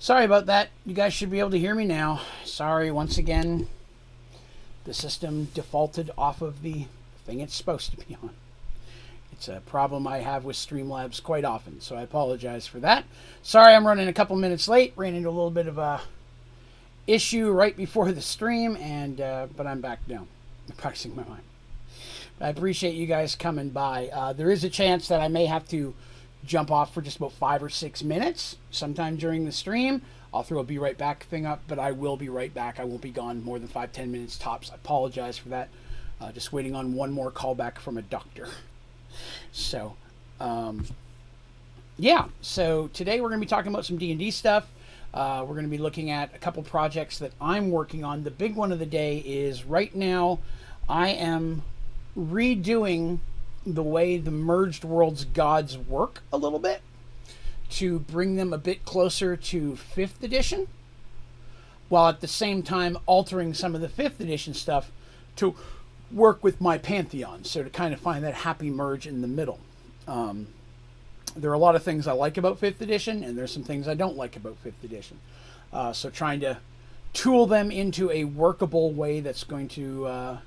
Sorry about that. You guys should be able to hear me now. Sorry, once again, the system defaulted off of the thing it's supposed to be on. It's a problem I have with Streamlabs quite often, so I apologize for that. Sorry I'm running a couple minutes late. Ran into a little bit of a issue right before the stream, and but I'm back now. I'm practicing my mind. I appreciate you guys coming by. There is a chance that I may have to jump off for just about 5 or 6 minutes sometime during the stream. I'll throw a be right back thing up, but I will be right back. I won't be gone more than 5-10 minutes tops. I apologize for that. Just waiting on one more callback from a doctor. So, yeah. So today we're going to be talking about some D&D stuff. We're going to be looking at a couple projects that I'm working on. The big one of the day is right now I am redoing the way the Merged Worlds gods work a little bit to bring them a bit closer to 5th edition, while at the same time altering some of the 5th edition stuff to work with my pantheon, so to kind of find that happy merge in the middle. There are a lot of things I like about 5th edition, and there's some things I don't like about 5th edition. So trying to tool them into a workable way that's going to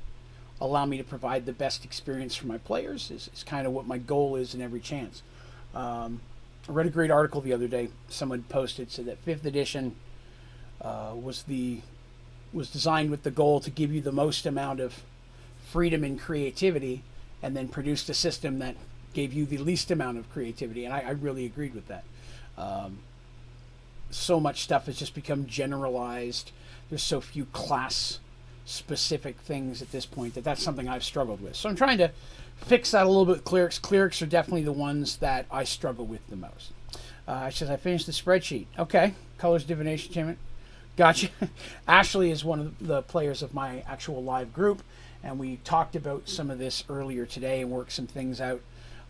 allow me to provide the best experience for my players is kind of what my goal is in every chance. I read a great article the other day. Someone posted, said that 5th edition was designed with the goal to give you the most amount of freedom and creativity, and then produced a system that gave you the least amount of creativity. And I really agreed with that. So much stuff has just become generalized. There's so few class specific things at this point that's something I've struggled with. So I'm trying to fix that a little bit with clerics. Clerics are definitely the ones that I struggle with the most. It says I finished the spreadsheet. Okay. Colors Divination Enchantment. Gotcha. Ashley is one of the players of my actual live group, and we talked about some of this earlier today and worked some things out.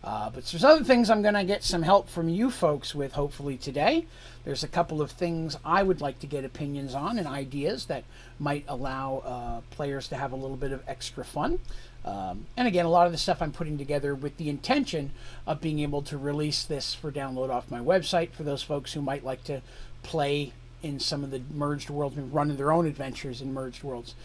But there's other things I'm going to get some help from you folks with hopefully today. There's a couple of things I would like to get opinions on and ideas that might allow players to have a little bit of extra fun. And again, a lot of the stuff I'm putting together with the intention of being able to release this for download off my website for those folks who might like to play in some of the Merged Worlds and run their own adventures in Merged Worlds.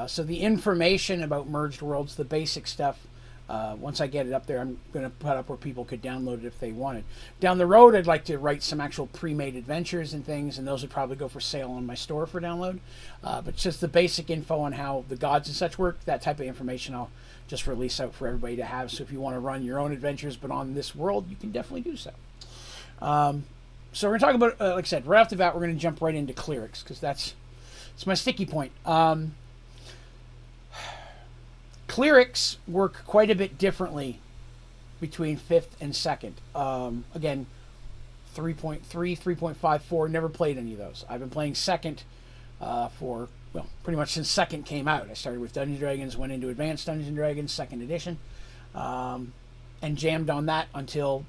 So the information about Merged Worlds, the basic stuff, once I get it up there, I'm going to put up where people could download it if they wanted. Down the road, I'd like to write some actual pre-made adventures and things, and those would probably go for sale on my store for download. But just the basic info on how the gods and such work, that type of information I'll just release out for everybody to have. So if you want to run your own adventures but on this world, you can definitely do so. So we're going to talk about, like I said, right off the bat, we're going to jump right into clerics, because that's my sticky point. Clerics work quite a bit differently between 5th and 2nd. Again, 3.3, 3.54, never played any of those. I've been playing 2nd for, well, pretty much since 2nd came out. I started with Dungeons & Dragons, went into Advanced Dungeons & Dragons, 2nd edition, and jammed on that until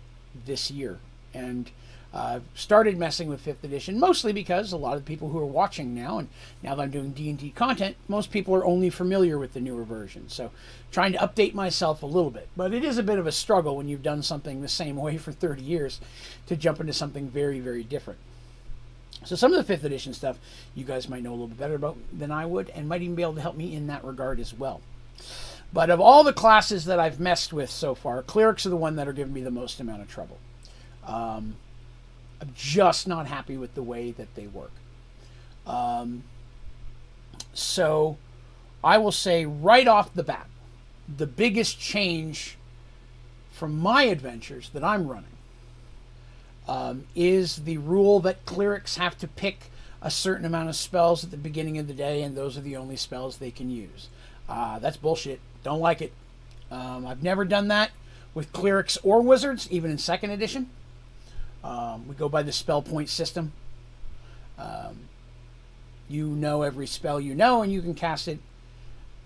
this year. And started messing with 5th edition, mostly because a lot of the people who are watching now, and now that I'm doing D&D content, most people are only familiar with the newer version. So trying to update myself a little bit. But it is a bit of a struggle when you've done something the same way for 30 years to jump into something very, very different. So some of the 5th edition stuff you guys might know a little bit better about than I would, and might even be able to help me in that regard as well. But of all the classes that I've messed with so far, clerics are the one that are giving me the most amount of trouble. I'm just not happy with the way that they work. So I will say right off the bat, the biggest change from my adventures that I'm running is the rule that clerics have to pick a certain amount of spells at the beginning of the day, and those are the only spells they can use. That's bullshit. Don't like it. I've never done that with clerics or wizards, even in 2nd edition. We go by the spell point system. You know every spell you know, and you can cast it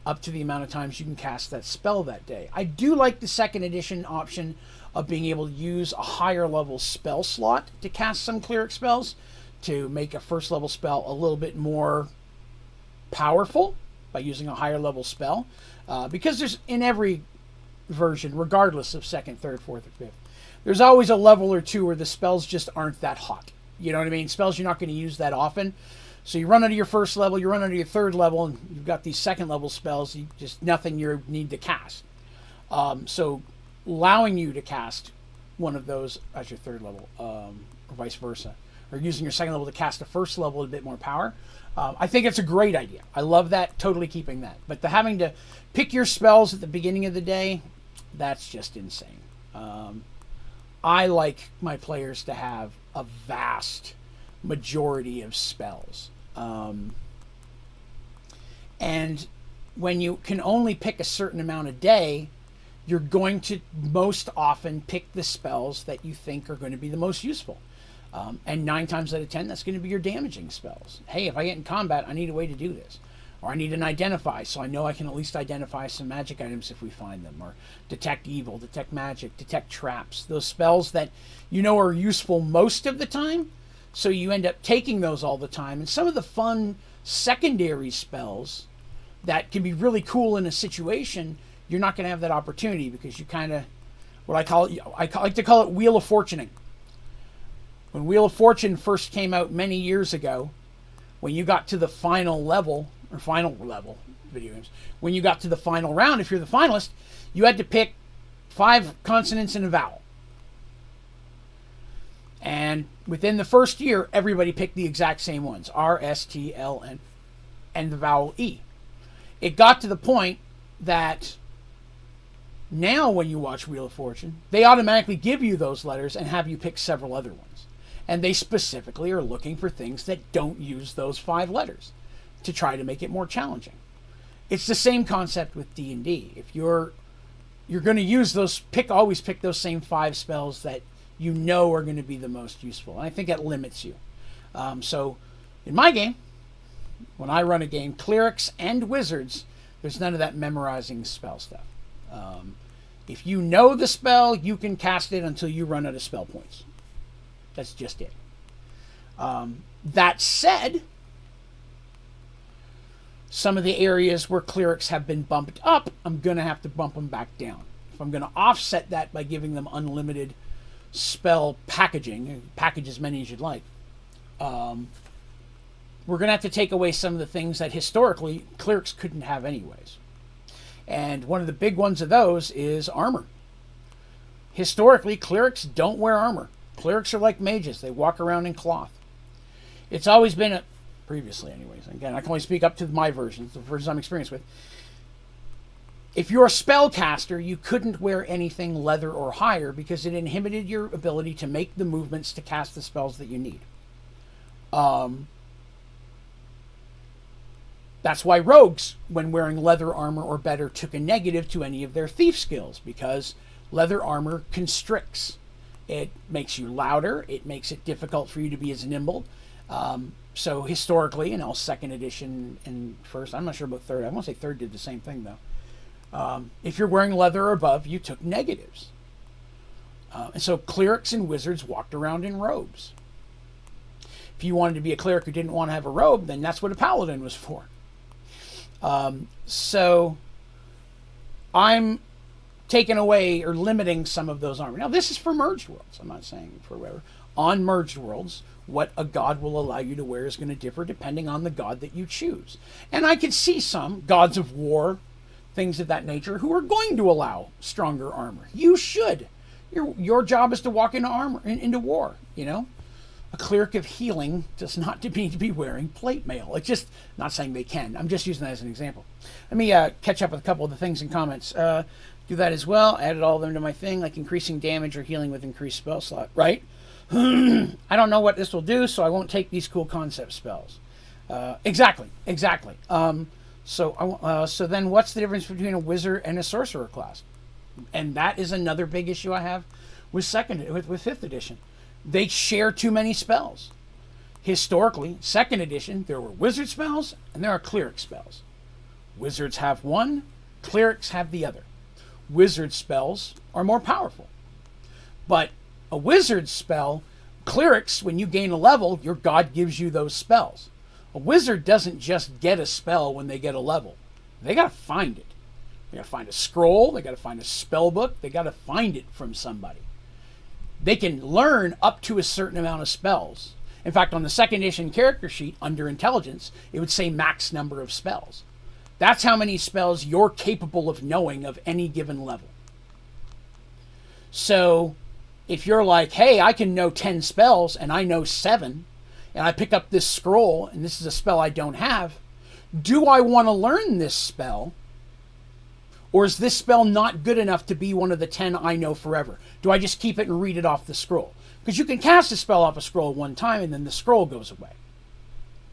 up to the amount of times you can cast that spell that day. I do like the 2nd edition option of being able to use a higher level spell slot to cast some cleric spells to make a 1st level spell a little bit more powerful by using a higher level spell. Because there's, in every version, regardless of 2nd, 3rd, 4th, or 5th, there's always a level or two where the spells just aren't that hot. You know what I mean? Spells you're not going to use that often. So you run under your first level, you run under your third level, and you've got these second level spells. You just nothing you need to cast. So allowing you to cast one of those as your third level, or vice versa, or using your second level to cast a first level with a bit more power. I think it's a great idea. I love that, totally keeping that. But the having to pick your spells at the beginning of the day, that's just insane. I like my players to have a vast majority of spells. And when you can only pick a certain amount a day, you're going to most often pick the spells that you think are going to be the most useful. And 9 times out of 10, that's going to be your damaging spells. Hey, if I get in combat, I need a way to do this. Or I need an identify, so I know I can at least identify some magic items if we find them. Or detect evil, detect magic, detect traps. Those spells that you know are useful most of the time, so you end up taking those all the time. And some of the fun secondary spells that can be really cool in a situation, you're not going to have that opportunity because you kind of, what I like to call it Wheel of Fortuning. When Wheel of Fortune first came out many years ago, when you got to the final level, video games, when you got to the final round, if you're the finalist, you had to pick 5 consonants and a vowel. And within the first year, everybody picked the exact same ones, R, S, T, L, and the vowel E. It got to the point that now when you watch Wheel of Fortune, they automatically give you those letters and have you pick several other ones. And they specifically are looking for things that don't use those 5 letters to try to make it more challenging. It's the same concept with D&D. If you're going to use those, always pick those same 5 spells that you know are going to be the most useful. And I think that limits you. So in my game, when I run a game, clerics and wizards, there's none of that memorizing spell stuff. If you know the spell, you can cast it until you run out of spell points. That's just it. That said, some of the areas where clerics have been bumped up, I'm going to have to bump them back down. If I'm going to offset that by giving them unlimited spell packaging, package as many as you'd like, we're going to have to take away some of the things that historically clerics couldn't have anyways. And one of the big ones of those is armor. Historically, clerics don't wear armor. Clerics are like mages. They walk around in cloth. It's always been, previously anyways, again, I can only speak up to my versions, the versions I'm experienced with. If you're a spellcaster, you couldn't wear anything leather or higher because it inhibited your ability to make the movements to cast the spells that you need. That's why rogues, when wearing leather armor or better, took a negative to any of their thief skills, because leather armor constricts. It makes you louder. It makes it difficult for you to be as nimble. So historically, in all 2nd edition and first, I'm not sure about 3rd. I want to say 3rd did the same thing, though. If you're wearing leather or above, you took negatives. And so clerics and wizards walked around in robes. If you wanted to be a cleric who didn't want to have a robe, then that's what a paladin was for. So I'm taking away or limiting some of those armor. Now, this is for Merged Worlds. I'm not saying for whatever. On Merged Worlds, what a god will allow you to wear is going to differ depending on the god that you choose. And I could see some gods of war, things of that nature, who are going to allow stronger armor. You should. Your job is to walk into armor, into war, you know? A cleric of healing does not need to be wearing plate mail. It's just, not saying they can. I'm just using that as an example. Let me catch up with a couple of the things in comments. Do that as well. Added all of them to my thing, like increasing damage or healing with increased spell slot. Right? I don't know what this will do, so I won't take these cool concept spells. Exactly. So then what's the difference between a wizard and a sorcerer class? And that is another big issue I have with 5th edition. They share too many spells. Historically, 2nd edition, there were wizard spells and there are cleric spells. Wizards have one, clerics have the other. Wizard spells are more powerful. But a wizard spell, clerics, when you gain a level, your god gives you those spells. A wizard doesn't just get a spell when they get a level. They got to find it. They got to find a scroll. They got to find a spell book. They got to find it from somebody. They can learn up to a certain amount of spells. In fact, on the second edition character sheet under intelligence, it would say max number of spells. That's how many spells you're capable of knowing of any given level. So if you're like, hey, I can know 10 spells and I know 7, and I pick up this scroll and this is a spell I don't have, do I want to learn this spell? Or is this spell not good enough to be one of the 10 I know forever? Do I just keep it and read it off the scroll? Because you can cast a spell off a scroll one time and then the scroll goes away.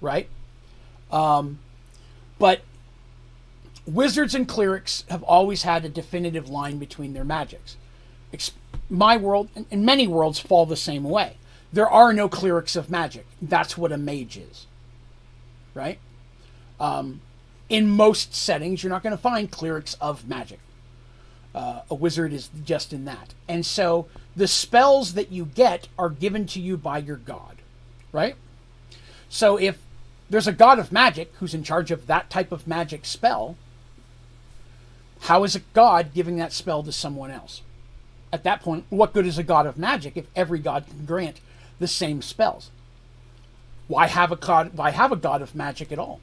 Right? But wizards and clerics have always had a definitive line between their magics. My world, and many worlds, fall the same way. There are no clerics of magic. That's what a mage is. Right? In most settings, you're not going to find clerics of magic. A wizard is just in that. And so the spells that you get are given to you by your god, right? So if there's a god of magic who's in charge of that type of magic spell, how is a god giving that spell to someone else? At that point, what good is a god of magic if every god can grant the same spells? Why have a god of magic at all?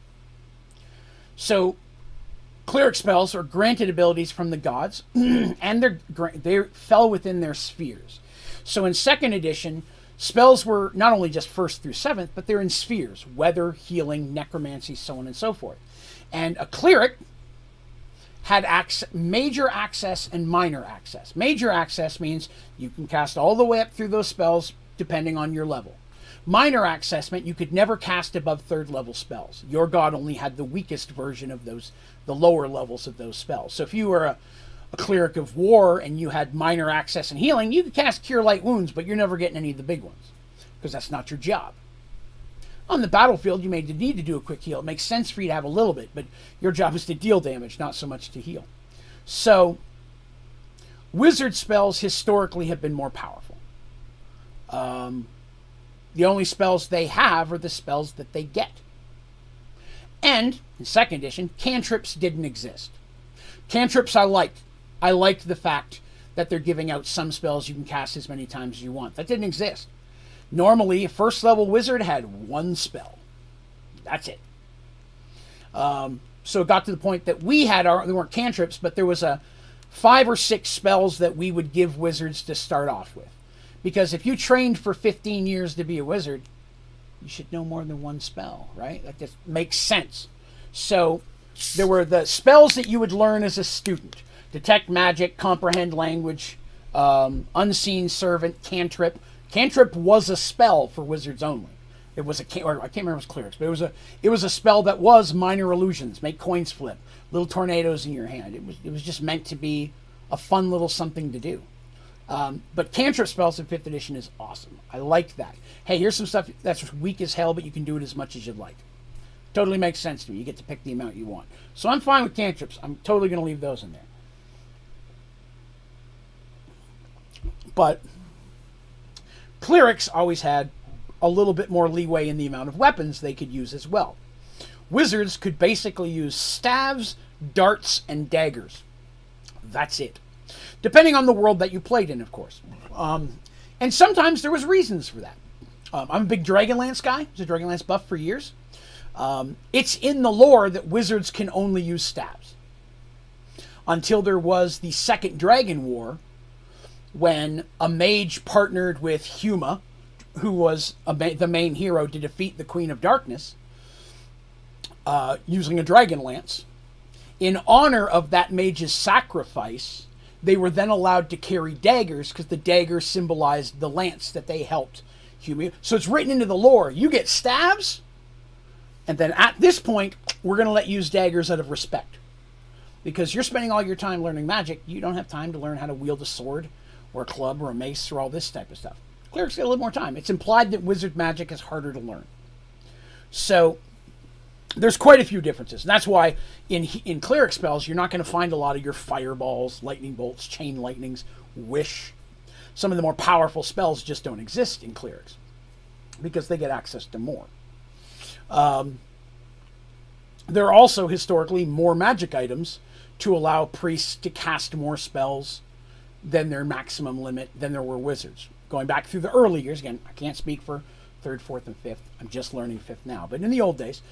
So, cleric spells are granted abilities from the gods, and they fell within their spheres. So in second edition, spells were not only just 1st through 7th, but they're in spheres: weather, healing, necromancy, so on and so forth. And a cleric had major access and minor access. Major access means you can cast all the way up through those spells depending on your level. Minor access meant you could never cast above 3rd level spells. Your god only had the weakest version of those, the lower levels of those spells. So if you were a cleric of war and you had minor access and healing, you could cast Cure Light Wounds, but you're never getting any of the big ones because that's not your job. On the battlefield, you may need to do a quick heal. It makes sense for you to have a little bit, but your job is to deal damage, not so much to heal. So wizard spells historically have been more powerful. The only spells they have are the spells that they get. And, in second edition, cantrips didn't exist. Cantrips I liked. I liked the fact that they're giving out some spells you can cast as many times as you want. That didn't exist. Normally, a 1st level wizard had 1 spell. That's it. So it got to the point that they weren't cantrips, but there was 5 or 6 spells that we would give wizards to start off with. Because if you trained for 15 years to be a wizard, you should know more than 1 spell, right? That just makes sense. So there were the spells that you would learn as a student: detect magic, comprehend language, unseen servant, cantrip. Cantrip was a spell for wizards only. It was I can't remember if it was clerics, but it was a spell that was minor illusions, make coins flip, little tornadoes in your hand. It was just meant to be a fun little something to do. But cantrip spells in 5th edition is awesome. I like that. Hey, here's some stuff that's weak as hell, but you can do it as much as you'd like. Totally makes sense to me. You get to pick the amount you want. So I'm fine with cantrips. I'm totally going to leave those in there. But clerics always had a little bit more leeway in the amount of weapons they could use as well. Wizards could basically use staves, darts, and daggers. That's it. Depending on the world that you played in, of course. And sometimes there was reasons for that. I'm a big Dragonlance guy. I was a Dragonlance buff for years. It's in the lore that wizards can only use staves. Until there was the Second Dragon War, when a mage partnered with Huma, who was the main hero, to defeat the Queen of Darkness, using a Dragonlance. In honor of that mage's sacrifice, they were then allowed to carry daggers because the dagger symbolized the lance that they helped Huma. So it's written into the lore. You get staves, and then at this point, we're going to let you use daggers out of respect. Because you're spending all your time learning magic, you don't have time to learn how to wield a sword or a club or a mace or all this type of stuff. Clerics get a little more time. It's implied that wizard magic is harder to learn. So there's quite a few differences. And that's why in cleric spells, you're not going to find a lot of your fireballs, lightning bolts, chain lightnings, wish. Some of the more powerful spells just don't exist in clerics because they get access to more. There are also historically more magic items to allow priests to cast more spells than their maximum limit than there were wizards. Going back through the early years, again, I can't speak for 3rd, 4th, and 5th. I'm just learning 5th now. But in the old days,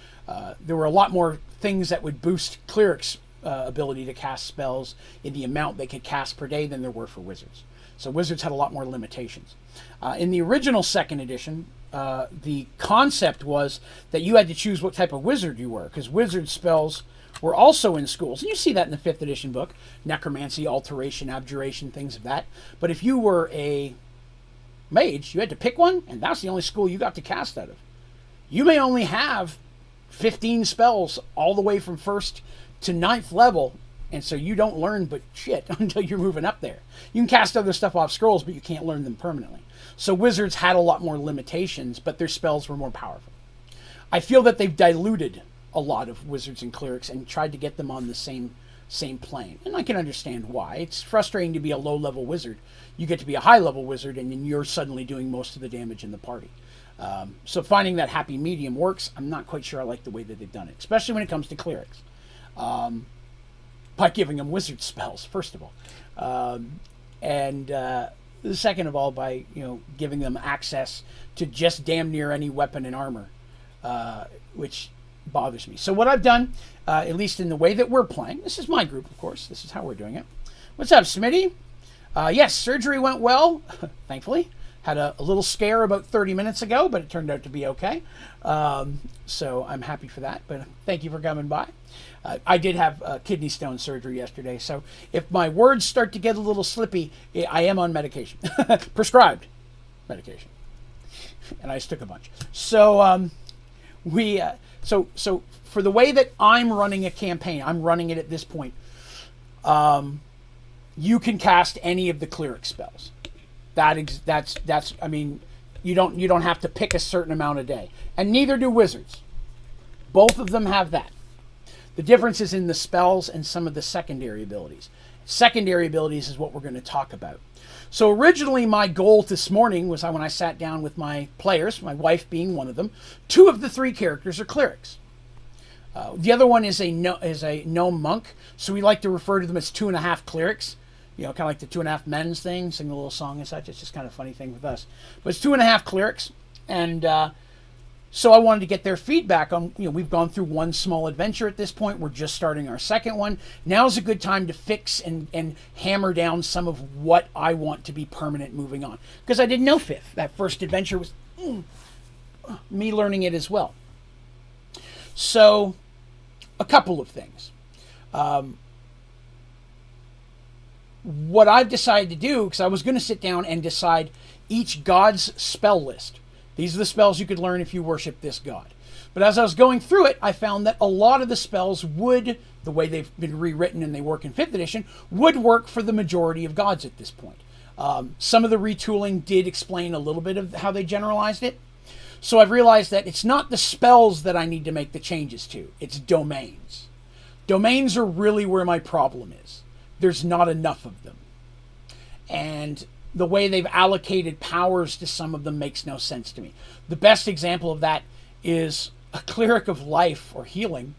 there were a lot more things that would boost clerics' ability to cast spells in the amount they could cast per day than there were for wizards. So wizards had a lot more limitations. In the original 2nd edition, the concept was that you had to choose what type of wizard you were, because wizard spells were also in schools. And you see that in the 5th edition book. Necromancy, alteration, abjuration, things of that. But if you were a mage, you had to pick one, and that's the only school you got to cast out of. You may only have 15 spells all the way from 1st to 9th level, and so you don't learn but shit until you're moving up there. You can cast other stuff off scrolls, but you can't learn them permanently. So wizards had a lot more limitations, but their spells were more powerful. I feel that they've diluted a lot of wizards and clerics and tried to get them on the same plane. And I can understand why. It's frustrating to be a low-level wizard. You get to be a high-level wizard, and then you're suddenly doing most of the damage in the party. So finding that happy medium works. I'm not quite sure I like the way that they've done it, especially when it comes to clerics. By giving them wizard spells, first of all. And second of all, by giving them access to just damn near any weapon and armor, which bothers me. So what I've done, at least in the way that we're playing, this is my group, of course. This is how we're doing it. What's up, Smitty? Yes, surgery went well, thankfully. Had a little scare about 30 minutes ago, but it turned out to be okay. So I'm happy for that, but thank you for coming by. I did have kidney stone surgery yesterday, so if my words start to get a little slippy, I am on medication. Prescribed medication. And I just took a bunch. So so for the way that I'm running a campaign, I'm running it at this point, you can cast any of the cleric spells. That's I mean, you don't have to pick a certain amount a day. And neither do wizards. Both of them have that. The difference is in the spells and some of the secondary abilities. Secondary abilities is what we're going to talk about. So originally my goal this morning was when I sat down with my players, my wife being one of them, 2 of the 3 characters are clerics. The other one is a gnome monk, so we like to refer to them as 2.5 clerics. Kind of like the 2.5 men's thing, sing a little song and such. It's just kind of a funny thing with us. But it's 2.5 clerics, and so I wanted to get their feedback on, we've gone through one small adventure at this point. We're just starting our 2nd one. Now's a good time to fix and hammer down some of what I want to be permanent moving on. Because I didn't know 5th. That first adventure was me learning it as well. So, a couple of things. What I've decided to do, because I was going to sit down and decide each god's spell list. These are the spells you could learn if you worship this god. But as I was going through it, I found that a lot of the spells would, the way they've been rewritten and they work in 5th edition, would work for the majority of gods at this point. Some of the retooling did explain a little bit of how they generalized it. So I've realized that it's not the spells that I need to make the changes to. It's domains. Domains are really where my problem is. There's not enough of them. And the way they've allocated powers to some of them makes no sense to me. The best example of that is a cleric of life or healing.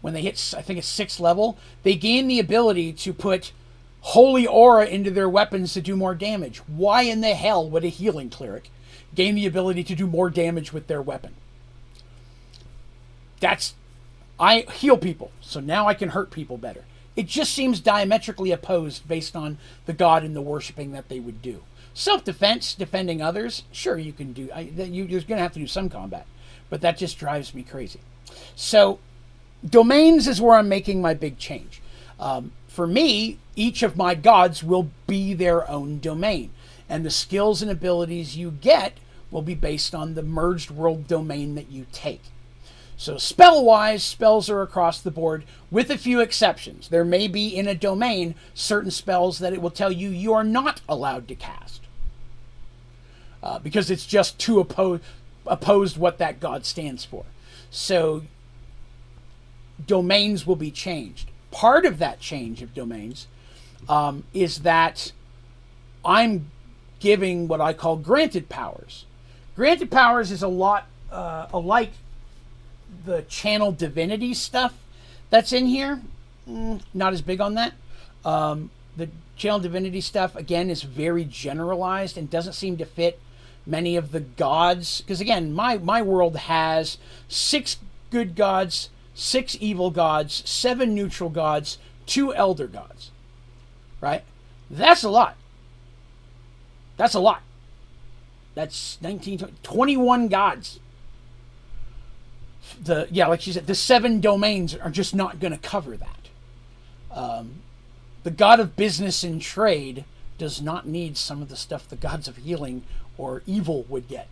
When they hit, I think it's 6th level, they gain the ability to put holy aura into their weapons to do more damage. Why in the hell would a healing cleric gain the ability to do more damage with their weapon? I heal people, so now I can hurt people better. It just seems diametrically opposed based on the god and the worshiping that they would do. Self-defense, defending others, sure you can do. You're going to have to do some combat, but that just drives me crazy. So domains is where I'm making my big change. For me, each of my gods will be their own domain, and the skills and abilities you get will be based on the merged world domain that you take. So spell-wise, spells are across the board with a few exceptions. There may be in a domain certain spells that it will tell you you are not allowed to cast. Because it's just too opposed what that god stands for. So domains will be changed. Part of that change of domains is that I'm giving what I call granted powers. Granted powers is a lot alike the channel divinity stuff that's in here. Not as big on that. The channel divinity stuff, again, is very generalized and doesn't seem to fit many of the gods, because again, my world has 6 good gods, 6 evil gods, 7 neutral gods, 2 elder gods. Right? That's a lot. That's a lot. That's 19, 21 gods. Like you said, the 7 domains are just not going to cover that. The god of business and trade does not need some of the stuff the gods of healing or evil would get,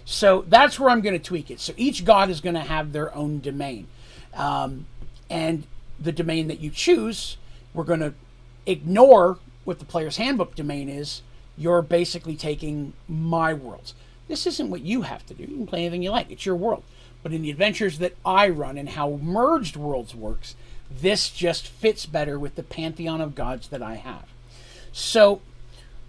So that's where I'm going to tweak it. So each god is going to have their own domain. And the domain that you choose, we're going to ignore what the player's handbook domain is. You're basically taking my worlds. This isn't what you have to do. You can play anything you like. It's your world. But in the adventures that I run and how Merged Worlds works, this just fits better with the pantheon of gods that I have. So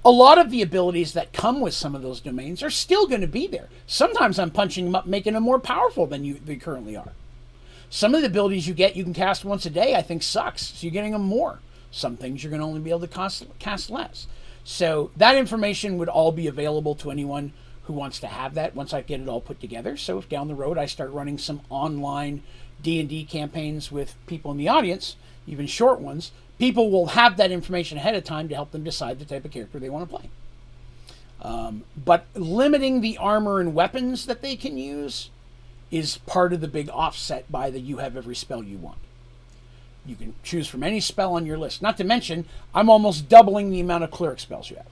a lot of the abilities that come with some of those domains are still going to be there. Sometimes I'm punching them up, making them more powerful than they currently are. Some of the abilities you can cast once a day, I think sucks. So you're getting them more. Some things you're going to only be able to cast less. So that information would all be available to anyone who wants to have that once I get it all put together. So if down the road I start running some online D&D campaigns with people in the audience, even short ones, people will have that information ahead of time to help them decide the type of character they want to play. But limiting the armor and weapons that they can use is part of the big offset by the you have every spell you want. You can choose from any spell on your list. Not to mention, I'm almost doubling the amount of cleric spells you have.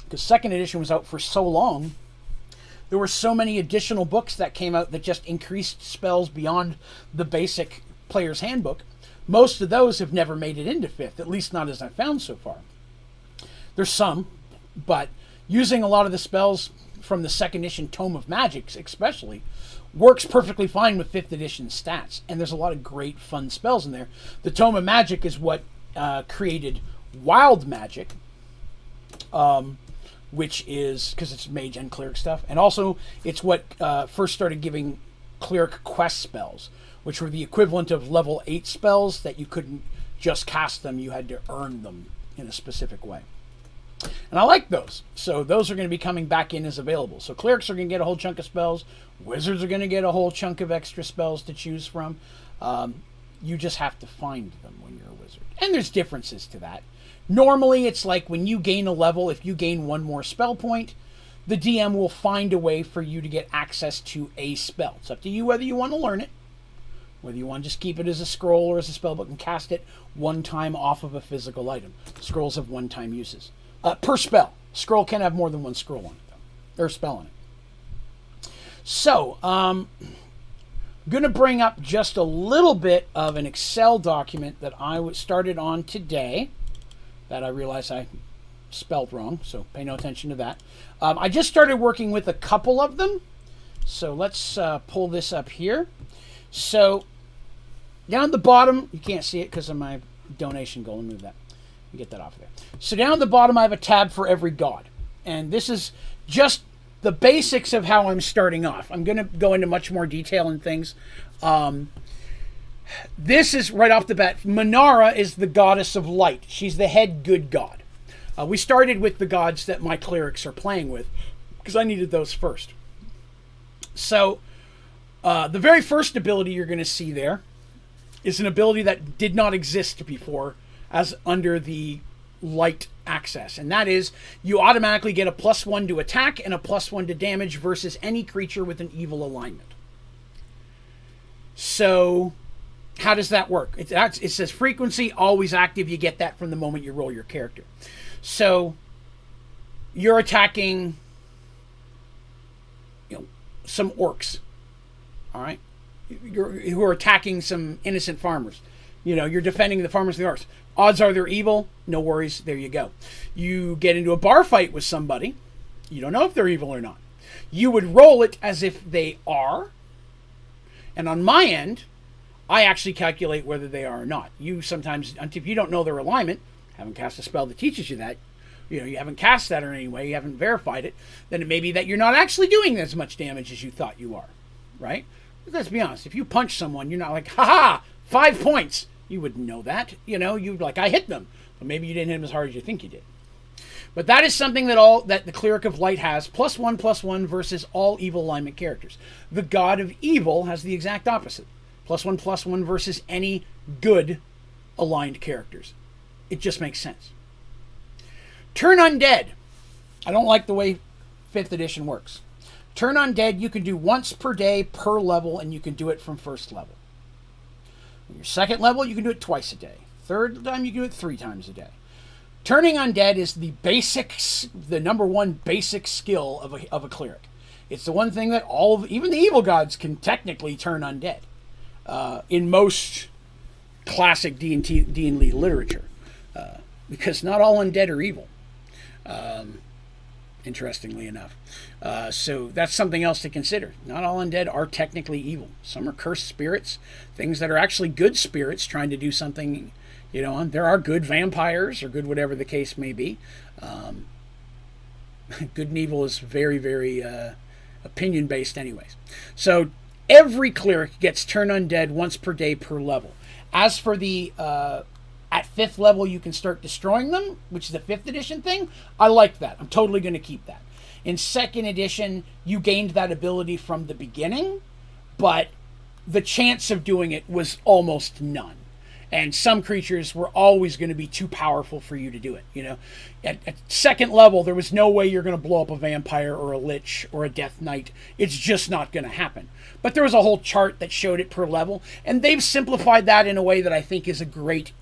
Because 2nd edition was out for so long, there were so many additional books that came out that just increased spells beyond the basic player's handbook. Most of those have never made it into 5th, at least not as I've found so far. There's some, but using a lot of the spells from the 2nd edition Tome of Magic especially works perfectly fine with 5th edition stats, and there's a lot of great fun spells in there. The Tome of Magic is what created Wild Magic, which is because it's mage and cleric stuff, and also it's what first started giving cleric quest spells, which were the equivalent of level 8 spells that you couldn't just cast them, you had to earn them in a specific way. And I like those. So those are going to be coming back in as available. So clerics are going to get a whole chunk of spells. Wizards are going to get a whole chunk of extra spells to choose from. You just have to find them when you're a wizard. And there's differences to that. Normally, it's like when you gain a level, if you gain 1 more spell point, the DM will find a way for you to get access to a spell. It's up to you whether you want to learn it, whether you want to just keep it as a scroll or as a spellbook and cast it one time off of a physical item. Scrolls have one-time uses. Per spell. Scroll can have more than 1 scroll on it, though. Or spell on it. So, I'm going to bring up just a little bit of an Excel document that I started on today that I realized I spelled wrong, so pay no attention to that. I just started working with a couple of them. So let's pull this up here. So down at the bottom, you can't see it because of my donation goal. Let me move that. Get that off of there. So down at the bottom, I have a tab for every god. And this is just the basics of how I'm starting off. I'm going to go into much more detail and things. This is right off the bat. Minara is the goddess of light. She's the head good god. We started with the gods that my clerics are playing with because I needed those first. So the very first ability you're going to see there is an ability that did not exist before as under the light access. And that is you automatically get a +1 to attack and a +1 to damage versus any creature with an evil alignment. So how does that work? It says frequency, always active. You get that from the moment you roll your character. So you're attacking some orcs. All right? Who are attacking some innocent farmers. You're defending the farmers and the orcs. Odds are they're evil. No worries. There you go. You get into a bar fight with somebody. You don't know if they're evil or not. You would roll it as if they are. And on my end, I actually calculate whether they are or not. You sometimes, if you don't know their alignment, haven't cast a spell that teaches you that, you haven't cast that in any way, you haven't verified it, then it may be that you're not actually doing as much damage as you thought you are. Right? Let's be honest. If you punch someone, you're not like, ha-ha, 5 points. You wouldn't know that. You'd like, I hit them. But maybe you didn't hit them as hard as you think you did. But that is something that the Cleric of Light has, +1/+1 versus all evil alignment characters. The God of Evil has the exact opposite. +1/+1 versus any good aligned characters. It just makes sense. Turn Undead. I don't like the way 5th edition works. Turn Undead you can do once per day per level, and you can do it from first level. On your second level, you can do it twice a day. Third time, you can do it 3 times a day. Turning Undead is the number one basic skill of a cleric. It's the one thing that even the evil gods can technically turn undead in most classic D&D literature, because not all undead are evil, interestingly enough. So that's something else to consider. Not all undead are technically evil. Some are cursed spirits, things that are actually good spirits trying to do something. There are good vampires, or good whatever the case may be. Good and evil is very, very opinion-based anyways. So every cleric gets turn undead once per day per level. As for the at 5th level, you can start destroying them, which is a 5th edition thing. I like that. I'm totally going to keep that. In 2nd edition, you gained that ability from the beginning, but the chance of doing it was almost none. And some creatures were always going to be too powerful for you to do it. At 2nd level, there was no way you're going to blow up a vampire or a lich or a death knight. It's just not going to happen. But there was a whole chart that showed it per level, and they've simplified that in a way that I think is a great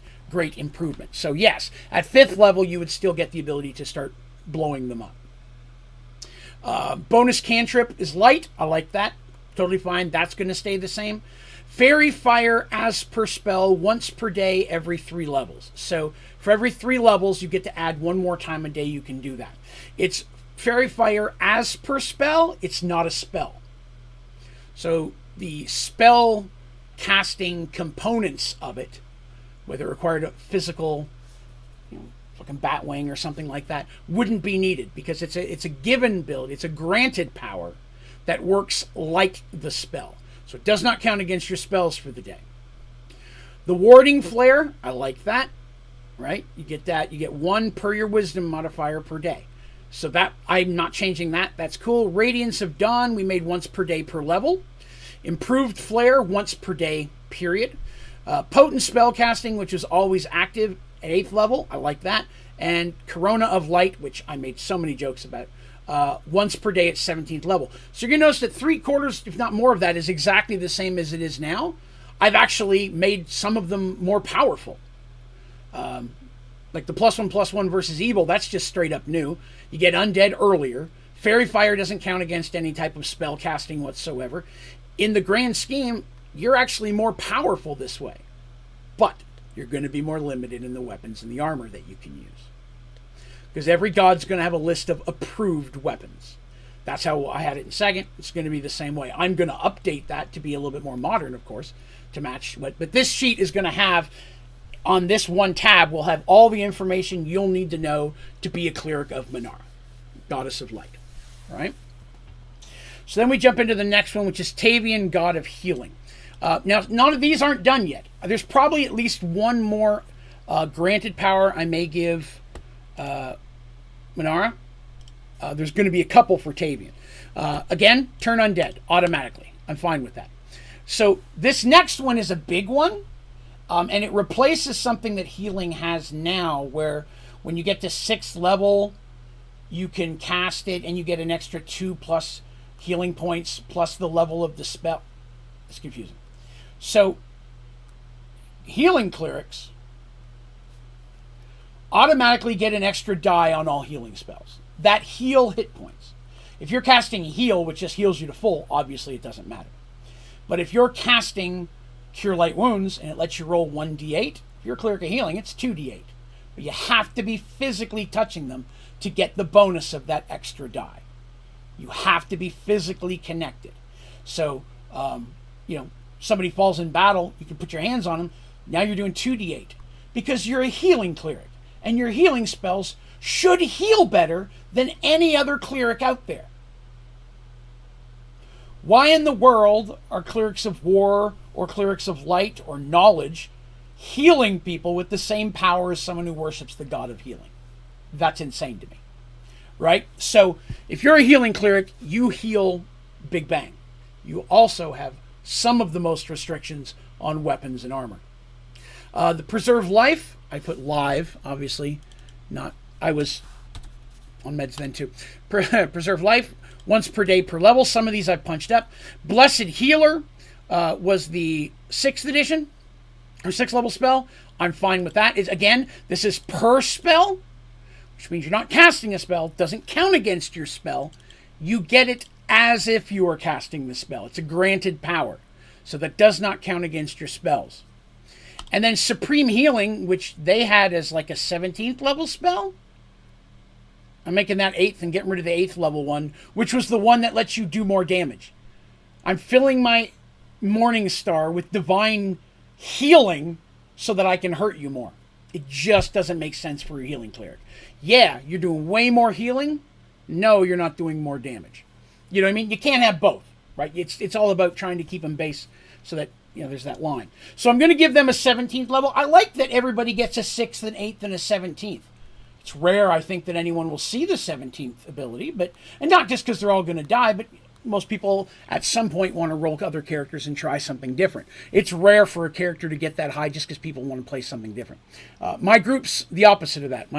improvement. So yes, at 5th level, you would still get the ability to start blowing them up. Bonus cantrip is light. I like that. Totally fine. That's going to stay the same. Fairy Fire as per spell once per day every 3 levels. So for every 3 levels, you get to add 1 more time a day you can do that. It's Fairy Fire as per spell. It's not a spell. So the spell casting components of it, whether it required a physical, fucking Batwing or something like that, wouldn't be needed, because it's a given build. It's a granted power that works like the spell. So it does not count against your spells for the day. The Warding Flare, I like that, right? You get that. You get 1 per your Wisdom modifier per day. So that, I'm not changing that. That's cool. Radiance of Dawn, we made once per day per level. Improved Flare, once per day, period. Potent Spellcasting, which is always active at 8th level. I like that. And Corona of Light, which I made so many jokes about. Once per day at 17th level. So you're going to notice that 3/4, if not more of that, is exactly the same as it is now. I've actually made some of them more powerful. Like the +1/+1 versus evil, that's just straight up new. You get undead earlier. Fairy Fire doesn't count against any type of spell casting whatsoever. In the grand scheme, you're actually more powerful this way. But you're going to be more limited in the weapons and the armor that you can use. Because every god's going to have a list of approved weapons. That's how I had it in 2nd. It's going to be the same way. I'm going to update that to be a little bit more modern, of course, to match. But this sheet is going to have, on this one tab, will have all the information you'll need to know to be a cleric of Minara, Goddess of Light. All right? So then we jump into the next one, which is Tavian, God of Healing. Now, none of these aren't done yet. There's probably at least 1 more granted power I may give Minara. There's going to be a couple for Tavian. Again, turn undead automatically. I'm fine with that. So this next one is a big one, and it replaces something that healing has now, where when you get to 6th level, you can cast it and you get an extra 2+ healing points plus the level of the spell. It's confusing. So healing clerics automatically get an extra die on all healing spells that heal hit points. If you're casting heal, which just heals you to full, obviously it doesn't matter. But if you're casting Cure Light Wounds and it lets you roll 1d8, if you're a cleric of healing, it's 2d8. But you have to be physically touching them to get the bonus of that extra die. You have to be physically connected. So, somebody falls in battle, you can put your hands on them. Now you're doing 2d8 because you're a healing cleric. And your healing spells should heal better than any other cleric out there. Why in the world are clerics of war or clerics of light or knowledge healing people with the same power as someone who worships the god of healing? That's insane to me. right? So if you're a healing cleric, you heal Big Bang. You also have some of the most restrictions on weapons and armor. The preserve life, I put live, obviously. I was on meds then too. Preserve life, once per day per level. Some of these I've punched up. Blessed Healer was the 6th edition, or 6th level spell. I'm fine with that. Again, this is per spell, which means you're not casting a spell. It doesn't count against your spell. You get it as if you are casting the spell. It's a granted power. So that does not count against your spells. And then Supreme Healing, which they had as like a 17th level spell. I'm making that 8th and getting rid of the 8th level one, which was the one that lets you do more damage. I'm filling my Morning Star with Divine Healing so that I can hurt you more. It just doesn't make sense for a healing cleric. Yeah, you're doing way more healing. No, you're not doing more damage. You know what I mean? You can't have both, right? It's all about trying to keep them base so that, there's that line. So I'm going to give them a 17th level. I like that everybody gets a 6th, an 8th, and a 17th. It's rare, I think, that anyone will see the 17th ability, and not just because they're all going to die, but most people at some point want to roll other characters and try something different. It's rare for a character to get that high just because people want to play something different. My group's the opposite of that.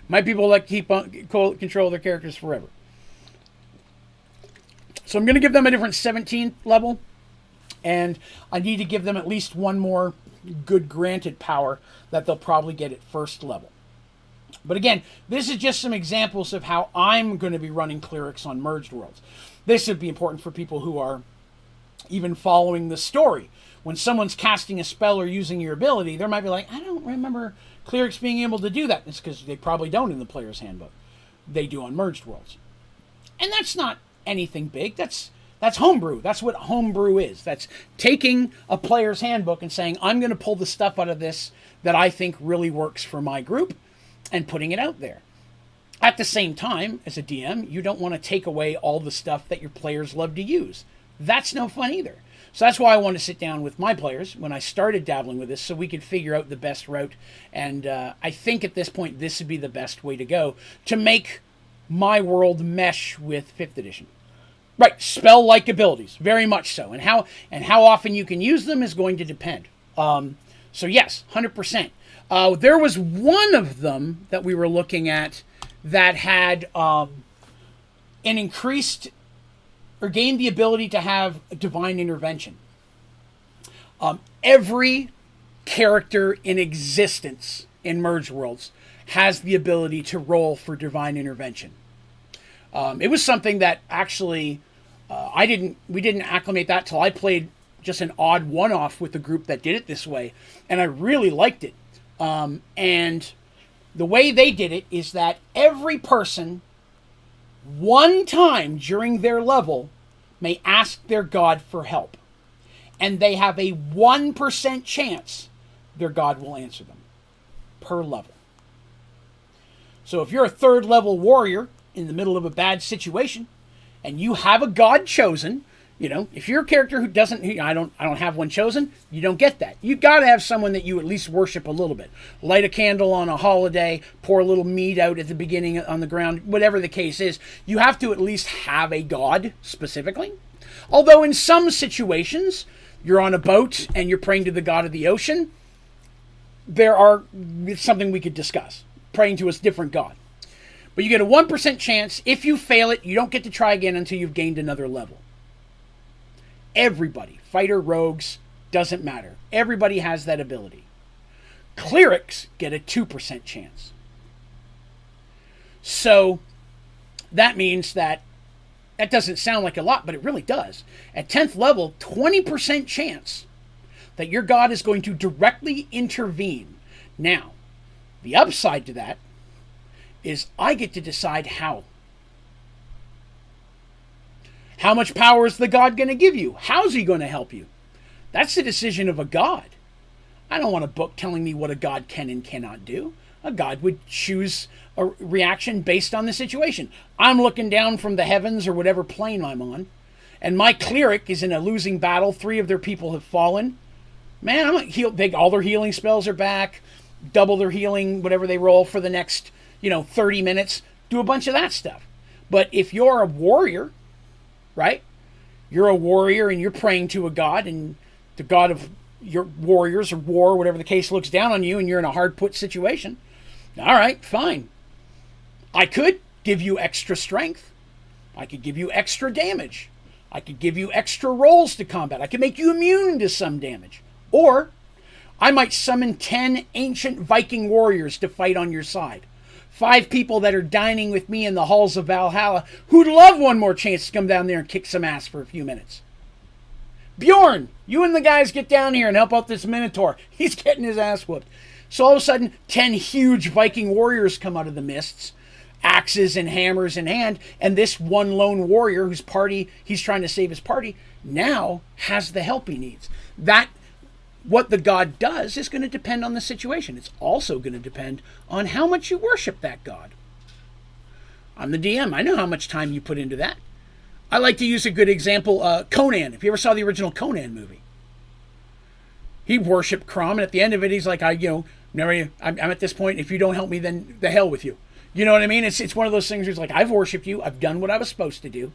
My people like keep control their characters forever. So I'm going to give them a different 17th level, and I need to give them at least one more good granted power that they'll probably get at 1st level. But again, this is just some examples of how I'm going to be running clerics on Merged Worlds. This would be important for people who are even following the story. When someone's casting a spell or using your ability, they might be like, I don't remember clerics being able to do that. It's because they probably don't in the player's handbook. They do on Merged Worlds. And that's not anything big. That's homebrew. That's what homebrew is. That's taking a player's handbook and saying, I'm going to pull the stuff out of this that I think really works for my group and putting it out there. At the same time, as a DM, you don't want to take away all the stuff that your players love to use. That's no fun either. So that's why I wanted to sit down with my players when I started dabbling with this so we could figure out the best route. And I think at this point, this would be the best way to go to make my world mesh with 5th edition. Right, spell-like abilities, very much so. And how often you can use them is going to depend. So yes, 100%. There was one of them that we were looking at that had an increased or gained the ability to have a divine intervention. Every character in existence in Merged Worlds has the ability to roll for divine intervention. It was something that actually we didn't acclimate that till I played just an odd one-off with the group that did it this way, and I really liked it. And the way they did it is that every person, one time during their level, may ask their god for help. And they have a 1% chance their god will answer them per level. So if you're a 3rd level warrior in the middle of a bad situation, and you have a god chosen, if you're a character who doesn't, I don't have one chosen, you don't get that. You got to have someone that you at least worship a little bit. Light a candle on a holiday, pour a little meat out at the beginning on the ground, whatever the case is. You have to at least have a god specifically. Although in some situations, you're on a boat and you're praying to the god of the ocean, it's something we could discuss. Praying to a different god. But you get a 1% chance. If you fail it, you don't get to try again until you've gained another level. Everybody, fighter, rogues, doesn't matter. Everybody has that ability. Clerics get a 2% chance. So that means that doesn't sound like a lot, but it really does. At 10th level, 20% chance that your god is going to directly intervene. Now, the upside to that is I get to decide how. How much power is the god going to give you? How's he going to help you? That's the decision of a god. I don't want a book telling me what a god can and cannot do. A god would choose a reaction based on the situation. I'm looking down from the heavens or whatever plane I'm on, and my cleric is in a losing battle. 3 of their people have fallen. Man, I'm going to heal. All their healing spells are back. Double their healing, whatever they roll for the next 30 minutes. Do a bunch of that stuff. But if you're a warrior, right? You're a warrior and you're praying to a god, and the god of your warriors or war, whatever the case, looks down on you and you're in a hard put situation. All right, fine. I could give you extra strength. I could give you extra damage. I could give you extra rolls to combat. I could make you immune to some damage. Or I might summon 10 ancient Viking warriors to fight on your side. 5 people that are dining with me in the halls of Valhalla who'd love one more chance to come down there and kick some ass for a few minutes. Bjorn, you and the guys get down here and help out this Minotaur. He's getting his ass whooped. So all of a sudden, 10 huge Viking warriors come out of the mists, axes and hammers in hand, and this one lone warrior whose party he's trying to save his party now has the help he needs. That what the god does is going to depend on the situation. It's also going to depend on how much you worship that god. I'm the DM. I know how much time you put into that. I like to use a good example, Conan. If you ever saw the original Conan movie, he worshipped Crom, and at the end of it, he's like, I'm at this point. If you don't help me, then the hell with you. You know what I mean? It's one of those things where it's like, I've worshipped you. I've done what I was supposed to do.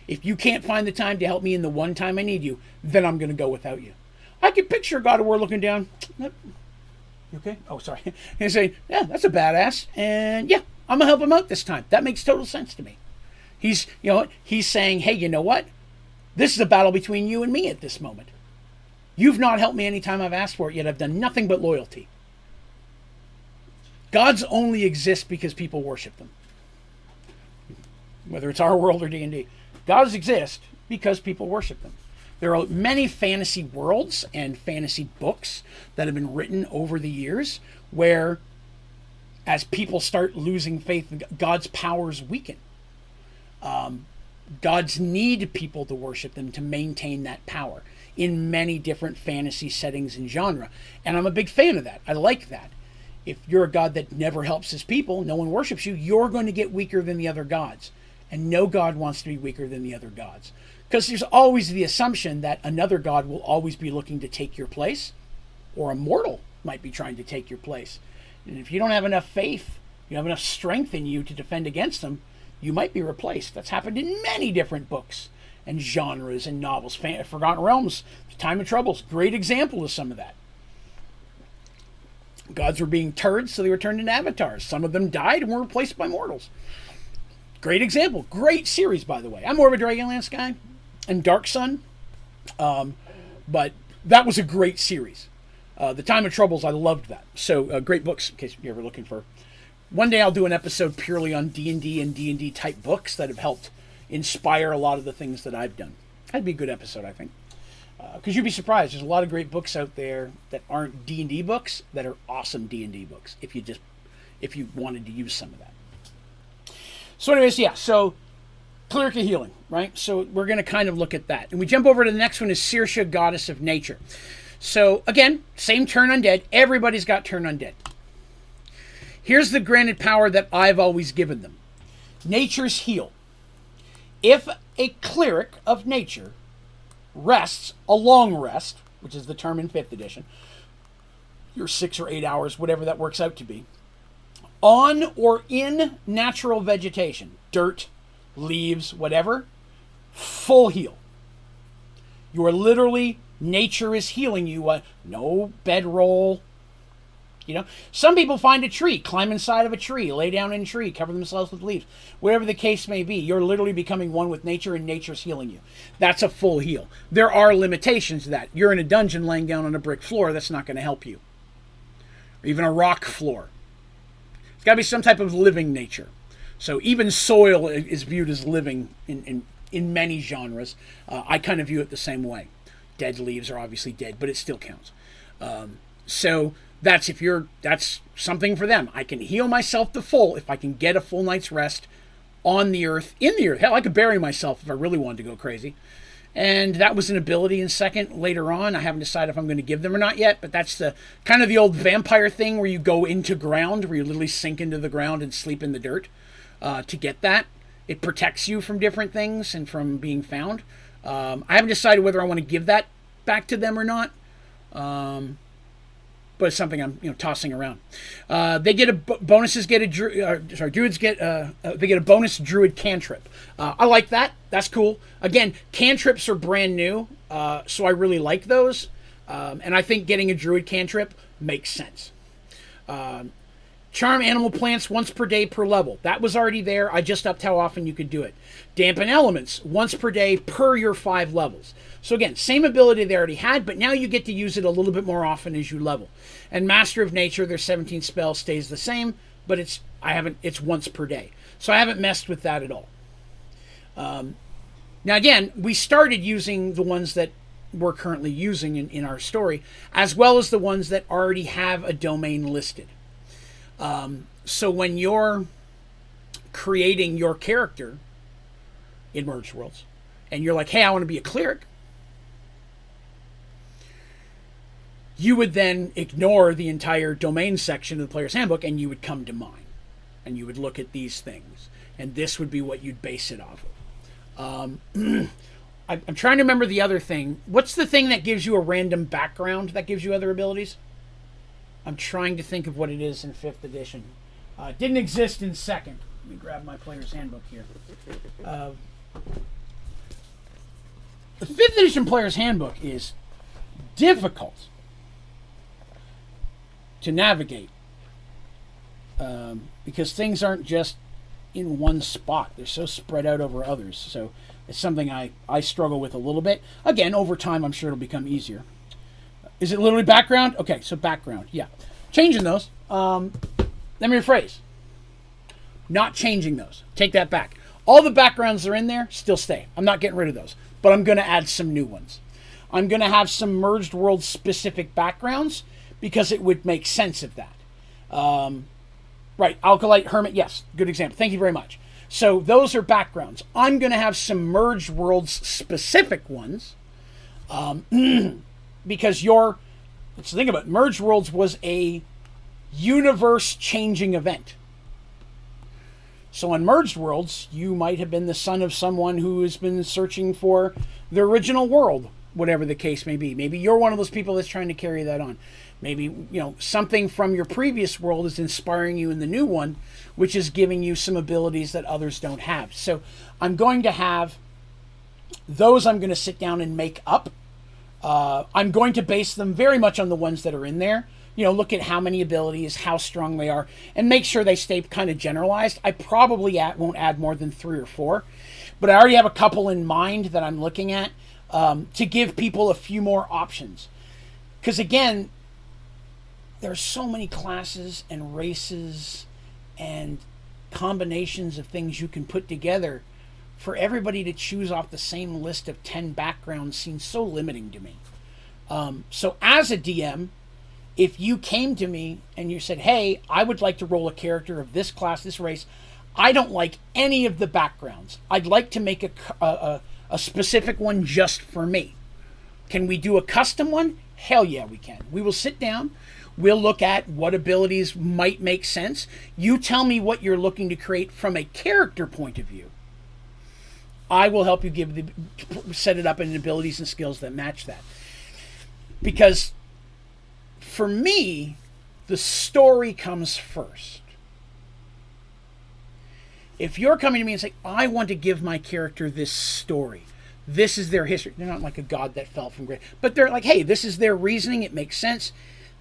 If you can't find the time to help me in the one time I need you, then I'm going to go without you. I can picture God of War looking down. You okay? Oh, sorry. And say, yeah, that's a badass. And yeah, I'm going to help him out this time. That makes total sense to me. He's saying, hey, you know what? This is a battle between you and me at this moment. You've not helped me any time I've asked for it, yet I've done nothing but loyalty. Gods only exist because people worship them. Whether it's our world or D&D. Gods exist because people worship them. There are many fantasy worlds and fantasy books that have been written over the years where, as people start losing faith, God's powers weaken. Gods need people to worship them to maintain that power in many different fantasy settings and genre. And I'm a big fan of that. I like that. If you're a god that never helps his people, no one worships you, you're going to get weaker than the other gods. And no god wants to be weaker than the other gods. Because there's always the assumption that another god will always be looking to take your place, or a mortal might be trying to take your place. And if you don't have enough faith, you have enough strength in you to defend against them, you might be replaced. That's happened in many different books and genres and novels. Forgotten Realms, Time of Troubles, great example of some of that. Gods were being turds, so they were turned into avatars. Some of them died and were replaced by mortals. Great example. Great series, by the way. I'm more of a Dragonlance guy and Dark Sun, but that was a great series. The Time of Troubles, I loved that. So great books, in case you're ever looking for. One day I'll do an episode purely on D&D and D&D type books that have helped inspire a lot of the things that I've done. That'd be a good episode, I think. Because you'd be surprised. There's a lot of great books out there that aren't D&D books that are awesome D&D books if you wanted to use some of that. So anyways, yeah, so Cleric of Healing, right? So we're going to kind of look at that. And we jump over to the next one is Saoirse, Goddess of Nature. So again, same turn undead. Everybody's got turn undead. Here's the granted power that I've always given them. Nature's heal. If a Cleric of Nature rests a long rest, which is the term in 5th edition, your 6 or 8 hours, whatever that works out to be, on or in natural vegetation, dirt, leaves, whatever, full heal. You are literally, nature is healing you. No bedroll. You know, some people find a tree, climb inside of a tree, lay down in a tree, cover themselves with leaves. Whatever the case may be, you're literally becoming one with nature and nature's healing you. That's a full heal. There are limitations to that. You're in a dungeon laying down on a brick floor, that's not going to help you. Or even a rock floor. It's got to be some type of living nature. So even soil is viewed as living in many genres. I kind of view it the same way. Dead leaves are obviously dead, but it still counts. So that's something for them. I can heal myself to full if I can get a full night's rest on the earth, in the earth. Hell, I could bury myself if I really wanted to go crazy. And that was an ability in 2nd later on. I haven't decided if I'm going to give them or not yet, but that's the kind of the old vampire thing where you go into ground, where you literally sink into the ground and sleep in the dirt to get that. It protects you from different things and from being found. I haven't decided whether I want to give that back to them or not. But but it's something I'm tossing around. They get bonuses. Druids get they get a bonus druid cantrip. I like that. That's cool. Again, cantrips are brand new, so I really like those, and I think getting a druid cantrip makes sense. Charm animal plants once per day per level. That was already there. I just upped how often you could do it. Dampen elements once per day per your 5 levels. So again, same ability they already had, but now you get to use it a little bit more often as you level. And Master of Nature, their 17 spell stays the same, but it's once per day. So I haven't messed with that at all. Now again, we started using the ones that we're currently using in our story, as well as the ones that already have a domain listed. So when you're creating your character in Merged Worlds, and you're like, hey, I want to be a cleric, you would then ignore the entire domain section of the player's handbook, and you would come to mine, and you would look at these things, and this would be what you'd base it off of. I'm trying to remember the other thing. What's the thing that gives you a random background that gives you other abilities? I'm trying to think of what it is in 5th edition. It didn't exist in 2nd. Let me grab my player's handbook here. The 5th edition player's handbook is difficult to navigate because things aren't just in one spot. They're so spread out over others. So it's something I struggle with a little bit. Again, over time, I'm sure it'll become easier. Is it literally background? Okay, so background, yeah. Changing those. Let me rephrase. Not changing those. Take that back. All the backgrounds that are in there still stay. I'm not getting rid of those. But I'm going to add some new ones. I'm going to have some Merged World specific backgrounds because it would make sense of that. Right, Alkalite, Hermit, yes, good example. Thank you very much. So those are backgrounds. I'm going to have some Merged Worlds specific ones. Because let's think about it. Merged Worlds was a universe-changing event. So on Merged Worlds, you might have been the son of someone who has been searching for the original world, whatever the case may be. Maybe you're one of those people that's trying to carry that on. Maybe, something from your previous world is inspiring you in the new one, which is giving you some abilities that others don't have. So I'm going to have those I'm going to sit down and make up. I'm going to base them very much on the ones that are in there. Look at how many abilities, how strong they are, and make sure they stay kind of generalized. I probably won't add more than 3 or 4, but I already have a couple in mind that I'm looking at to give people a few more options. Because again, there's so many classes and races and combinations of things you can put together. For everybody to choose off the same list of 10 backgrounds seems so limiting to me. So as a DM, if you came to me and you said, hey, I would like to roll a character of this class, this race, I don't like any of the backgrounds. I'd like to make a specific one just for me. Can we do a custom one? Hell yeah, we can. We will sit down. We'll look at what abilities might make sense. You tell me what you're looking to create from a character point of view. I will help you set it up in abilities and skills that match that. Because for me, the story comes first. If you're coming to me and saying, I want to give my character this story, this is their history. They're not like a god that fell from grace, but they're like, hey, this is their reasoning. It makes sense.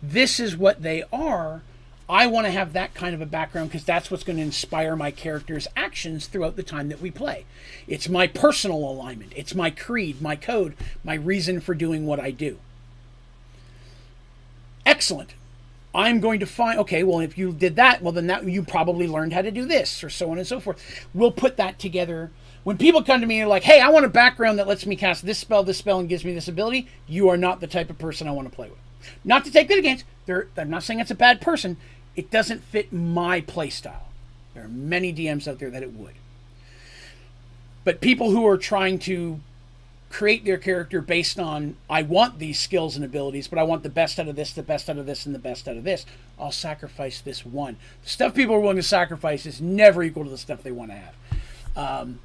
This is what they are. I want to have that kind of a background because that's what's going to inspire my character's actions throughout the time that we play. It's my personal alignment. It's my creed, my code, my reason for doing what I do. Excellent. I'm going to find, okay, well, if you did that, well, then you probably learned how to do this, or so on and so forth. We'll put that together. When people come to me and are like, hey, I want a background that lets me cast this spell, and gives me this ability, you are not the type of person I want to play with. Not to take that against. I'm not saying it's a bad person. It doesn't fit my play style. There are many DMs out there that it would. But people who are trying to create their character based on, I want these skills and abilities, but I want the best out of this, the best out of this, and the best out of this, I'll sacrifice this one. The stuff people are willing to sacrifice is never equal to the stuff they want to have.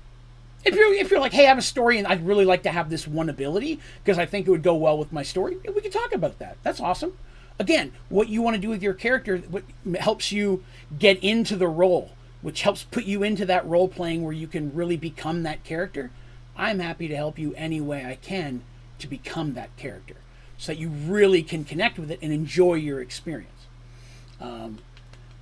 If you're like, hey, I have a story and I'd really like to have this one ability because I think it would go well with my story, we can talk about that. That's awesome. again, what you want to do with your character, what helps you get into the role, which helps put you into that role playing where you can really become that character. I'm happy to help you any way I can to become that character so that you really can connect with it and enjoy your experience.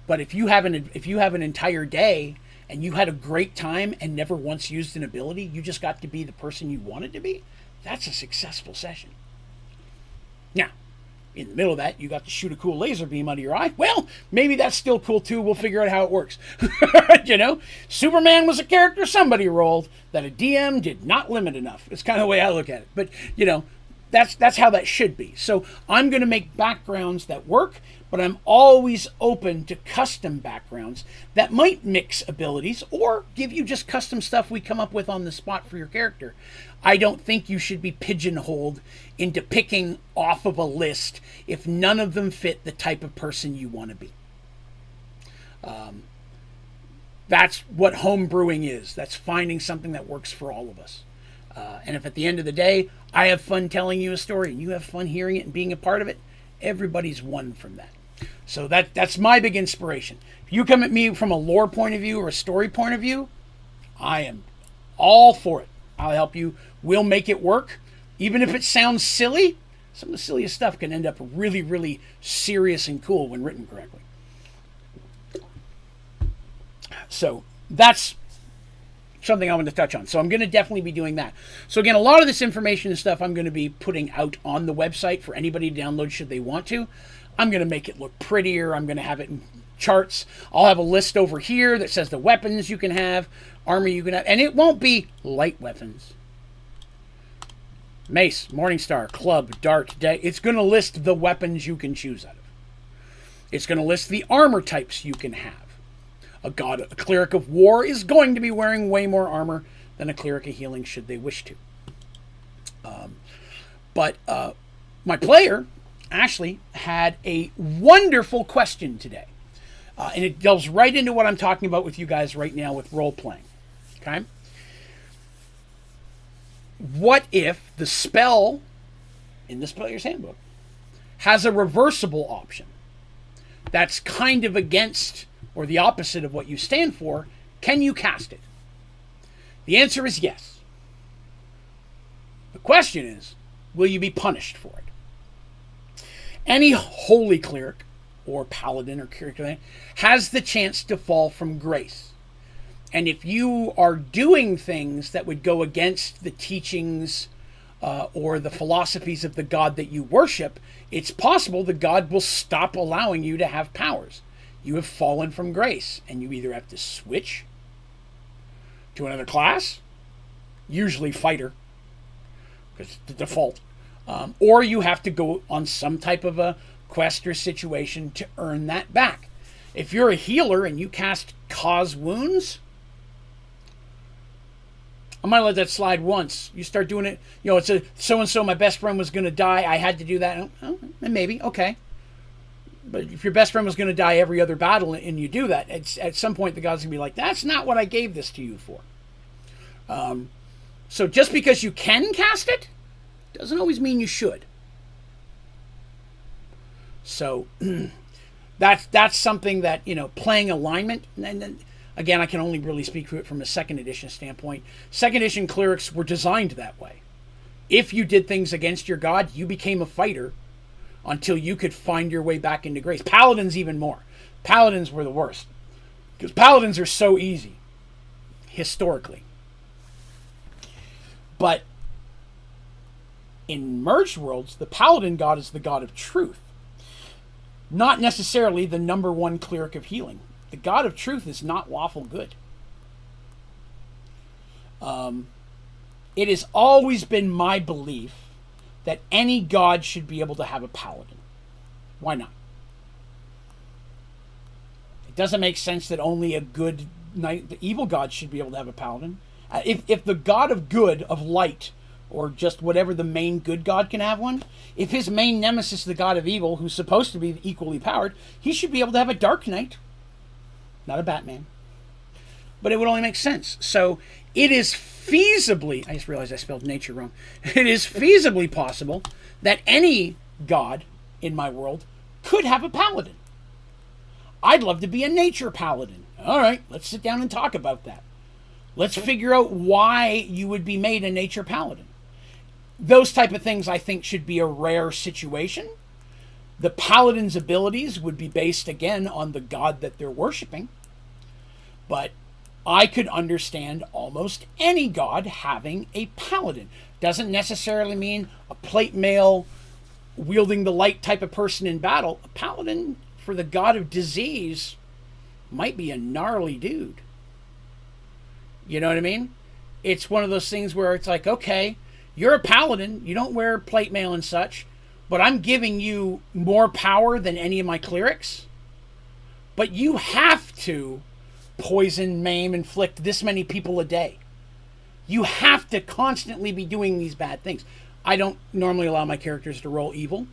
But if you have an entire day and you had a great time and never once used an ability, you just got to be the person you wanted to be, that's a successful session. Now, in the middle of that, you got to shoot a cool laser beam out of your eye. Well, maybe that's still cool too. We'll figure out how it works. You know, Superman was a character somebody rolled that a DM did not limit enough. It's kind of the way I look at it. But, you know, that's how that should be. So I'm going to make backgrounds that work, but I'm always open to custom backgrounds that might mix abilities or give you just custom stuff we come up with on the spot for your character. I don't think you should be pigeonholed into picking off of a list if none of them fit the type of person you want to be. That's what homebrewing is. That's finding something that works for all of us. And if at the end of the day, I have fun telling you a story and you have fun hearing it and being a part of it, everybody's won from that. So that's my big inspiration. If you come at me from a lore point of view or a story point of view, I am all for it. I'll help you. We'll make it work. Even if it sounds silly, some of the silliest stuff can end up really, really serious and cool when written correctly. So that's something I want to touch on. So I'm going to definitely be doing that. So again, a lot of this information and stuff I'm going to be putting out on the website for anybody to download should they want to. I'm going to make it look prettier. I'm going to have it in charts. I'll have a list over here that says the weapons you can have, armor you can have, and it won't be light weapons. Mace, Morningstar, Club, Dart, Day. It's going to list the weapons you can choose out of. It's going to list the armor types you can have. A cleric of war is going to be wearing way more armor than a cleric of healing should they wish to. But my player, Ashley, had a wonderful question today. And it delves right into what I'm talking about with you guys right now with role-playing. Okay? What if the spell in this player's handbook has a reversible option that's kind of against or the opposite of what you stand for? Can you cast it? The answer is yes. The question is, will you be punished for it? Any holy cleric or paladin or cleric has the chance to fall from grace. And if you are doing things that would go against the teachings or the philosophies of the god that you worship, it's possible the god will stop allowing you to have powers. You have fallen from grace, and you either have to switch to another class, usually fighter, because it's the default, or you have to go on some type of a quest or situation to earn that back. If you're a healer and you cast cause wounds, I might let that slide once. You start doing it, you know, it's a so-and-so, my best friend was going to die, I had to do that. Oh, maybe, okay. But if your best friend was going to die every other battle and you do that, at some point the god's going to be like, that's not what I gave this to you for. So just because you can cast it, doesn't always mean you should. So that's something that, you know, playing alignment, and then, again, I can only really speak to it from a second edition standpoint. Second edition clerics were designed that way. If you did things against your god, you became a fighter until you could find your way back into grace. Paladins even more. Paladins were the worst. Because paladins are so easy, historically. But in Merged Worlds, the paladin god is the god of truth. Not necessarily the number one cleric of healing. The god of truth is not lawful good. It has always been my belief that any god should be able to have a paladin. Why not? It doesn't make sense that only a good knight, the evil god, should be able to have a paladin. If the god of good, of light, or just whatever the main good god can have one, if his main nemesis, the god of evil, who's supposed to be equally powered, he should be able to have a dark knight. Not a Batman. But it would only make sense. So it is feasibly, I just realized I spelled nature wrong. It is feasibly possible that any god in my world could have a paladin. I'd love to be a nature paladin. All right, let's sit down and talk about that. Let's figure out why you would be made a nature paladin. Those type of things I think should be a rare situation. The paladin's abilities would be based, again, on the god that they're worshiping. But I could understand almost any god having a paladin. Doesn't necessarily mean a plate mail, wielding the light type of person in battle. A paladin for the god of disease might be a gnarly dude. You know what I mean? It's one of those things where it's like, okay, you're a paladin, you don't wear plate mail and such, but I'm giving you more power than any of my clerics. But you have to poison, maim, inflict this many people a day. You have to constantly be doing these bad things. I don't normally allow my characters to roll evil.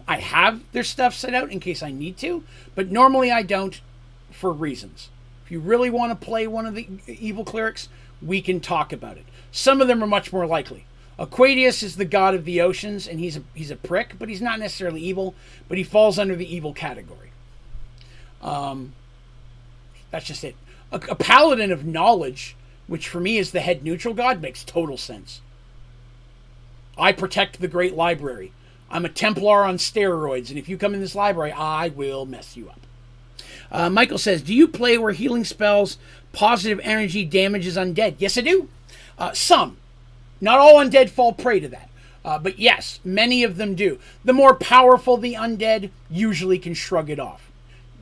I have their stuff set out in case I need to, but normally I don't, for reasons. If you really want to play one of the evil clerics, we can talk about it. Some of them are much more likely. Aquadius is the god of the oceans, and he's a prick, but he's not necessarily evil, but he falls under the evil category. That's just it. A paladin of knowledge, which for me is the head neutral god, makes total sense. I protect the great library. I'm a Templar on steroids, and if you come in this library, I will mess you up. Michael says, do you play where healing spells, positive energy damages undead? Yes, I do. Some. Not all undead fall prey to that. But yes, many of them do. The more powerful the undead usually can shrug it off.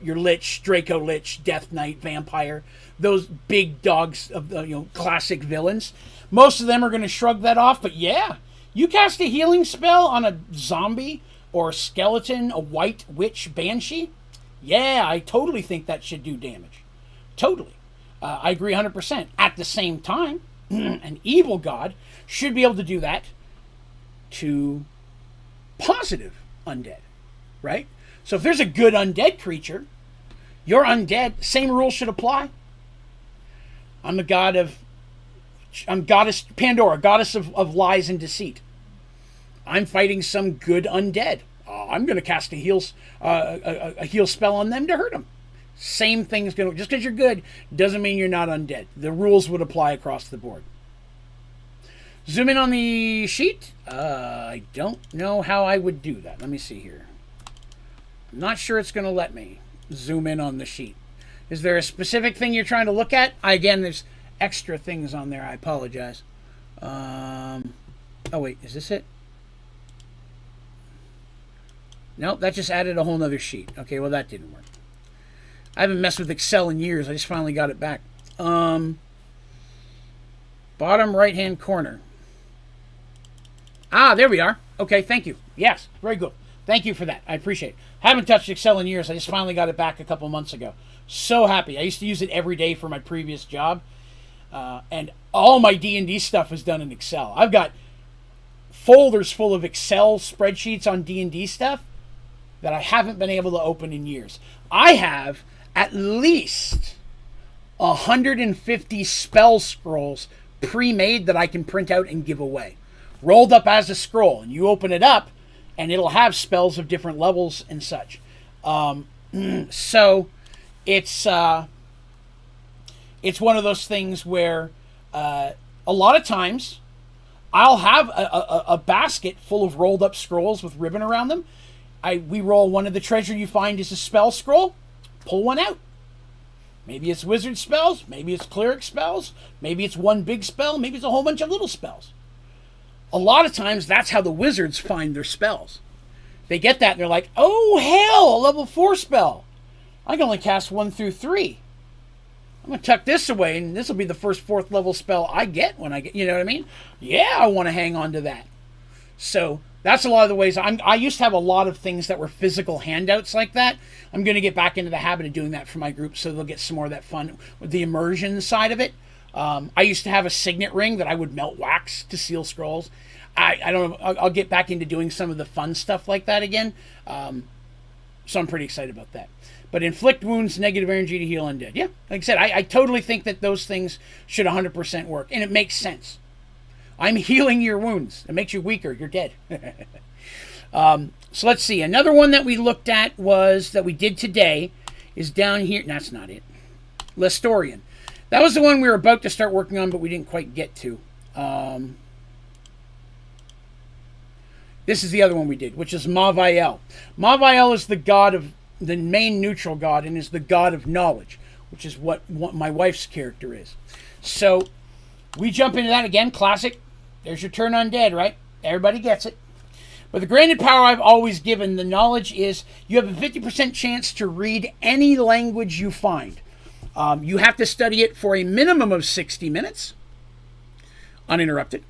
Your Lich, Draco Lich, Death Knight, Vampire, those big dogs of the classic villains. Most of them are going to shrug that off, but yeah, you cast a healing spell on a zombie or a skeleton, a white witch banshee. Yeah, I totally think that should do damage. Totally. I agree 100%. At the same time, an evil god should be able to do that to positive undead, right? So if there's a good undead creature, your undead, same rules should apply. I'm goddess Pandora, goddess of lies and deceit. I'm fighting some good undead. I'm going to cast a heal spell on them to hurt them. Same thing's going to, just because you're good doesn't mean you're not undead. The rules would apply across the board. Zoom in on the sheet. I don't know how I would do that. Let me see here. I'm not sure it's going to let me zoom in on the sheet. Is there a specific thing you're trying to look at? Again, there's extra things on there. I apologize. Oh, wait. Is this it? Nope, that just added a whole nother sheet. Okay, well, that didn't work. I haven't messed with Excel in years. I just finally got it back. Bottom right-hand corner. Ah, there we are. Okay, thank you. Yes, very good. Thank you for that. I appreciate it. Haven't touched Excel in years. I just finally got it back a couple months ago. So happy. I used to use it every day for my previous job. And all my D&D stuff is done in Excel. I've got folders full of Excel spreadsheets on D&D stuff that I haven't been able to open in years. I have at least 150 spell scrolls pre-made that I can print out and give away. Rolled up as a scroll. And you open it up, and it'll have spells of different levels and such. So it's one of those things where a lot of times I'll have a basket full of rolled up scrolls with ribbon around them. We roll one of the treasure you find is a spell scroll, pull one out. Maybe it's wizard spells, maybe it's cleric spells, maybe it's one big spell, maybe it's a whole bunch of little spells. A lot of times that's how the wizards find their spells. They get that and they're like, oh hell, a level 4 spell. I can only cast 1 through 3. I'm going to tuck this away and this will be the first 4th level spell I get when I get, you know what I mean? Yeah, I want to hang on to that. So that's a lot of the ways. I used to have a lot of things that were physical handouts like that. I'm going to get back into the habit of doing that for my group so they'll get some more of that fun with the immersion side of it. I used to have a signet ring that I would melt wax to seal scrolls. I don't know. I'll get back into doing some of the fun stuff like that again. So I'm pretty excited about that. But inflict wounds, negative energy to heal undead. Yeah, like I said, I totally think that those things should 100% work. And it makes sense. I'm healing your wounds. It makes you weaker. You're dead. So let's see. Another one that we looked at that we did today is down here. That's not it. Lestorian. That was the one we were about to start working on, but we didn't quite get to. This is the other one we did, which is Mavael. Mavael is the main neutral god, and is the god of knowledge, which is what my wife's character is. So we jump into that again. Classic. There's your turn undead, right? Everybody gets it. But the granted power I've always given the knowledge is you have a 50% chance to read any language you find. You have to study it for a minimum of 60 minutes, uninterrupted.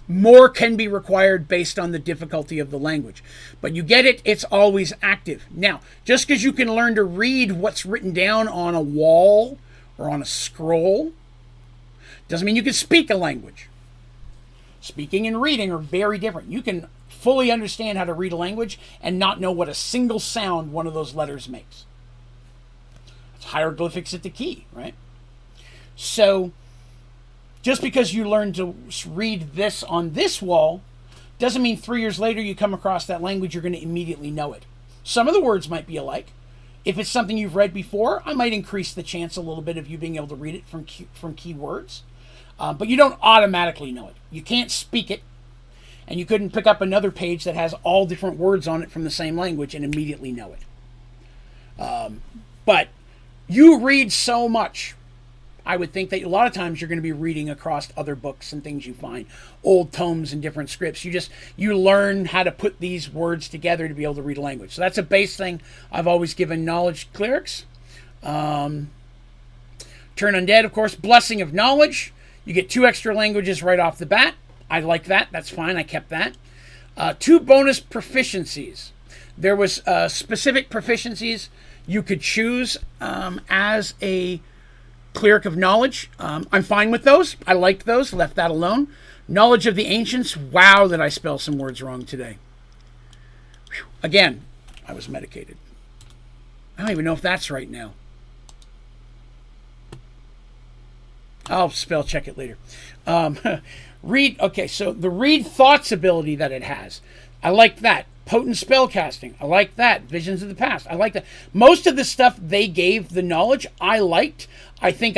More can be required based on the difficulty of the language. But you get it, it's always active. Now, just because you can learn to read what's written down on a wall or on a scroll, doesn't mean you can speak a language. Speaking and reading are very different. You can fully understand how to read a language and not know what a single sound one of those letters makes. It's hieroglyphics at the key, right? So, just because you learn to read this on this wall doesn't mean 3 years later you come across that language, you're going to immediately know it. Some of the words might be alike. If it's something you've read before, I might increase the chance a little bit of you being able to read it from keywords. But you don't automatically know it. You can't speak it, and you couldn't pick up another page that has all different words on it from the same language and immediately know it. But you read so much. I would think that a lot of times you're going to be reading across other books and things you find, old tomes and different scripts. You learn how to put these words together to be able to read a language. So that's a base thing I've always given knowledge clerics. Turn undead, of course, blessing of knowledge. You get 2 extra languages right off the bat. I like that. That's fine. I kept that. 2 bonus proficiencies. There was specific proficiencies you could choose as a cleric of knowledge. I'm fine with those. I liked those. Left that alone. Knowledge of the ancients. Wow, did I spell some words wrong today. Whew. Again, I was medicated. I don't even know if that's right now. I'll spell check it later. Read. Okay, so the read thoughts ability that it has, I like that. Potent spell casting, I like that. Visions of the past, I like that. Most of the stuff they gave the knowledge, I liked. I think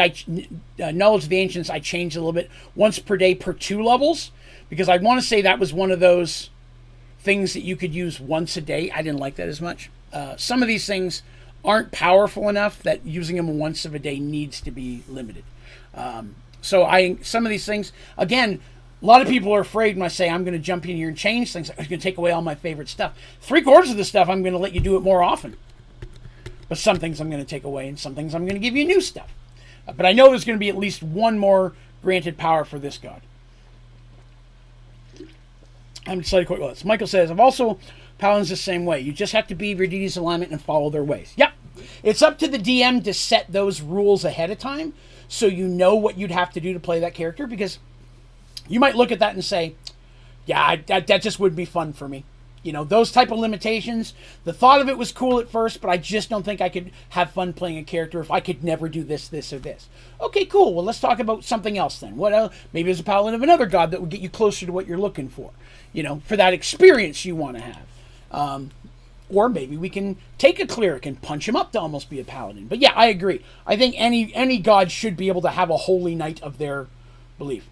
knowledge of the ancients, I changed a little bit. Once per day per 2 levels, because I want to say that was one of those things that you could use once a day. I didn't like that as much. Some of these things aren't powerful enough that using them once of a day needs to be limited. Some of these things, again, a lot of people are afraid when I say I'm going to jump in here and change things. I'm going to take away all my favorite stuff. 3/4 of the stuff I'm going to let you do it more often. But some things I'm going to take away, and some things I'm going to give you new stuff. But I know there's going to be at least one more granted power for this god. I'm decided quite well. Michael says, I've also paladins the same way. You just have to be your deity's alignment and follow their ways. Yep. It's up to the DM to set those rules ahead of time so you know what you'd have to do to play that character, because you might look at that and say, yeah, that just would be fun for me. You know, those type of limitations. The thought of it was cool at first, but I just don't think I could have fun playing a character if I could never do this, this, or this. Okay, cool. Well, let's talk about something else then. What else? Maybe there's a paladin of another god that would get you closer to what you're looking for. You know, for that experience you want to have. Or maybe we can take a cleric and punch him up to almost be a paladin. But yeah, I agree. I think any god should be able to have a holy knight of their belief.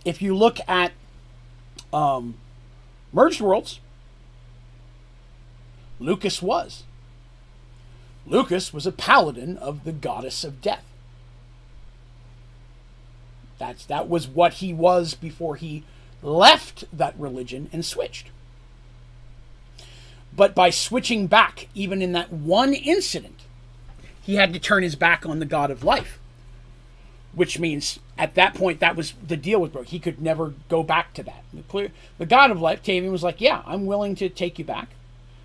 If you look at Merged Worlds, Lucas was a paladin of the goddess of death. That was what he was before he left that religion and switched. But by switching back, even in that one incident, he had to turn his back on the god of life. Which means, at that point, that was the deal with broke. He could never go back to that. The god of life, Tavian, was like, yeah, I'm willing to take you back.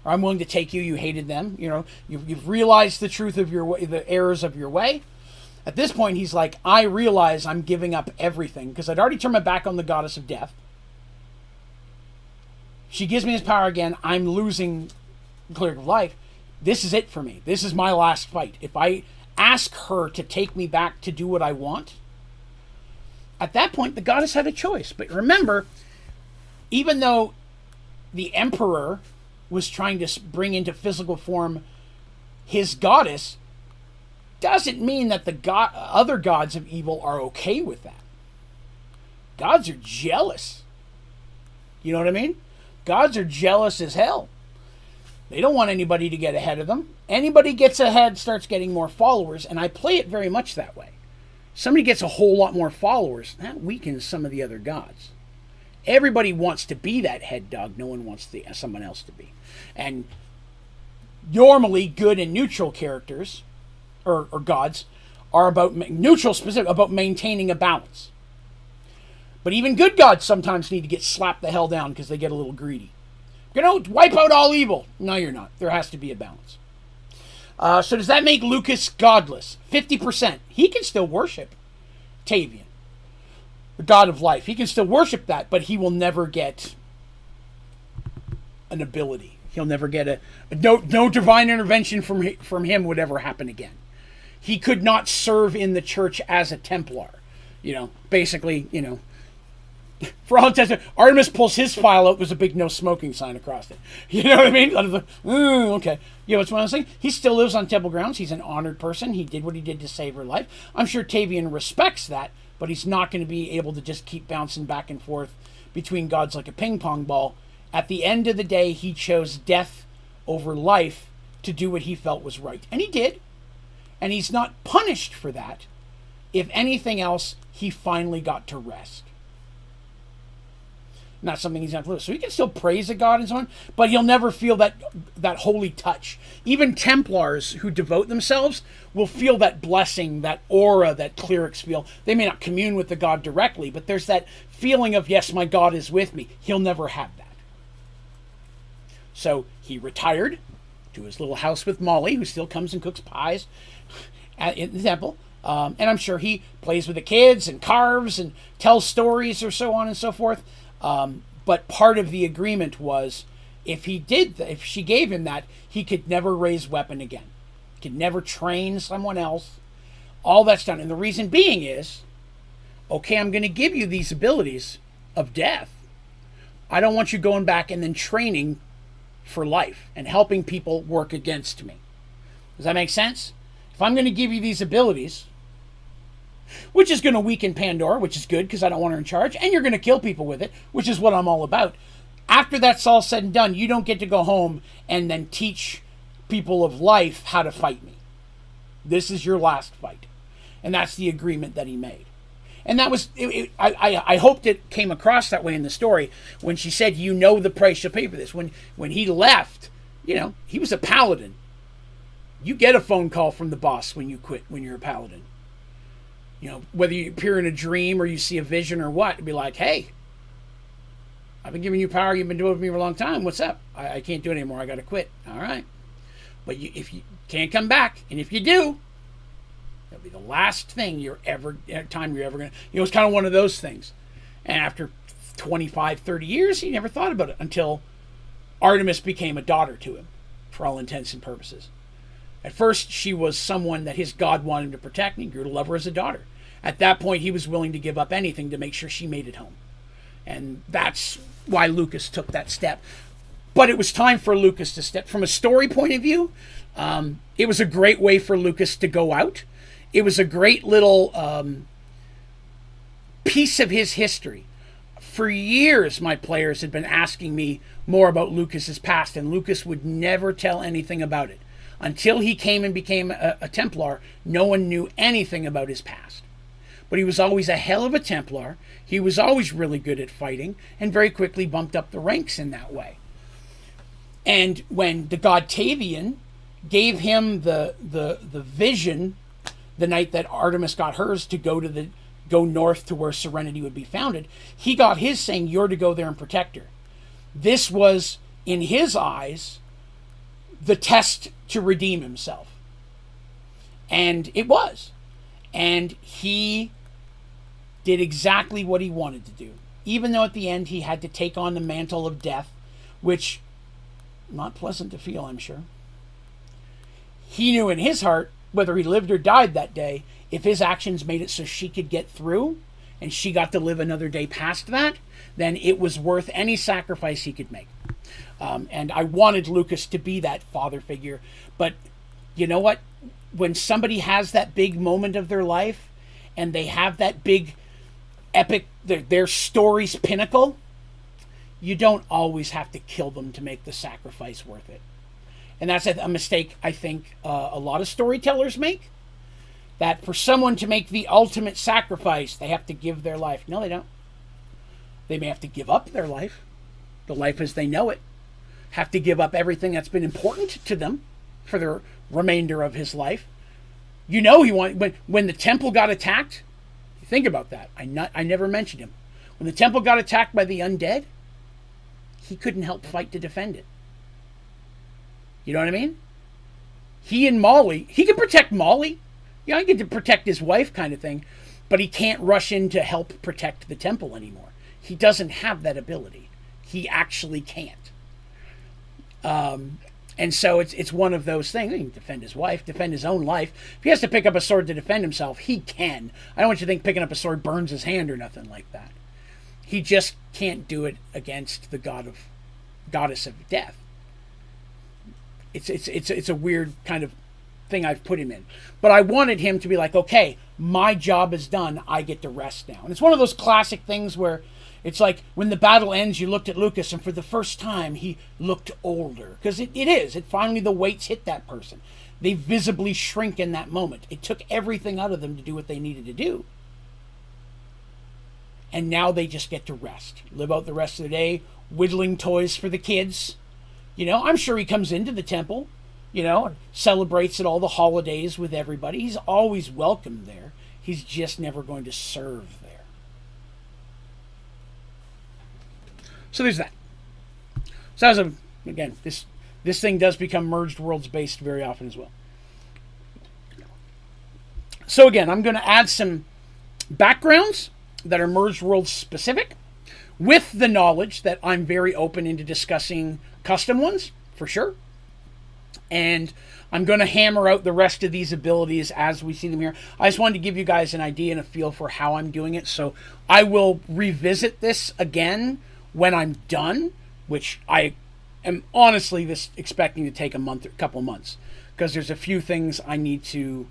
Or I'm willing to take you. You hated them. You know, you've realized the truth of your way, the errors of your way. At this point, he's like, I realize I'm giving up everything because I'd already turned my back on the goddess of death. She gives me this power again. I'm losing the cleric of life. This is it for me. This is my last fight. If I ask her to take me back to do what I want, at that point, the goddess had a choice. But remember, even though the emperor was trying to bring into physical form his goddess, doesn't mean that the other gods of evil are okay with that. Gods are jealous. You know what I mean? Gods are jealous as hell. They don't want anybody to get ahead of them. Anybody gets ahead starts getting more followers, and I play it very much that way. Somebody gets a whole lot more followers, that weakens some of the other gods. Everybody wants to be that head dog. No one wants someone else to be. And normally good and neutral characters, or gods, are about neutral specific, about maintaining a balance. But even good gods sometimes need to get slapped the hell down because they get a little greedy. You're going to wipe out all evil. No, you're not. There has to be a balance. So does that make Lucas godless? 50%. He can still worship Tavian, the god of life. He can still worship that, but he will never get an ability. He'll never get no divine intervention from him would ever happen again. He could not serve in the church as a Templar. Basically, for all intents, Artemis pulls his file out. There's a big no smoking sign across it. You know what I mean? Okay. What's what I'm saying? He still lives on temple grounds. He's an honored person. He did what he did to save her life. I'm sure Tavian respects that, but he's not going to be able to just keep bouncing back and forth between gods like a ping pong ball. At the end of the day, he chose death over life to do what he felt was right. And he did. And he's not punished for that. If anything else, he finally got to rest. Not something he's not to lose. So he can still praise a god and so on, but he'll never feel that holy touch. Even Templars who devote themselves will feel that blessing, that aura that clerics feel. They may not commune with the god directly, but there's that feeling of, yes, my god is with me. He'll never have that. So he retired to his little house with Molly, who still comes and cooks pies in the temple. And I'm sure he plays with the kids and carves and tells stories or so on and so forth. But part of the agreement was if she gave him that, he could never raise weapon again. He could never train someone else. All that's done. And the reason being is, okay, I'm going to give you these abilities of death. I don't want you going back and then training for life and helping people work against me. Does that make sense? If I'm going to give you these abilities, which is going to weaken Pandora, which is good because I don't want her in charge, and you're going to kill people with it, which is what I'm all about. After that's all said and done, you don't get to go home and then teach people of life how to fight me. This is your last fight. And that's the agreement that he made. And that was, I hoped it came across that way in the story when she said, the price you'll pay for this. When he left, he was a paladin. You get a phone call from the boss when you quit, when you're a paladin. Whether you appear in a dream or you see a vision or what, it'd be like, hey, I've been giving you power. You've been doing it with me for a long time. What's up? I can't do it anymore. I got to quit. All right. But if you can't come back, and if you do, that'll be the last time you're ever going to, it's kind of one of those things. And after 25, 30 years, he never thought about it until Artemis became a daughter to him, for all intents and purposes. At first, she was someone that his god wanted him to protect, and he grew to love her as a daughter. At that point, he was willing to give up anything to make sure she made it home. And that's why Lucas took that step. But it was time for Lucas to step. From a story point of view, it was a great way for Lucas to go out. It was a great little piece of his history. For years, my players had been asking me more about Lucas's past, and Lucas would never tell anything about it. Until he came and became a Templar, no one knew anything about his past. But he was always a hell of a Templar. He was always really good at fighting and very quickly bumped up the ranks in that way. And when the god Tavian gave him the vision the night that Artemis got hers to go north to where Serenity would be founded, he got his saying, you're to go there and protect her. This was, in his eyes, the test to redeem himself. And it was. And he did exactly what he wanted to do. Even though at the end he had to take on the mantle of death, which, not pleasant to feel, I'm sure. He knew in his heart, whether he lived or died that day, if his actions made it so she could get through, and she got to live another day past that, then it was worth any sacrifice he could make. And I wanted Lucas to be that father figure. But you know what? When somebody has that big moment of their life and they have that big epic, their story's pinnacle, you don't always have to kill them to make the sacrifice worth it. And that's a mistake I think a lot of storytellers make. That for someone to make the ultimate sacrifice, they have to give their life. No, they don't. They may have to give up their life, the life as they know it, have to give up everything that's been important to them for the remainder of his life. You know, when the temple got attacked, think about that. I never mentioned him. When the temple got attacked by the undead, he couldn't help fight to defend it. You know what I mean? He and Molly, he can protect Molly. You know, he can protect his wife kind of thing, but he can't rush in to help protect the temple anymore. He doesn't have that ability. He actually can't. And so it's one of those things. He can defend his wife, defend his own life. If he has to pick up a sword to defend himself, he can. I don't want you to think picking up a sword burns his hand or nothing like that. He just can't do it against the goddess of death. It's a weird kind of thing I've put him in. But I wanted him to be like, okay, my job is done. I get to rest now. And it's one of those classic things where it's like when the battle ends, you looked at Lucas, and for the first time, he looked older. Because it is. Finally, the weights hit that person. They visibly shrink in that moment. It took everything out of them to do what they needed to do. And now they just get to rest. Live out the rest of the day, whittling toys for the kids. You know, I'm sure he comes into the temple, you know, and celebrates at all the holidays with everybody. He's always welcome there. He's just never going to serve there. So there's that. So as again, this thing does become Merged Worlds based very often as well. So again, I'm going to add some backgrounds that are Merged Worlds specific, with the knowledge that I'm very open into discussing custom ones, for sure. And I'm going to hammer out the rest of these abilities as we see them here. I just wanted to give you guys an idea and a feel for how I'm doing it. So I will revisit this again when I'm done, which I am honestly expecting to take a couple months, because there's a few things I need to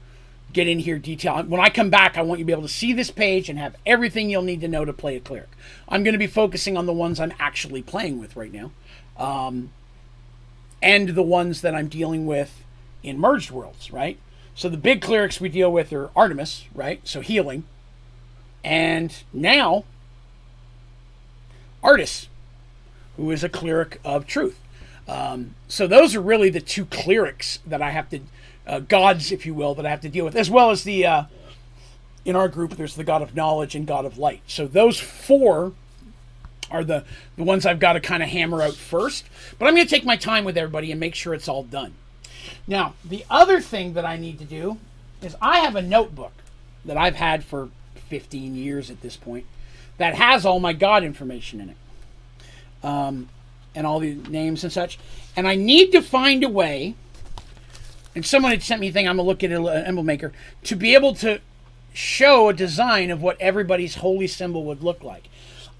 get in here detail. When I come back, I want you to be able to see this page and have everything you'll need to know to play a cleric. I'm going to be focusing on the ones I'm actually playing with right now, and the ones that I'm dealing with in Merged Worlds, right? So the big clerics we deal with are Artemis, right? So healing. And now, Artis, who is a cleric of truth. So those are really the two clerics that I have to, gods, if you will, that I have to deal with, as well as the, in our group, there's the god of knowledge and god of light. So those four are the ones I've got to kind of hammer out first. But I'm going to take my time with everybody and make sure it's all done. Now, the other thing that I need to do is I have a notebook that I've had for 15 years at this point that has all my god information in it. And all the names and such. And I need to find a way, and someone had sent me a thing, I'm going to look at an emblem maker, to be able to show a design of what everybody's holy symbol would look like.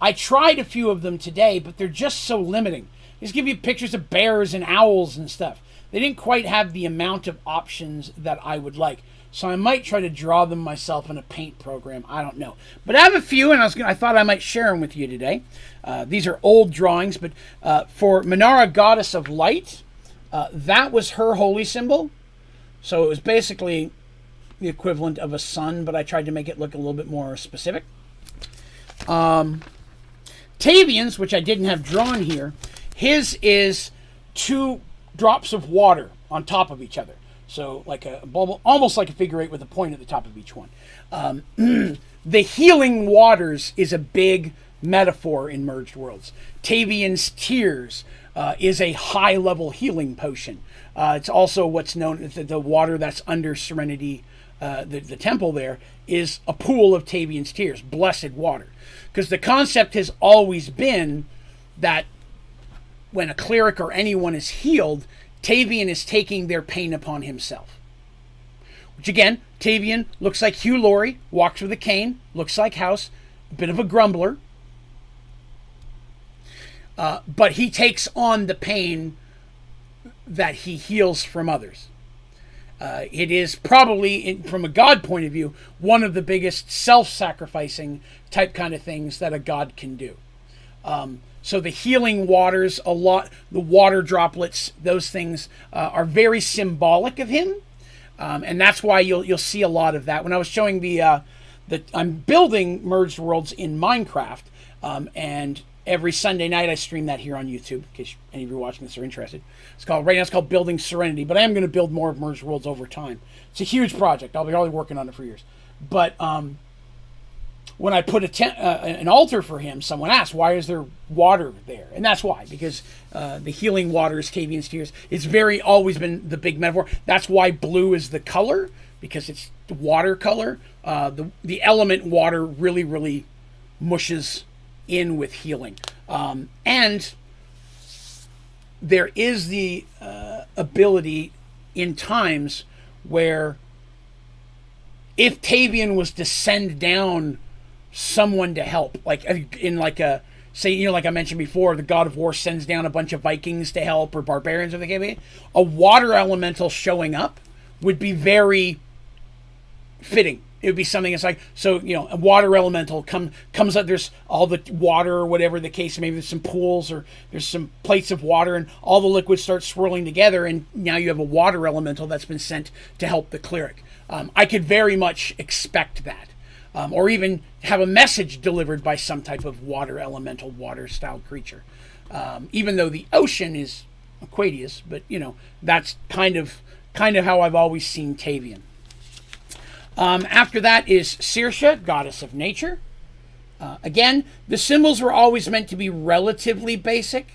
I tried a few of them today, but they're just so limiting. They just give you pictures of bears and owls and stuff. They didn't quite have the amount of options that I would like. So I might try to draw them myself in a paint program. I don't know. But I have a few, and I thought I might share them with you today. These are old drawings, but for Minara, Goddess of Light, that was her holy symbol. So it was basically the equivalent of a sun, but I tried to make it look a little bit more specific. Tavian's, which I didn't have drawn here, his is 2 drops of water on top of each other. So like a bubble, almost like a figure 8 with a point at the top of each one. The healing waters is a big metaphor in Merged Worlds. Tavian's Tears is a high-level healing potion. It's also what's known as the water that's under Serenity, the temple there, is a pool of Tavian's Tears, blessed water. Because the concept has always been that when a cleric or anyone is healed, Tavian is taking their pain upon himself. Which again, Tavian looks like Hugh Laurie, walks with a cane, looks like House, a bit of a grumbler. but he takes on the pain that he heals from others. It is probably, from a God point of view, one of the biggest self-sacrificing type kind of things that a God can do. So the healing waters, the water droplets, those things are very symbolic of him, and that's why you'll see a lot of that. When I was showing I'm building Merged Worlds in Minecraft, and every Sunday night I stream that here on YouTube, in case any of you watching this are interested. Right now it's called Building Serenity, but I am going to build more of Merged Worlds over time. It's a huge project. I'll be probably working on it for years. But when I put an altar for him, someone asked, why is there water there? And that's why, because the healing waters, Tavian's tears, it's always been the big metaphor. That's why blue is the color, because it's the water color. The element water really, really mushes in with healing. And there is the ability in times where if Tavian was to send down someone to help, like in like a, say, like I mentioned before, the God of War sends down a bunch of Vikings to help, or barbarians, or the game, a water elemental showing up would be very fitting. It would be something that's like, so, a water elemental comes up, there's all the water or whatever the case, maybe there's some pools or there's some plates of water and all the liquids start swirling together, and now you have a water elemental that's been sent to help the cleric. I could very much expect that. Or even have a message delivered by some type of water elemental, water-style creature. Even though the ocean is aquatious, but, that's kind of how I've always seen Tavian. After that is Saoirse, goddess of nature. Again, the symbols were always meant to be relatively basic.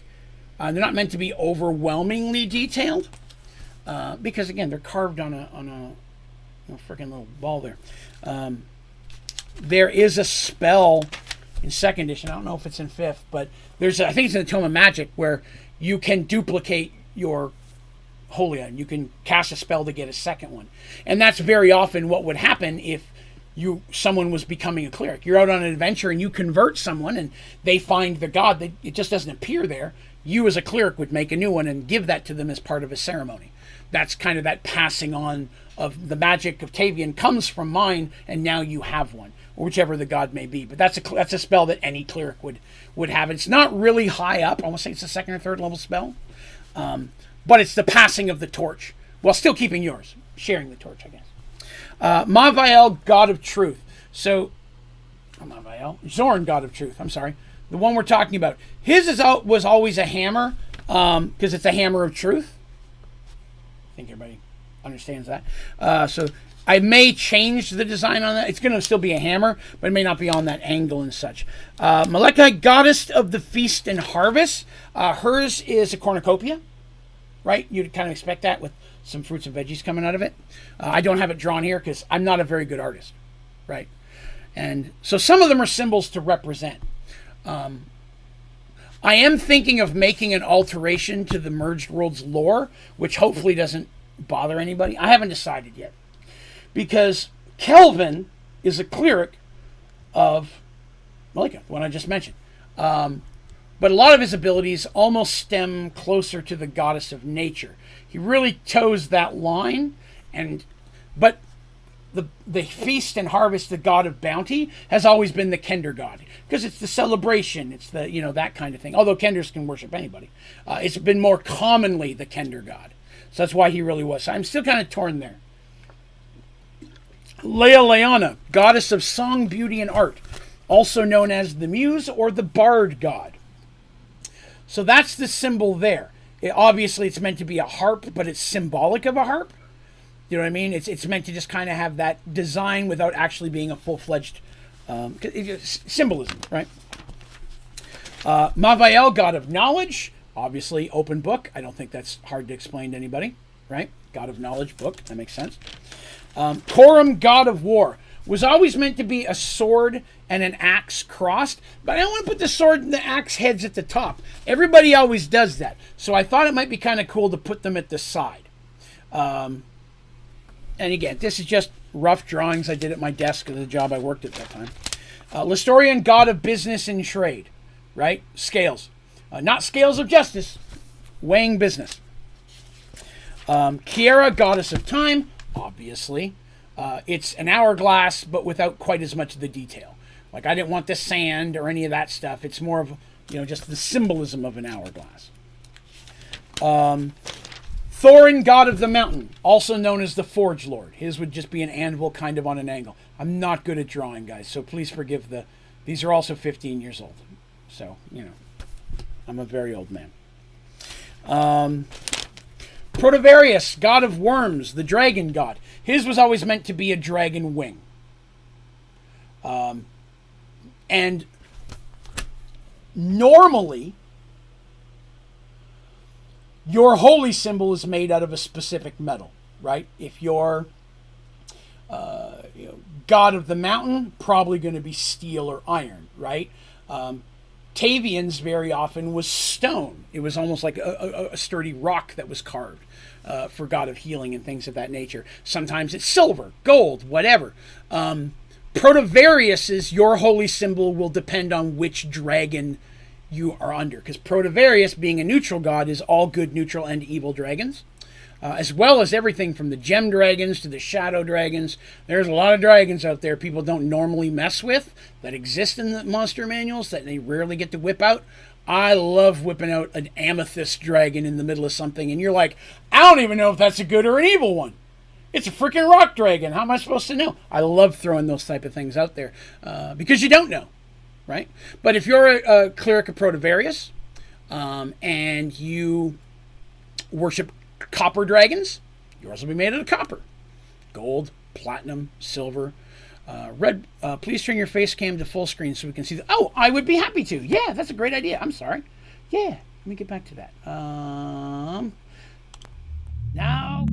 They're not meant to be overwhelmingly detailed, because again, they're carved on a freaking little ball there. There is a spell in 2nd edition. I don't know if it's in 5th, but I think it's in the Tome of Magic, where you can duplicate your holy item. You can cast a spell to get a second one, and that's very often what would happen if someone was becoming a cleric. You're out on an adventure and you convert someone, and they find the god. It just doesn't appear there. You as a cleric would make a new one and give that to them as part of a ceremony. That's kind of that passing on of the magic of Tavian comes from mine, and now you have one, or whichever the god may be. But that's a spell that any cleric would have. It's not really high up. I want to say it's a 2nd or 3rd level spell. But it's the passing of the torch, while still keeping yours, sharing the torch, I guess. Mavael, god of truth. So, Mavael, Zorn, god of truth. I'm sorry, the one we're talking about. His was always a hammer, because it's a hammer of truth. I think everybody understands that. So I may change the design on that. It's going to still be a hammer, but it may not be on that angle and such. Maleka, goddess of the feast and harvest. Hers is a cornucopia. Right? You'd kind of expect that with some fruits and veggies coming out of it. I don't have it drawn here because I'm not a very good artist. Right? And so some of them are symbols to represent. I am thinking of making an alteration to the Merged Worlds lore, which hopefully doesn't bother anybody. I haven't decided yet. Because Kelvin is a cleric of Malika, the one I just mentioned. But a lot of his abilities almost stem closer to the goddess of nature. He really toes that line, but the feast and harvest, the god of bounty, has always been the Kender god, because it's the celebration, it's the that kind of thing. Although Kenders can worship anybody, it's been more commonly the Kender god. So that's why he really was. So I'm still kind of torn there. Leana, goddess of song, beauty, and art, also known as the muse or the bard god. So that's the symbol there. Obviously, it's meant to be a harp, but it's symbolic of a harp. You know what I mean? It's meant to just kind of have that design without actually being a full-fledged symbolism, right? Mavael, god of knowledge. Obviously, open book. I don't think that's hard to explain to anybody, right? God of knowledge, book. That makes sense. Corum, god of war. Was always meant to be a sword and an axe crossed, but I don't want to put the sword and the axe heads at the top. Everybody always does that. So I thought it might be kind of cool to put them at the side. And again, this is just rough drawings I did at my desk of the job I worked at that time. Listorian, god of business and trade, right? Scales. Not scales of justice, weighing business. Kiera, goddess of time, obviously. It's an hourglass, but without quite as much of the detail. Like, I didn't want the sand or any of that stuff. It's more of, just the symbolism of an hourglass. Thorin, god of the mountain, also known as the Forge Lord. His would just be an anvil kind of on an angle. I'm not good at drawing, guys, so please forgive these are also 15 years old. So, I'm a very old man. Protovarius, god of worms, the dragon god. His was always meant to be a dragon wing. And normally, your holy symbol is made out of a specific metal, right? If you're god of the mountain, probably going to be steel or iron, right? Tavian's very often was stone. It was almost like a sturdy rock that was carved for god of healing and things of that nature. Sometimes it's silver, gold, whatever. Protovarius's, your holy symbol will depend on which dragon you are under, because Protovarius, being a neutral god, is all good, neutral, and evil dragons, as well as everything from the gem dragons to the shadow dragons. There's a lot of dragons out there people don't normally mess with that exist in the monster manuals that they rarely get to whip out. I love whipping out an amethyst dragon in the middle of something, and you're like, I don't even know if that's a good or an evil one. It's a freaking rock dragon. How am I supposed to know? I love throwing those type of things out there because you don't know. Right? But if you're a cleric of Protovarius and you worship copper dragons, yours will be made out of copper. Gold, platinum, silver, red. Please turn your face cam to full screen so we can see the... Oh, I would be happy to. Yeah, that's a great idea. I'm sorry. Yeah, let me get back to that. Now...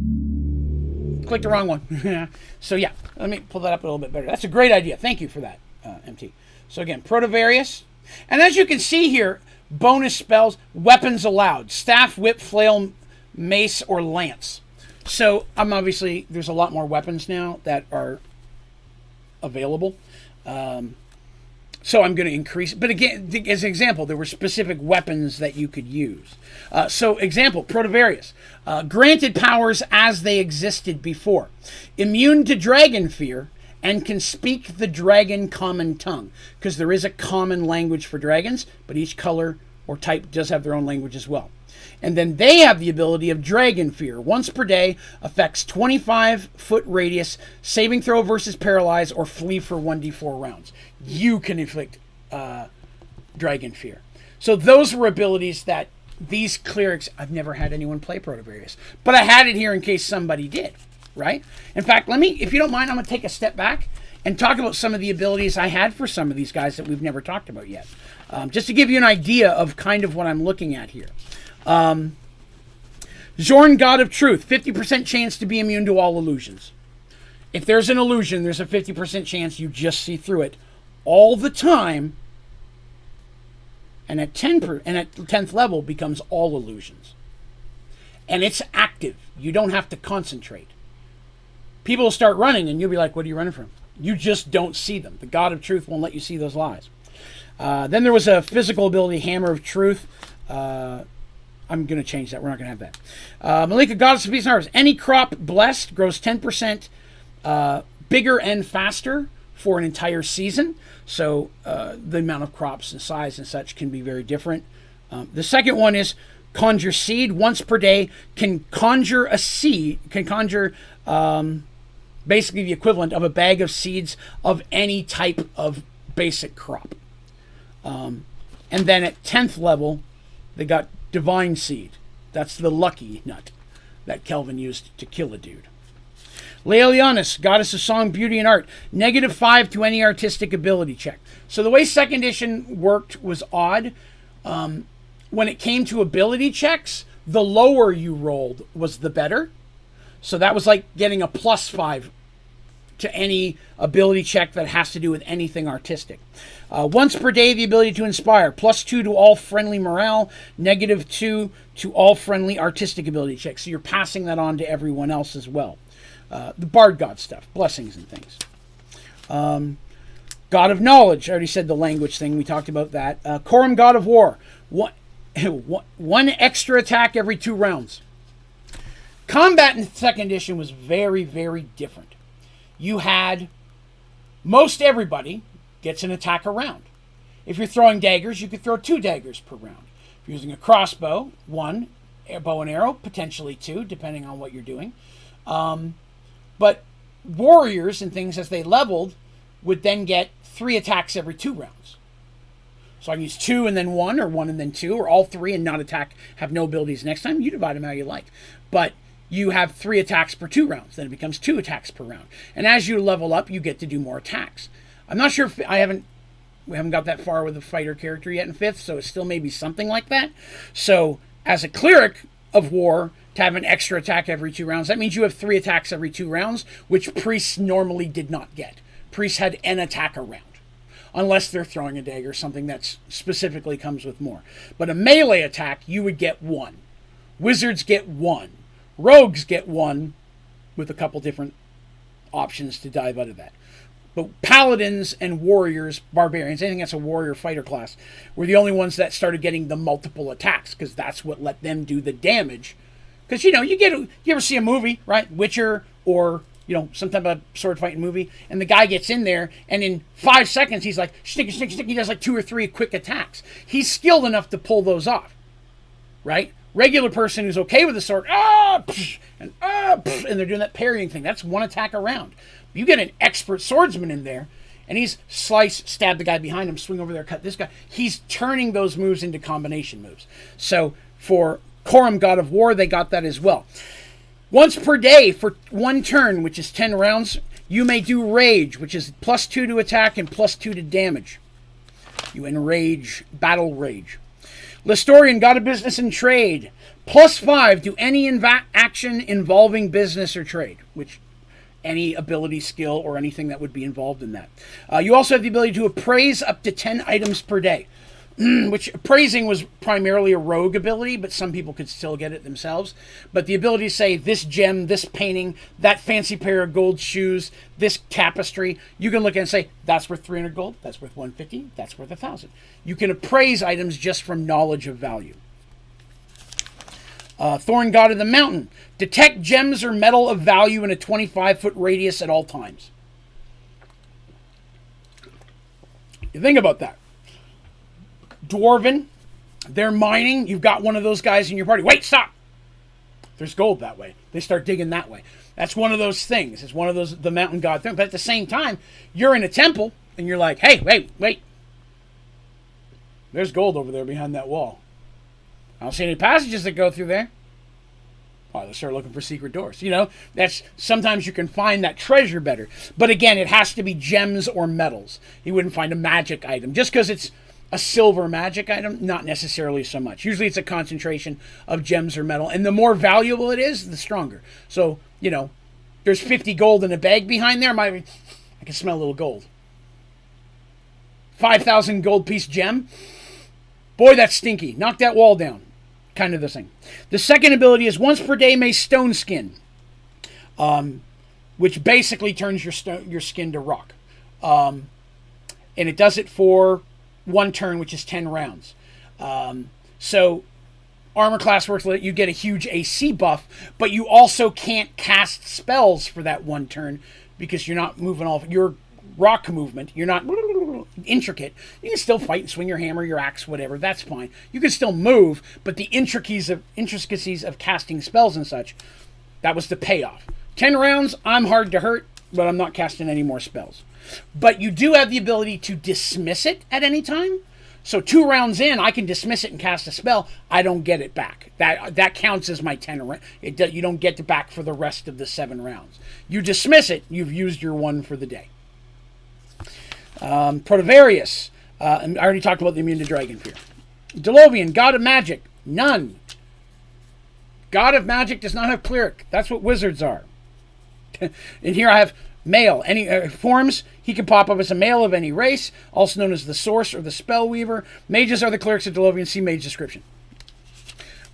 Click the wrong one. So yeah, let me pull that up a little bit better. That's a great idea. Thank you for that, MT. So again, Protovarius. And as you can see here, bonus spells, weapons allowed. Staff, whip, flail, mace, or lance. So obviously, there's a lot more weapons now that are available. So I'm going to increase. But again, as an example, there were specific weapons that you could use. So example, Protovarius. Granted powers as they existed before. Immune to dragon fear. And can speak the dragon common tongue. Because there is a common language for dragons, but each color or type does have their own language as well. And then they have the ability of dragon fear. Once per day, affects 25-foot radius, saving throw versus paralyze, or flee for 1d4 rounds. You can inflict dragon fear. So those were abilities that these clerics... I've never had anyone play Protovarius. But I had it here in case somebody did. Right? In fact, if you don't mind, I'm going to take a step back and talk about some of the abilities I had for some of these guys that we've never talked about yet. Just to give you an idea of kind of what I'm looking at here. Zorn, god of truth, 50% chance to be immune to all illusions. If there's an illusion, there's a 50% chance you just see through it all the time. And at 10th level becomes all illusions. And it's active. You don't have to concentrate. People will start running, and you'll be like, what are you running from? You just don't see them. The God of Truth won't let you see those lies. Then there was a physical ability, Hammer of Truth. I'm going to change that. We're not going to have that. Malika, Goddess of Peace and Harvest. Any crop blessed grows 10% bigger and faster for an entire season. So the amount of crops and size and such can be very different. The second one is Conjure Seed. Once per day, can conjure a seed, basically the equivalent of a bag of seeds of any type of basic crop. And then at 10th level, they got Divine Seed. That's the lucky nut that Kelvin used to kill a dude. Laelianis, Goddess of Song, Beauty, and Art. -5 to any artistic ability check. So the way 2nd edition worked was odd. When it came to ability checks, the lower you rolled was the better. So that was like getting a +5 to any ability check that has to do with anything artistic. Once per day, the ability to inspire. +2 to all friendly morale. -2 to all friendly artistic ability checks. So you're passing that on to everyone else as well. The Bard God stuff. Blessings and things. God of Knowledge. I already said the language thing. We talked about that. Corum, God of War. one extra attack every 2 rounds. Combat in 2nd edition was very, very different. You had most everybody gets an attack a round. If you're throwing daggers, you could throw 2 daggers per round. If you're using a crossbow, 1, a bow and arrow, potentially 2, depending on what you're doing. But warriors and things, as they leveled, would then get 3 attacks every 2 rounds. So I can use 2 and then 1, or 1 and then 2, or all 3 and not attack, have no abilities next time. You divide them how you like. But you have 3 attacks per 2 rounds. Then it becomes 2 attacks per round. And as you level up, you get to do more attacks. I'm not sure if we haven't got that far with the fighter character yet in 5th, so it's still maybe something like that. So as a cleric of war, to have an extra attack every 2 rounds, that means you have 3 attacks every 2 rounds, which priests normally did not get. Priests had an attack a round, unless they're throwing a dagger, something that specifically comes with more. But a melee attack, you would get 1. Wizards get 1. Rogues get 1, with a couple different options to dive out of that. But paladins and warriors, barbarians, anything that's a warrior fighter class, were the only ones that started getting the multiple attacks, because that's what let them do the damage. Because, you ever see a movie, right? Witcher, or, some type of sword fighting movie, and the guy gets in there, and in 5 seconds, he's like, stick, he does like 2 or 3 quick attacks. He's skilled enough to pull those off, right? Regular person who's okay with the sword, and they're doing that parrying thing. That's 1 attack a round. You get an expert swordsman in there, and he's stab the guy behind him, swing over there, cut this guy. He's turning those moves into combination moves. So for Corum, God of War, they got that as well. Once per day for 1 turn, which is 10 rounds, you may do Rage, which is +2 to attack and +2 to damage. You enrage, battle rage. Listorian, God of Business and Trade, +5 to any action involving business or trade, which any ability, skill, or anything that would be involved in that. You also have the ability to appraise up to 10 items per day, which appraising was primarily a rogue ability, but some people could still get it themselves. But the ability to say, this gem, this painting, that fancy pair of gold shoes, this tapestry, you can look at and say, that's worth 300 gold, that's worth 150, that's worth 1,000. You can appraise items just from knowledge of value. Thorn, God of the Mountain. Detect gems or metal of value in a 25-foot radius at all times. You think about that. Dwarven, they're mining. You've got one of those guys in your party. Wait, stop! There's gold that way. They start digging that way. That's one of those things. It's one of those, the mountain god thing. But at the same time, you're in a temple, and you're like, hey, wait. There's gold over there behind that wall. I don't see any passages that go through there. Oh, let's start looking for secret doors. That's sometimes you can find that treasure better. But again, it has to be gems or metals. You wouldn't find a magic item. Just because it's a silver magic item, not necessarily so much. Usually it's a concentration of gems or metal. And the more valuable it is, the stronger. So, there's 50 gold in a bag behind there. I can smell a little gold. 5,000 gold piece gem. Boy, that's stinky. Knock that wall down. Kind of the thing. The second ability is once per day may stone skin, which basically turns your skin to rock. And it does it for 1 turn, which is 10 rounds. So armor class works, you get a huge AC buff, but you also can't cast spells for that 1 turn because you're not moving off your rock movement. You're not intricate. You can still fight and swing your hammer, your axe, whatever. That's fine. You can still move, but the intricacies of casting spells and such, that was the payoff. 10 rounds, I'm hard to hurt, but I'm not casting any more spells. But you do have the ability to dismiss it at any time. So 2 rounds in, I can dismiss it and cast a spell. I don't get it back. That counts as my 10 rounds. You don't get it back for the rest of the 7 rounds. You dismiss it, you've used your 1 for the day. Protovarius. I already talked about the immune to dragon fear. Delovian, God of Magic. None. God of Magic does not have cleric. That's what wizards are. And here I have male. Any forms, he can pop up as a male of any race, also known as the Source or the Spell Weaver. Mages are the clerics of Delovian. See mage description.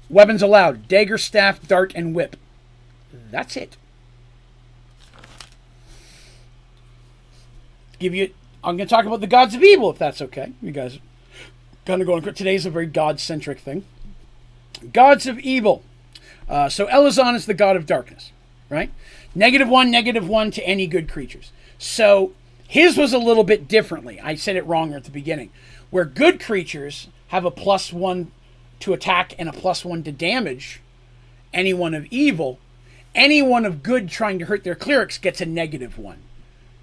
Weapons allowed. Dagger, staff, dart, and whip. That's it. I'm going to talk about the gods of evil, if that's okay. You guys Gonna go on. Today's a very God-centric thing. Gods of evil. So Elazon is the god of darkness, right? -1 to any good creatures. So his was a little bit differently. I said it wrong at the beginning. Where good creatures have a +1 to attack and a +1 to damage anyone of evil, anyone of good trying to hurt their clerics gets a -1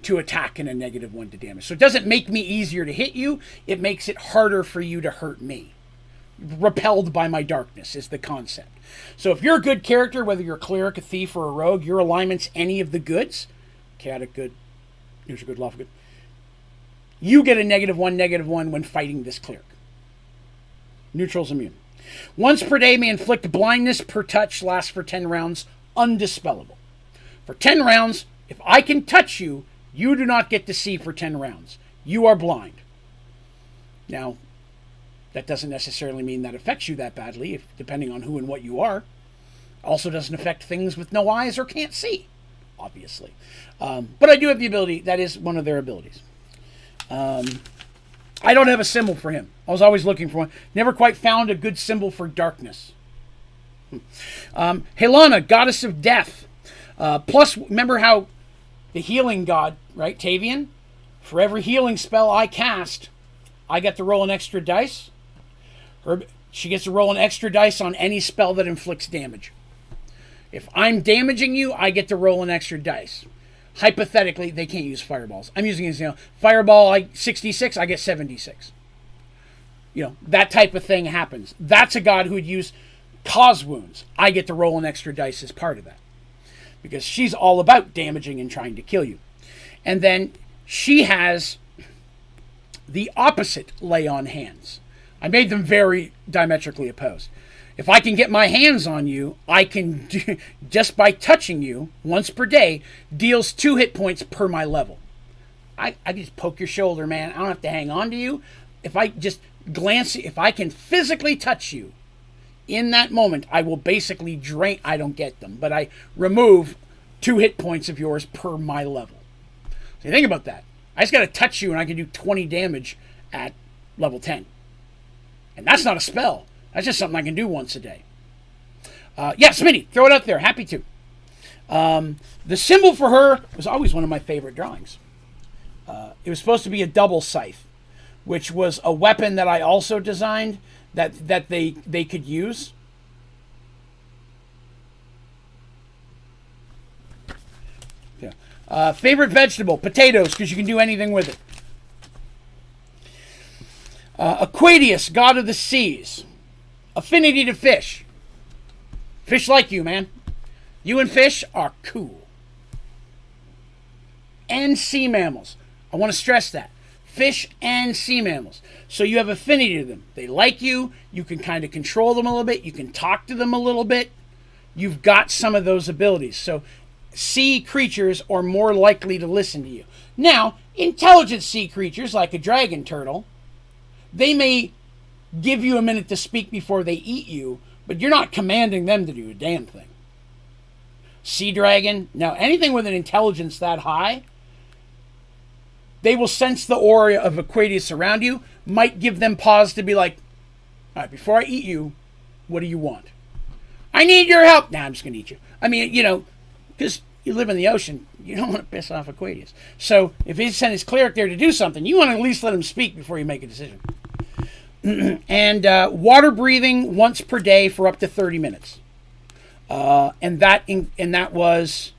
to attack and a -1 to damage. So it doesn't make me easier to hit you. It makes it harder for you to hurt me. Repelled by my darkness is the concept. So if you're a good character, whether you're a cleric, a thief, or a rogue, your alignment's any of the goods, chaotic good, neutral good, lawful good, you get a -1 when fighting this cleric. Neutral's immune. Once per day may inflict blindness per touch, lasts for 10 rounds, undispellable. For 10 rounds, if I can touch you, you do not get to see for 10 rounds. You are blind. Now, that doesn't necessarily mean that affects you that badly, depending on who and what you are. Also doesn't affect things with no eyes or can't see, obviously. But I do have the ability. That is one of their abilities. I don't have a symbol for him. I was always looking for one. Never quite found a good symbol for darkness. Helena, goddess of death. Plus, remember how the healing god, right, Tavian? For every healing spell I cast, I get to roll an extra dice. She gets to roll an extra dice on any spell that inflicts damage. If I'm damaging you, I get to roll an extra dice. Hypothetically, they can't use fireballs. I'm using an example. Fireball, 66, I get 76. That type of thing happens. That's a god who would use cause wounds. I get to roll an extra dice as part of that. Because she's all about damaging and trying to kill you. And then she has the opposite lay on hands. I made them very diametrically opposed. If I can get my hands on you, I can, just by touching you once per day, deals 2 hit points per my level. I can just poke your shoulder, man. I don't have to hang on to you. If I just glance, if I can physically touch you, in that moment, I will basically drain, I don't get them, but I remove 2 hit points of yours per my level. So think about that. I just got to touch you and I can do 20 damage at level 10. And that's not a spell. That's just something I can do once a day. Yeah, Smitty, throw it out there. Happy to. The symbol for her was always one of my favorite drawings. It was supposed to be a double scythe, which was a weapon that I also designed that they could use. Yeah. Favorite vegetable, potatoes, because you can do anything with it. Aquatius, god of the seas. Affinity to fish. Fish like you, man. You and fish are cool. And sea mammals. I want to stress that. Fish and sea mammals. So you have affinity to them. They like you. You can kind of control them a little bit. You can talk to them a little bit. You've got some of those abilities. So sea creatures are more likely to listen to you. Now, intelligent sea creatures like a dragon turtle, they may give you a minute to speak before they eat you, but you're not commanding them to do a damn thing. Sea dragon, now anything with an intelligence that high, they will sense the aura of Aquatius around you, might give them pause to be like, all right, before I eat you, what do you want? I need your help. Nah, I'm just going to eat you. I mean, because you live in the ocean, you don't want to piss off Aquatius. So if he sent his cleric there to do something, you want to at least let him speak before you make a decision. And water breathing once per day for up to 30 minutes. And that was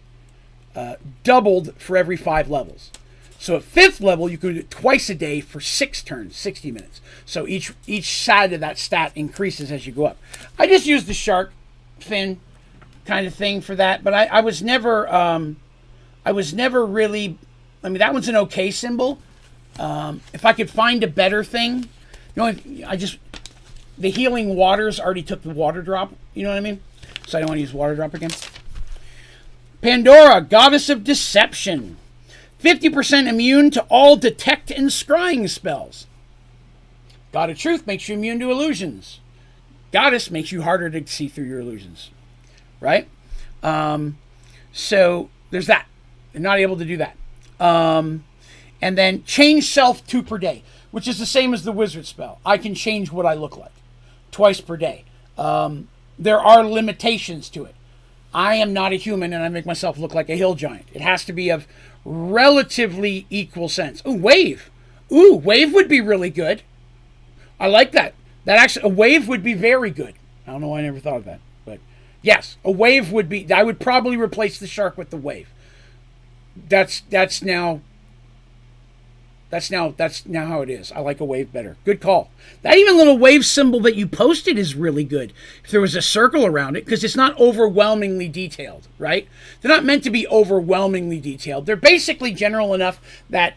doubled for every 5 levels. So at 5th level, you could do it twice a day for 6 turns, 60 minutes. So each side of that stat increases as you go up. I just used the shark fin kind of thing for that, but I was never really. I mean, that one's an okay symbol. If I could find a better thing, the healing waters already took the water drop. You know what I mean? So I don't want to use water drop again. Pandora, goddess of deception. 50% immune to all detect and scrying spells. God of truth makes you immune to illusions. Goddess makes you harder to see through your illusions. Right? So there's that. You're not able to do that. And then change self 2 per day. which is the same as the wizard spell. I can change what I look like twice per day. There are limitations to it. I am not a human, and I make myself look like a hill giant. It has to be of relatively equal sense. Ooh, wave. Ooh, wave would be really good. I like that. That actually, a wave would be very good. I don't know why I never thought of that, but yes, a wave would be. I would probably replace the shark with the wave. That's now how it is. I like a wave better. Good call. That even little wave symbol that you posted is really good. If there was a circle around it, because it's not overwhelmingly detailed, right? They're not meant to be overwhelmingly detailed. They're basically general enough that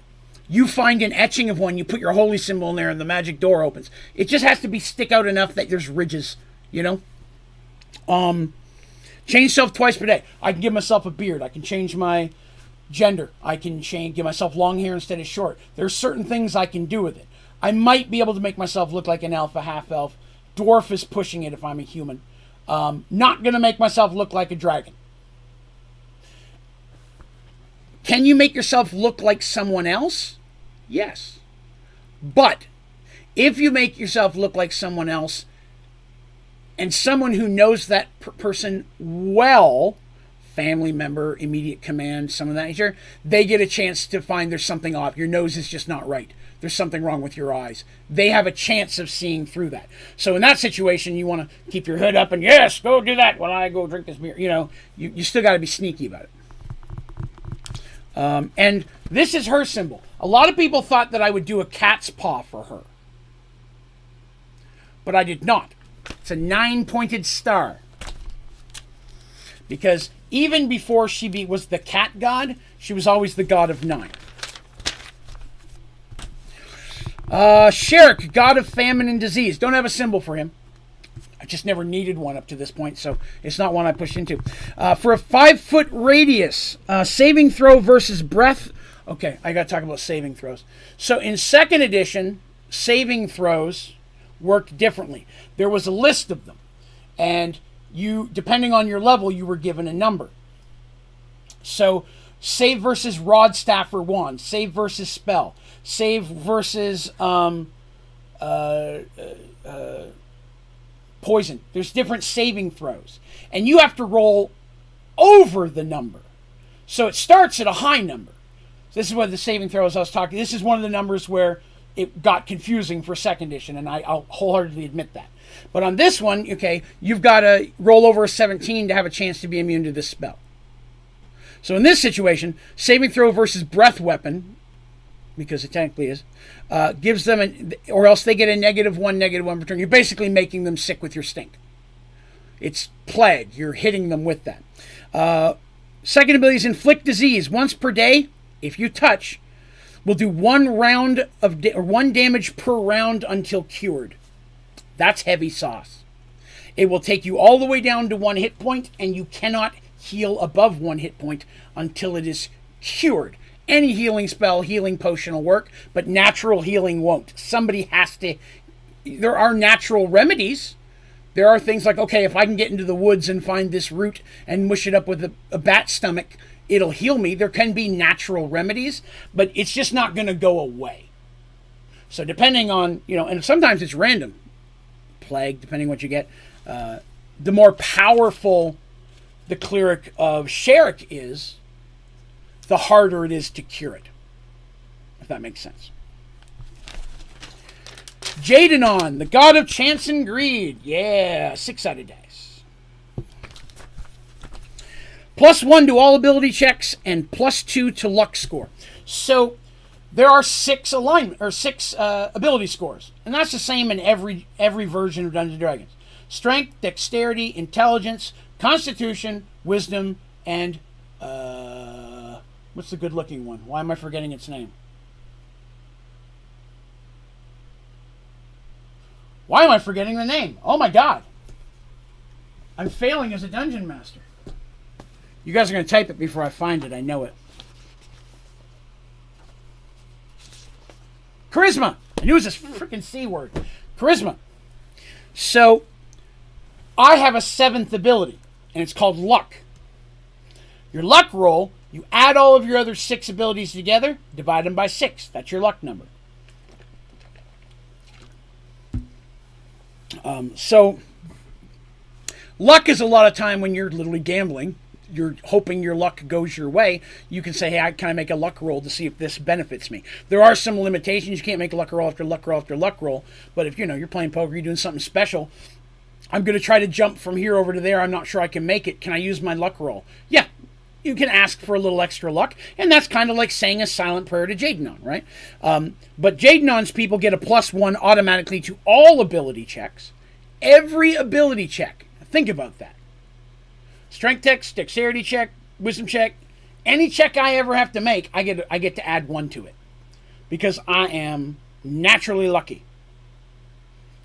you find an etching of one, you put your holy symbol in there, and the magic door opens. It just has to be stick out enough that there's ridges, you know? Change self twice per day. I can give myself a beard. I can change my gender. I can give myself long hair instead of short. There's certain things I can do with it. I might be able to make myself look like an elf, a half elf. Dwarf is pushing it if I'm a human. Not going to make myself look like a dragon. Can you make yourself look like someone else? Yes. But if you make yourself look like someone else and someone who knows that person well, family member, immediate command, some of that nature, they get a chance to find there's something off. Your nose is just not right. There's something wrong with your eyes. They have a chance of seeing through that. So in that situation, you want to keep your hood up and, yes, go do that while I go drink this beer. You know, you still got to be sneaky about it. And this is her symbol. A lot of people thought that I would do a cat's paw for her. But I did not. It's a 9-pointed star. Because even before she was the cat god, she was always the god of 9. Sherik, god of famine and disease. Don't have a symbol for him. I just never needed one up to this point, so it's not one I pushed into. For a 5-foot radius, saving throw versus breath. Okay, I got to talk about saving throws. So in 2nd edition, saving throws worked differently. There was a list of them, and you, depending on your level, you were given a number. So save versus rod, staff, or wand. Save versus spell. Save versus poison. There's different saving throws. And you have to roll over the number. So it starts at a high number. So this is what the saving throws I was talking. This is one of the numbers where it got confusing for 2nd edition, and I'll wholeheartedly admit that. But on this one, okay, you've got to roll over a 17 to have a chance to be immune to this spell. So in this situation, saving throw versus breath weapon, because it technically is, gives them, or else they get a -1 per turn. You're basically making them sick with your stink. It's plague. You're hitting them with that. 2nd ability is inflict disease once per day. If you touch, will do 1 round of or 1 damage per round until cured. That's heavy sauce. It will take you all the way down to 1 hit point, and you cannot heal above 1 hit point until it is cured. Any healing spell, healing potion will work, but natural healing won't. Somebody has to. There are natural remedies. There are things like, okay, if I can get into the woods and find this root and mush it up with a bat stomach, it'll heal me. There can be natural remedies, but it's just not going to go away. So depending on, and sometimes it's random. Plague, depending what you get. The more powerful the cleric of Sherik is, the harder it is to cure it. If that makes sense. Jadenon, the god of chance and greed. Yeah, 6-sided dice. +1 to all ability checks and +2 to luck score. So there are 6 ability scores, and that's the same in every version of Dungeons & Dragons. Strength, dexterity, intelligence, constitution, wisdom, and what's the good-looking one? Why am I forgetting its name? Why am I forgetting the name? Oh my god. I'm failing as a dungeon master. You guys are going to type it before I find it. I know it. Charisma. I knew it was this freaking C word. Charisma. So, I have a 7th ability, and it's called luck. Your luck roll, you add all of your other 6 abilities together, divide them by 6. That's your luck number. So luck is a lot of time when you're literally gambling. You're hoping your luck goes your way. You can say, hey, can I make a luck roll to see if this benefits me? There are some limitations. You can't make a luck roll after luck roll after luck roll. But if you're playing poker, you're doing something special. I'm going to try to jump from here over to there. I'm not sure I can make it. Can I use my luck roll? Yeah, you can ask for a little extra luck. And that's kind of like saying a silent prayer to Jadenon, right? But Jadenon's people get a +1 automatically to all ability checks. Every ability check. Think about that. Strength check, dexterity check, wisdom check, any check I ever have to make, I get to add 1 to it. Because I am naturally lucky.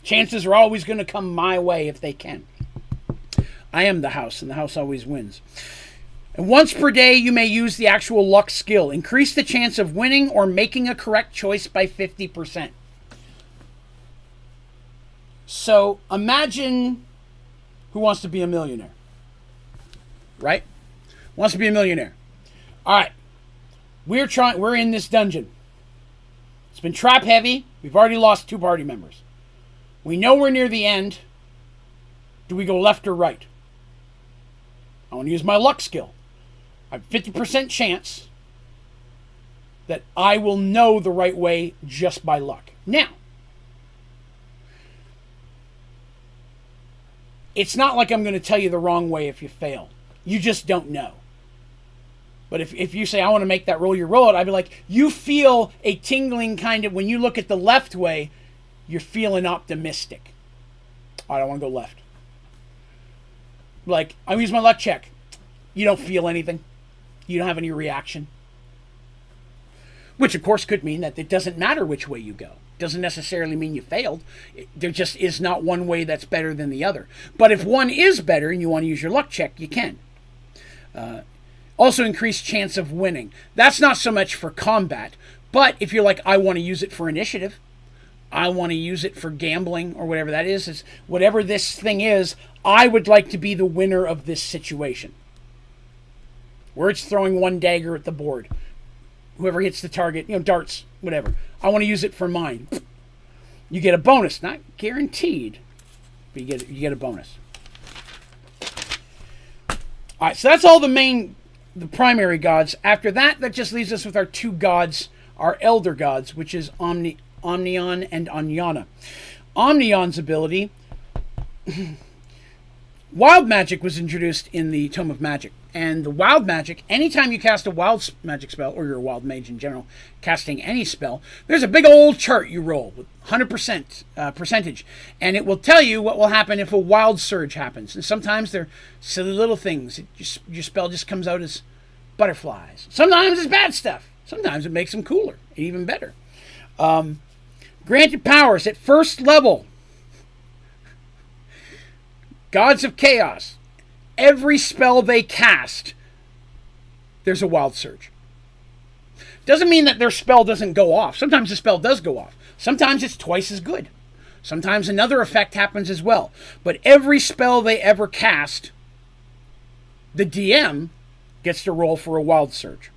Chances are always going to come my way if they can. I am the house, and the house always wins. And once per day, you may use the actual luck skill. Increase the chance of winning or making a correct choice by 50%. So imagine Who Wants to Be a Millionaire? Right? Wants to be a millionaire. All right. We're in this dungeon. It's been trap heavy. We've already lost 2 party members. We know we're near the end. Do we go left or right? I want to use my luck skill. I have 50% chance that I will know the right way just by luck. Now, it's not like I'm going to tell you the wrong way if you fail. You just don't know. But if you say, I want to make that roll, you roll it, I'd be like, you feel a tingling kind of, when you look at the left way, you're feeling optimistic. All right, I want to go left. Like, I use my luck check. You don't feel anything. You don't have any reaction. Which, of course, could mean that it doesn't matter which way you go. Doesn't necessarily mean you failed. There just is not one way that's better than the other. But if one is better and you want to use your luck check, you can. Also increased chance of winning. That's not so much for combat, but if you're like, I want to use it for initiative, I want to use it for gambling or whatever that is whatever this thing is, I would like to be the winner of this situation. Where it's throwing 1 dagger at the board. Whoever hits the target, darts, whatever. I want to use it for mine. You get a bonus, not guaranteed, but you get a bonus. All right, so that's all the primary gods. After that, that just leaves us with our 2 gods, our elder gods, which is Omnion and Anyana. Omnion's ability, wild magic was introduced in the Tome of Magic. And the wild magic, anytime you cast a wild magic spell, or you're a wild mage in general, casting any spell, there's a big old chart you roll with 100% percentage. And it will tell you what will happen if a wild surge happens. And sometimes they're silly little things. Your spell just comes out as butterflies. Sometimes it's bad stuff. Sometimes it makes them cooler, even better. Granted powers at first level. Gods of Chaos. Every spell they cast, there's a wild surge. Doesn't mean that their spell doesn't go off. Sometimes the spell does go off. Sometimes it's twice as good. Sometimes another effect happens as well. But every spell they ever cast, the DM gets to roll for a wild surge.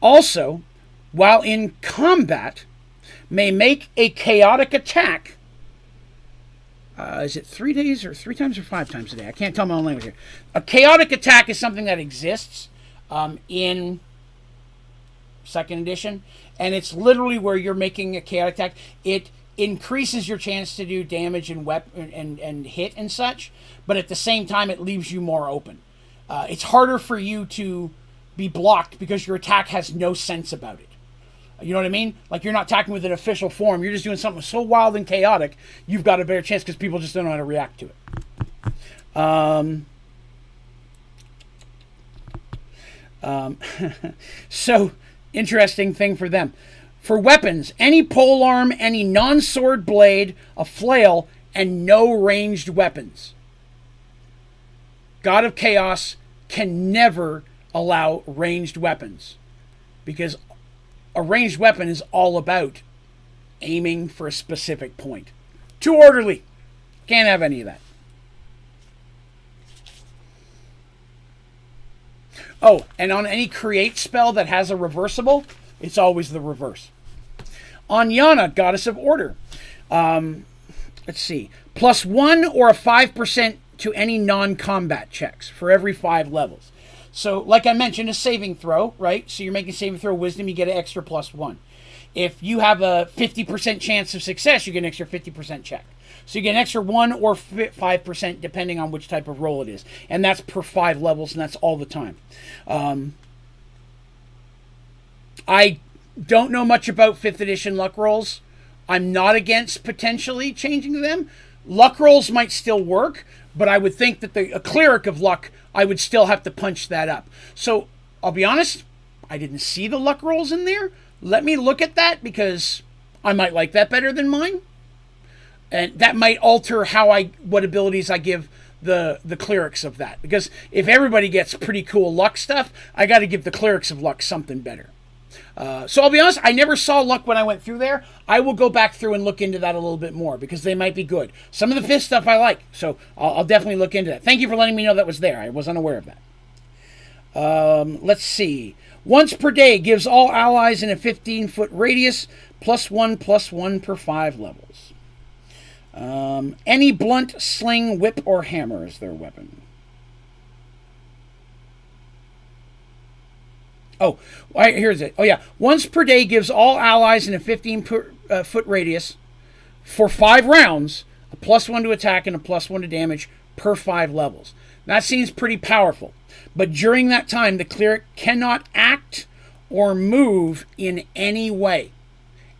Also, while in combat, may make a chaotic attack. Is it 3 days or 3 times or 5 times a day? I can't tell my own language here. A chaotic attack is something that exists in 2nd edition, and it's literally where you're making a chaotic attack. It increases your chance to do damage and and hit and such, but at the same time, it leaves you more open. It's harder for you to be blocked because your attack has no sense about it. You know what I mean? Like, you're not attacking with an official form. You're just doing something so wild and chaotic, you've got a better chance because people just don't know how to react to it. So, interesting thing for them. For weapons, any polearm, any non-sword blade, a flail, and no ranged weapons. God of Chaos can never allow ranged weapons, because a ranged weapon is all about aiming for a specific point. Too orderly. Can't have any of that. Oh, and on any create spell that has a reversible, it's always the reverse. Anyana, goddess of order. let's see, +1 or a 5% to any non-combat checks for every 5 levels. So, like I mentioned, a saving throw, right? So you're making saving throw wisdom, you get an extra +1. If you have a 50% chance of success, you get an extra 50% check. So you get an extra 1 or 5% depending on which type of roll it is. And that's per 5 levels, and that's all the time. I don't know much about 5th edition luck rolls. I'm not against potentially changing them. Luck rolls might still work, but I would think that a cleric of luck, I would still have to punch that up. So I'll be honest, I didn't see the luck rolls in there. Let me look at that because I might like that better than mine. And that might alter what abilities I give the clerics of that. Because if everybody gets pretty cool luck stuff, I got to give the clerics of luck something better. So I'll be honest, I never saw luck when I went through there. I will go back through and look into that a little bit more because they might be good. Some of the 5th stuff I like, so I'll definitely look into that. Thank you for letting me know that was there. I was unaware of that. Let's see. Once per day gives all allies in a 15-foot radius +1/+1 per 5 levels. Any blunt, sling, whip, or hammer is their weapon. Oh, here's it. Oh, yeah. Once per day gives all allies in a 15-foot radius for 5 rounds a +1 to attack and a +1 to damage per 5 levels. That seems pretty powerful. But during that time, the cleric cannot act or move in any way.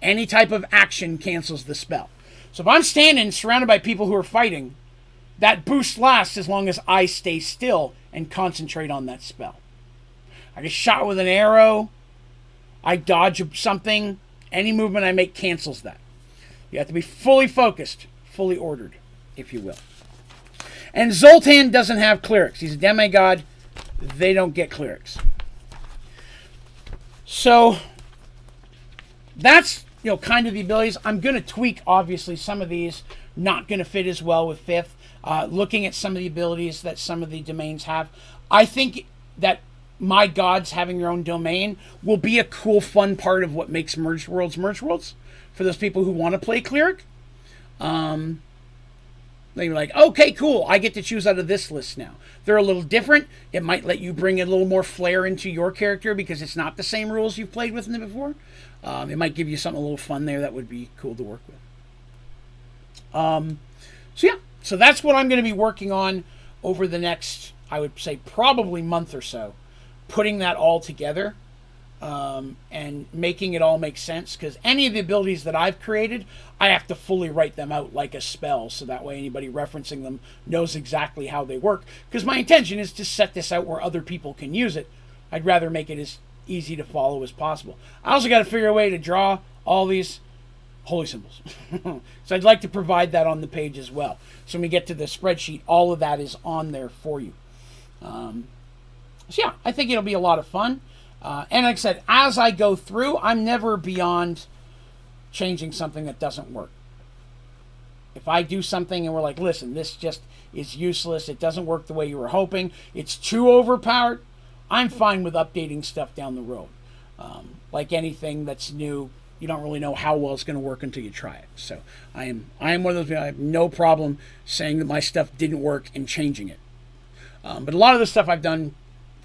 Any type of action cancels the spell. So if I'm standing surrounded by people who are fighting, that boost lasts as long as I stay still and concentrate on that spell. I get shot with an arrow, I dodge something, any movement I make cancels that. You have to be fully focused, fully ordered, if you will. And Zoltan doesn't have clerics. He's a demigod. They don't get clerics. So that's, kind of the abilities. I'm going to tweak, obviously, some of these. Not going to fit as well with 5th. Looking at some of the abilities that some of the domains have. I think that my gods having their own domain will be a cool, fun part of what makes Mergedworlds for those people who want to play cleric. They're like, okay, cool, I get to choose out of this list now. They're a little different. It might let you bring a little more flair into your character because it's not the same rules you've played with them before. It might give you something a little fun there that would be cool to work with. So that's what I'm going to be working on over the next, I would say, probably month or so. Putting that all together and making it all make sense, because any of the abilities that I've created, I have to fully write them out like a spell, so that way anybody referencing them knows exactly how they work, because my intention is to set this out where other people can use it. I'd rather make it as easy to follow as possible. I also got to figure a way to draw all these holy symbols. So I'd like to provide that on the page as well. So when we get to the spreadsheet, all of that is on there for you. So yeah, I think it'll be a lot of fun. And like I said, as I go through, I'm never beyond changing something that doesn't work. If I do something and we're like, listen, this just is useless, it doesn't work the way you were hoping, it's too overpowered, I'm fine with updating stuff down the road. Like anything that's new, you don't really know how well it's going to work until you try it. So I am one of those people, I have no problem saying that my stuff didn't work and changing it. But a lot of the stuff I've done,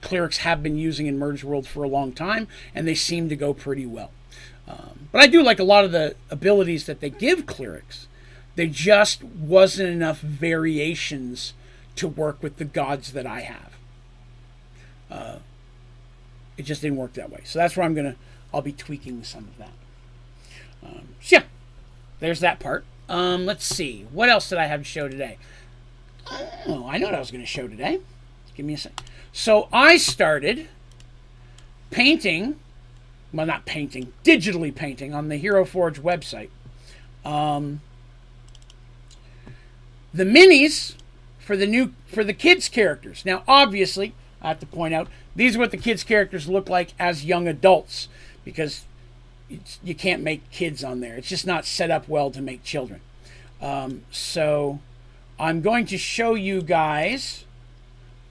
clerics have been using in Mergedworlds for a long time, and they seem to go pretty well. But I do like a lot of the abilities that they give clerics. There just wasn't enough variations to work with the gods that I have. It just didn't work that way. So that's where I'll be tweaking some of that. So yeah, there's that part. Let's see. What else did I have to show today? Oh, I know what I was going to show today. Give me a sec. So I started painting, well, not painting, digitally painting on the Hero Forge website. The minis for the kids' characters. Now, obviously, I have to point out, these are what the kids' characters look like as young adults, because you can't make kids on there. It's just not set up well to make children. So I'm going to show you guys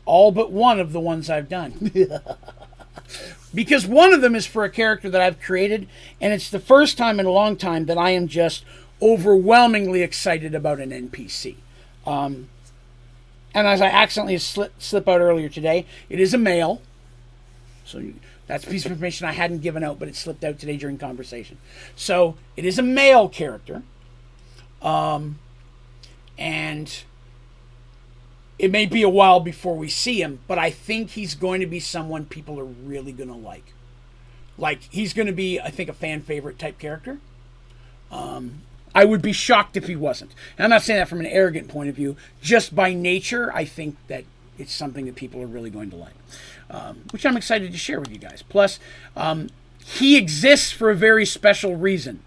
all but one of the ones I've done. Because one of them is for a character that I've created, and it's the first time in a long time that I am just overwhelmingly excited about an NPC. And as I accidentally slip out earlier today, it is a male. So that's a piece of information I hadn't given out, but it slipped out today during conversation. So it is a male character. And it may be a while before we see him, but I think he's going to be someone people are really going to like. Like, he's going to be, I think, a fan favorite type character. I would be shocked if he wasn't. And I'm not saying that from an arrogant point of view. Just by nature, I think that it's something that people are really going to like. Which I'm excited to share with you guys. Plus, he exists for a very special reason.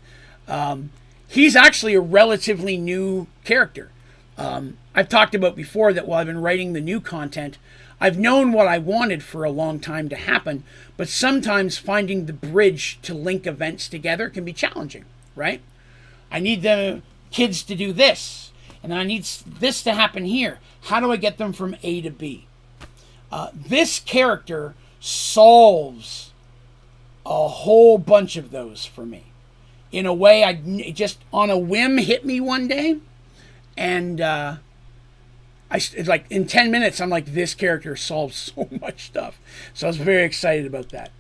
He's actually a relatively new character. I've talked about before that while I've been writing the new content, I've known what I wanted for a long time to happen, but sometimes finding the bridge to link events together can be challenging, right? I need the kids to do this, and I need this to happen here. How do I get them from A to B? This character solves a whole bunch of those for me. In a way, it just on a whim hit me one day, and like in 10 minutes, I'm like, this character solves so much stuff. So I was very excited about that.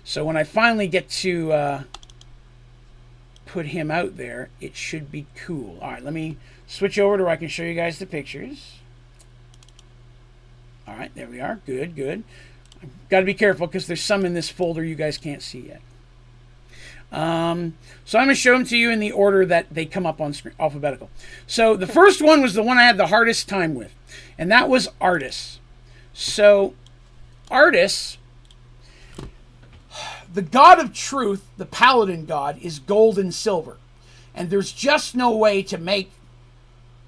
So when I finally get to put him out there, it should be cool. All right, let me switch over to where I can show you guys the pictures. All right, there we are. Good, good. I've got to be careful because there's some in this folder you guys can't see yet. So I'm going to show them to you in the order that they come up on screen, alphabetical. So the first one was the one I had the hardest time with, and that was Artis. So Artis, the god of truth, the paladin god, is gold and silver. And there's just no way to make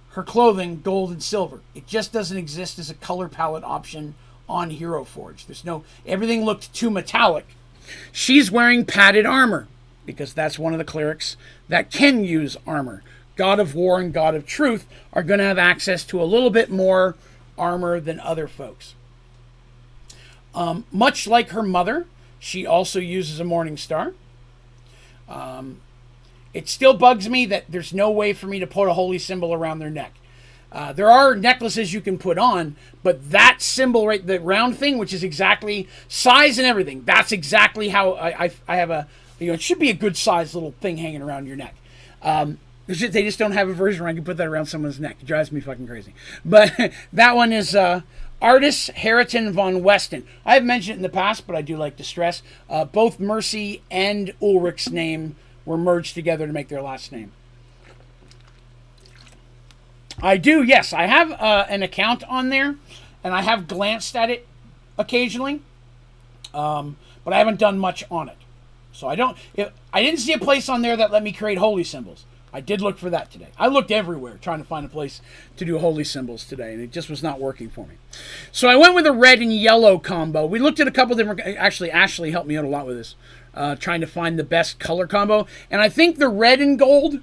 her clothing gold and silver. It just doesn't exist as a color palette option on Hero Forge. Everything looked too metallic. She's wearing padded armor, because that's one of the clerics that can use armor. God of War and God of Truth are going to have access to a little bit more armor than other folks. Much like her mother, she also uses a Morning Star. It still bugs me that there's no way for me to put a holy symbol around their neck. There are necklaces you can put on, but that symbol, right, the round thing, which is exactly size and everything, that's exactly how I have a, it should be a good sized little thing hanging around your neck. They just don't have a version where I can put that around someone's neck. It drives me fucking crazy. But that one is Artis Harriton von Weston. I've mentioned it in the past, but I do like to stress, both Mercy and Ulrich's name were merged together to make their last name. I do, yes. I have an account on there, and I have glanced at it occasionally, but I haven't done much on it. So I didn't see a place on there that let me create holy symbols. I did look for that today. I looked everywhere trying to find a place to do holy symbols today, and it just was not working for me. So I went with a red and yellow combo. We looked at a couple different... Actually, Ashley helped me out a lot with this, trying to find the best color combo. And I think the red and gold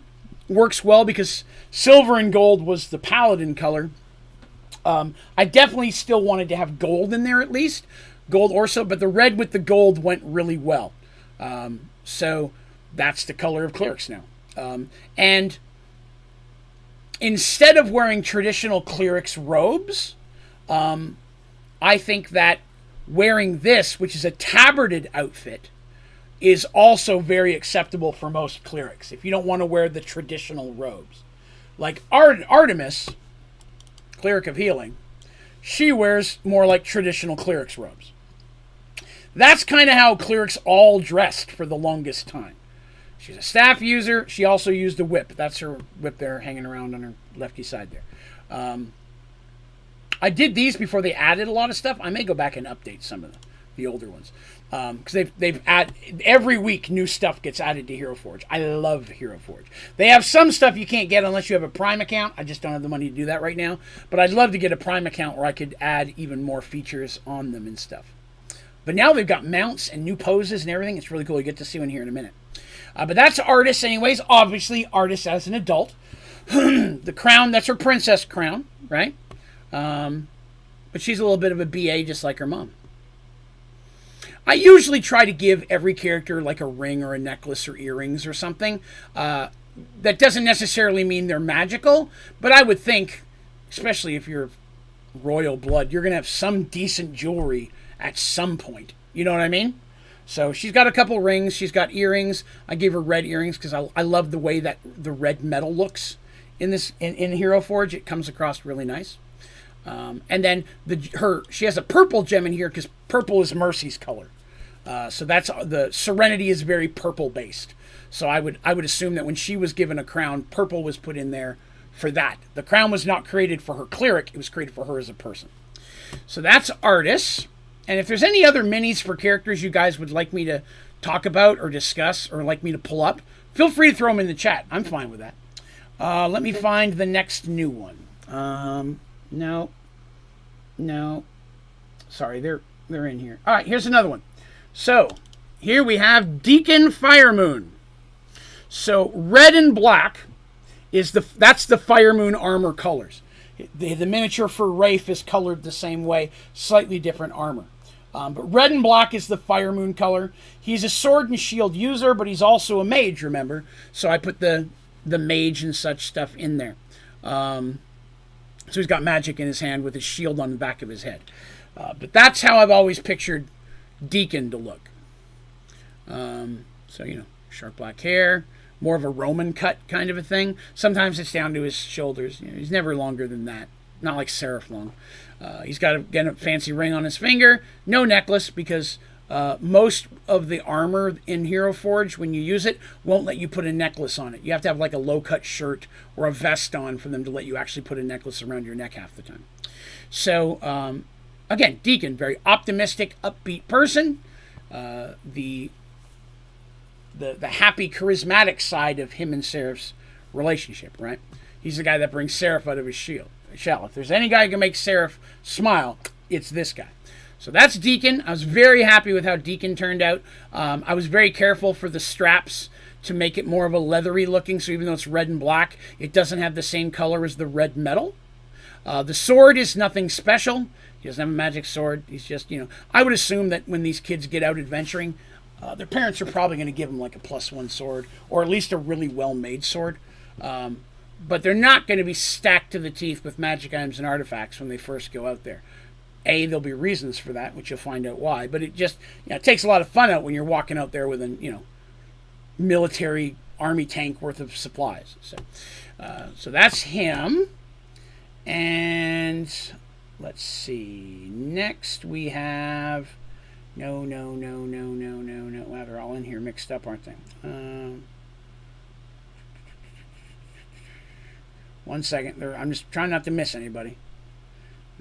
works well because silver and gold was the paladin color. I definitely still wanted to have gold in there at least. Gold or so, but the red with the gold went really well. So that's the color of clerics now. And instead of wearing traditional clerics robes, I think that wearing this, which is a tabarded outfit, is also very acceptable for most clerics. If you don't want to wear the traditional robes. Like Artemis, cleric of healing, she wears more like traditional clerics robes. That's kind of how clerics all dressed for the longest time. She's a staff user. She also used a whip. That's her whip there hanging around on her lefty side there. I did these before they added a lot of stuff. I may go back and update some of the older ones. Because they've added, every week new stuff gets added to Hero Forge. I love Hero Forge. They have some stuff you can't get unless you have a Prime account. I just don't have the money to do that right now. But I'd love to get a Prime account where I could add even more features on them and stuff. But now they've got mounts and new poses and everything. It's really cool. You get to see one here in a minute. But that's Artis anyways. Obviously, Artis as an adult. The crown, that's her princess crown, right? But she's a little bit of a BA just like her mom. I usually try to give every character like a ring or a necklace or earrings or something. that doesn't necessarily mean they're magical, but I would think, especially if you're royal blood, you're going to have some decent jewelry at some point. You know what I mean? So she's got a couple rings. She's got earrings. I gave her red earrings because I love the way that the red metal looks in this in Hero Forge. It comes across really nice. And then she has a purple gem in here because purple is Mercy's color. So that's the Serenity is very purple based. So I would assume that when she was given a crown, purple was put in there for that. The crown was not created for her cleric; it was created for her as a person. So that's Artis. And if there's any other minis for characters you guys would like me to talk about or discuss or like me to pull up, feel free to throw them in the chat. I'm fine with that. Let me find the next new one. No. Sorry, they're in here. All right, here's another one. So here we have Deacon Firemoon. So red and black that's the Firemoon armor colors. The miniature for Rafe is colored the same way, slightly different armor. But red and black is the Firemoon color. He's a sword and shield user, but he's also a mage, remember? So I put the mage and such stuff in there. So he's got magic in his hand with his shield on the back of his head. But that's how I've always pictured Deacon to look. So, sharp black hair, more of a Roman cut kind of a thing. Sometimes it's down to his shoulders. He's never longer than that. Not like Seraph long. He's got a fancy ring on his finger. No necklace because most of the armor in Hero Forge, when you use it, won't let you put a necklace on it. You have to have like a low-cut shirt or a vest on for them to let you actually put a necklace around your neck half the time. So, again, Deacon, very optimistic, upbeat person. The happy, charismatic side of him and Seraph's relationship, right? He's the guy that brings Seraph out of his shell. If there's any guy who can make Seraph smile, it's this guy. So that's Deacon. I was very happy with how Deacon turned out. I was very careful for the straps to make it more of a leathery looking, so even though it's red and black, it doesn't have the same color as the red metal. The sword is nothing special. He doesn't have a magic sword. He's just, I would assume that when these kids get out adventuring, their parents are probably going to give them like a +1 sword, or at least a really well-made sword. But they're not going to be stacked to the teeth with magic items and artifacts when they first go out there. There'll be reasons for that, which you'll find out why. But it just it takes a lot of fun out when you're walking out there with an military army tank worth of supplies. So that's him. And let's see. Next we have no. Wow, they're all in here mixed up, aren't they? One second. I'm just trying not to miss anybody.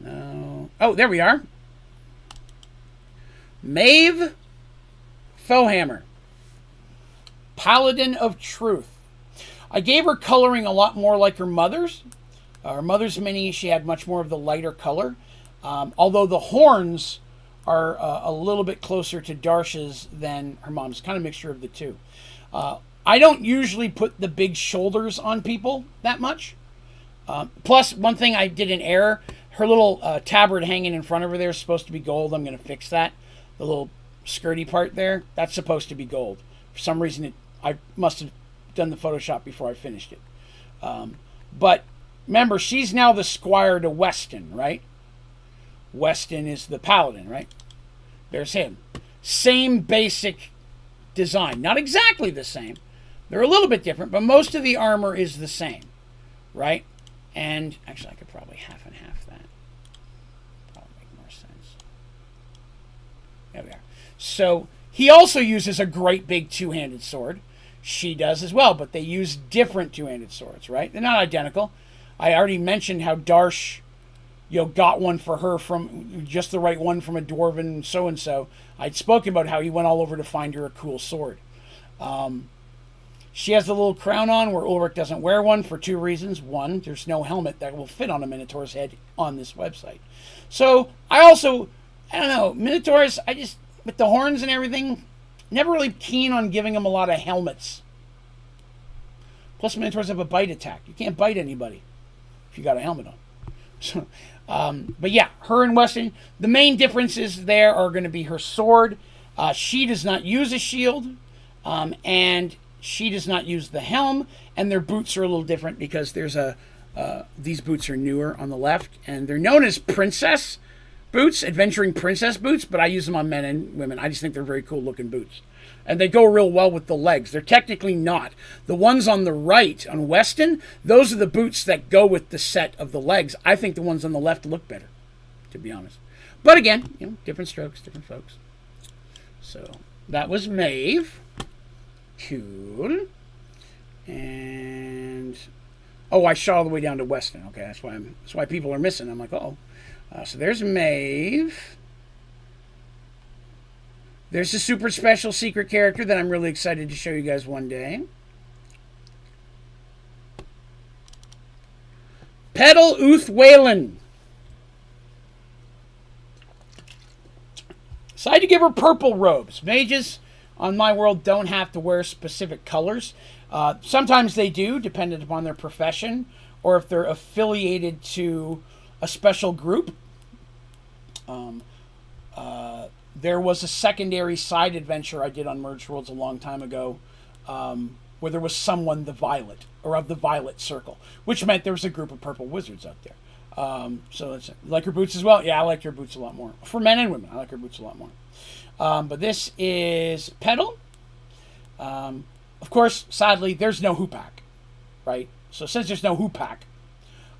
No. Oh, there we are. Maeve Fohammer. Paladin of Truth. I gave her coloring a lot more like her mother's. Her mother's mini, she had much more of the lighter color. Although the horns are a little bit closer to Darsh's than her mom's. Kind of mixture of the two. I don't usually put the big shoulders on people that much. Plus, one thing I did in error, her little tabard hanging in front of her there is supposed to be gold. I'm going to fix that. The little skirty part there, that's supposed to be gold. For some reason, I must have done the Photoshop before I finished it. But remember, she's now the squire to Weston, right? Weston is the paladin, right? There's him. Same basic design. Not exactly the same. They're a little bit different, but most of the armor is the same, right? And actually, I could probably half and half that. Probably make more sense. There we are. So he also uses a great big two-handed sword. She does as well, but they use different two-handed swords, right? They're not identical. I already mentioned how Darsh, got one for her from just the right one from a dwarven so-and-so. I'd spoken about how he went all over to find her a cool sword. She has the little crown on where Ulrich doesn't wear one for two reasons. One, there's no helmet that will fit on a Minotaur's head on this website. So I don't know, Minotaurs, with the horns and everything, never really keen on giving them a lot of helmets. Plus Minotaurs have a bite attack. You can't bite anybody if you got a helmet on. So, but yeah, her and Weston, the main differences there are going to be her sword. She does not use a shield, and she does not use the helm, and their boots are a little different because there's these boots are newer on the left, and they're known as princess boots, adventuring princess boots, but I use them on men and women. I just think they're very cool looking boots. And they go real well with the legs. They're technically not. The ones on the right, on Weston, those are the boots that go with the set of the legs. I think the ones on the left look better, to be honest. But again, you know, different strokes, different folks. So that was Maeve. Cool. And oh, I shot all the way down to Weston. Okay, that's why people are missing. I'm like, oh. So there's Maeve. There's a super special secret character that I'm really excited to show you guys one day. Petal Uth Whalen. Decided to give her purple robes. Mages on my world don't have to wear specific colors. Sometimes they do, dependent upon their profession, or if they're affiliated to a special group. There was a secondary side adventure I did on Mergedworlds a long time ago, where there was someone the Violet, or of the Violet Circle, which meant there was a group of purple wizards out there. So it's, like her boots as well? Yeah, I like your boots a lot more. For men and women, I like her boots a lot more. But this is Petal. Of course, sadly, there's no hoopak, right? So since there's no hoopak,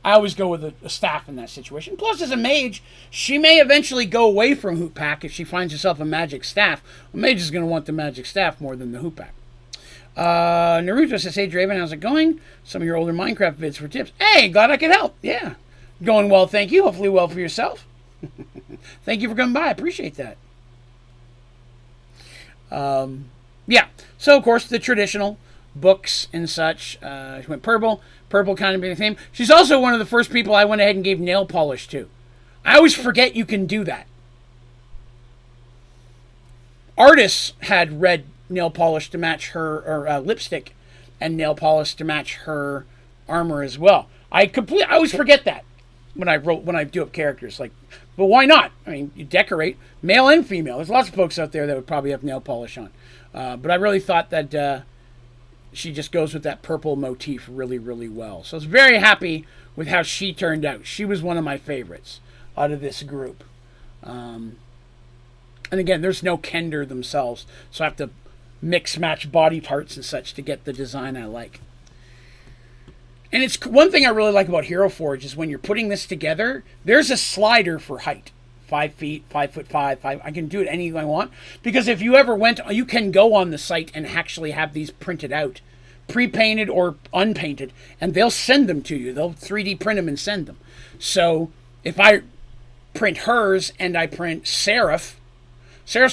I always go with a staff in that situation. Plus, as a mage, she may eventually go away from hoopak if she finds herself a magic staff. A mage is going to want the magic staff more than the hoopak. Naruto says, hey, Draven, how's it going? Some of your older Minecraft vids for tips. Hey, glad I could help. Yeah. Going well, thank you. Hopefully well for yourself. Thank you for coming by. I appreciate that. Yeah. So, of course, the traditional books and such. She went purple. Purple kind of being the theme. She's also one of the first people I went ahead and gave nail polish to. I always forget you can do that. Artists had red nail polish to match her, or lipstick and nail polish to match her armor as well. I always forget that when I do up characters. Like, but why not? I mean, you decorate, male and female. There's lots of folks out there that would probably have nail polish on. But I really thought that she just goes with that purple motif really, really well. So I was very happy with how she turned out. She was one of my favorites out of this group. And again, there's no Kender themselves, so I have to mix match body parts and such to get the design I like. And it's one thing I really like about Hero Forge is when you're putting this together, there's a slider for height. 5 feet, 5'5", I can do it any way I want. Because if you ever you can go on the site and actually have these printed out, pre-painted or unpainted, and they'll send them to you. They'll 3D print them and send them. So if I print hers and I print Seraph's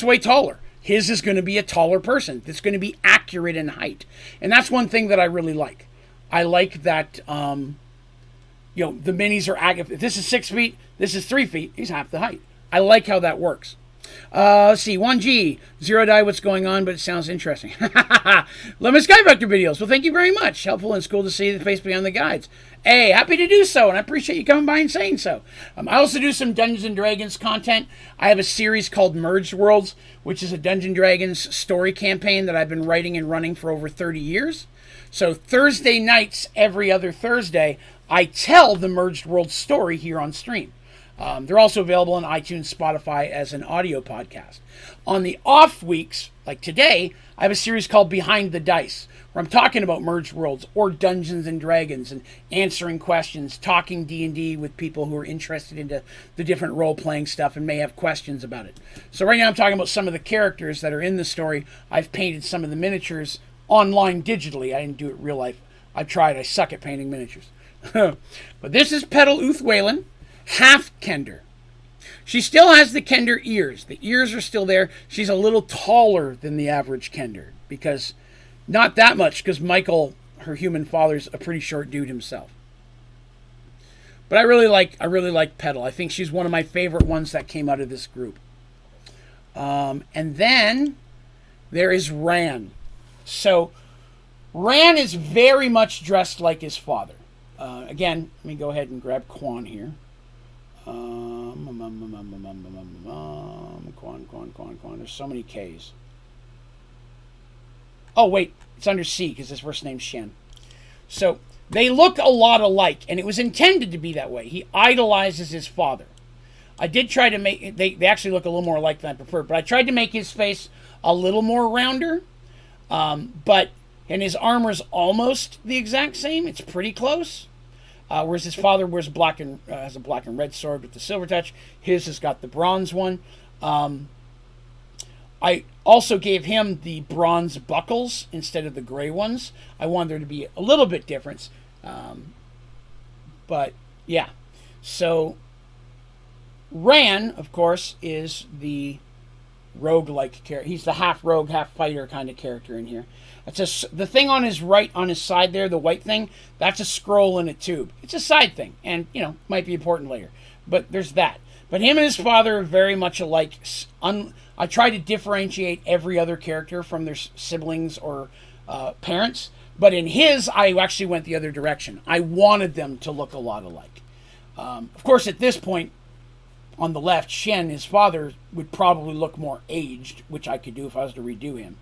way taller. His is going to be a taller person. It's going to be accurate in height. And that's one thing that I really like. I like that, the minis are accurate. If this is 6 feet, this is 3 feet, he's half the height. I like how that works. Let's see, 1G, Zero Die, what's going on, but it sounds interesting. Love my Sky Vector videos. Well, thank you very much. Helpful and it's cool to see the face beyond the guides. Hey, happy to do so, and I appreciate you coming by and saying so. I also do some Dungeons & Dragons content. I have a series called Mergedworlds, which is a Dungeons & Dragons story campaign that I've been writing and running for over 30 years. So Thursday nights, every other Thursday, I tell the Mergedworlds story here on stream. They're also available on iTunes, Spotify as an audio podcast. On the off weeks, like today, I have a series called Behind the Dice, where I'm talking about Mergedworlds or Dungeons and Dragons and answering questions, talking D&D with people who are interested into the different role-playing stuff and may have questions about it. So right now I'm talking about some of the characters that are in the story. I've painted some of the miniatures online digitally. I didn't do it real life. I've tried. I suck at painting miniatures. But this is Petal Uth Whalen. Half Kender. She still has the Kender ears. The ears are still there. She's a little taller than the average Kender, because not that much, because Michael, her human father's a pretty short dude himself. But I really like Petal. I think she's one of my favorite ones that came out of this group. And then there is Ran. So Ran is very much dressed like his father. Again, let me go ahead and grab Quan here. Quan. There's so many K's. Oh, wait. It's under C because his first name's Shen. So they look a lot alike, and it was intended to be that way. He idolizes his father. I did try to make... They actually look a little more alike than I preferred, but I tried to make his face a little more rounder. And his armor's almost the exact same. It's pretty close. Whereas his father wears has a black and red sword with the silver touch. His has got the bronze one. I also gave him the bronze buckles instead of the gray ones. I wanted there to be a little bit difference. But yeah. So Ran, of course, is the rogue-like character. He's the half rogue, half fighter kind of character in here. That's the thing on his right, on his side there, the white thing, that's a scroll in a tube. It's a side thing, and, might be important later. But there's that. But him and his father are very much alike. I try to differentiate every other character from their siblings or parents. But in his, I actually went the other direction. I wanted them to look a lot alike. Of course, at this point, on the left, Shen, his father, would probably look more aged, which I could do if I was to redo him.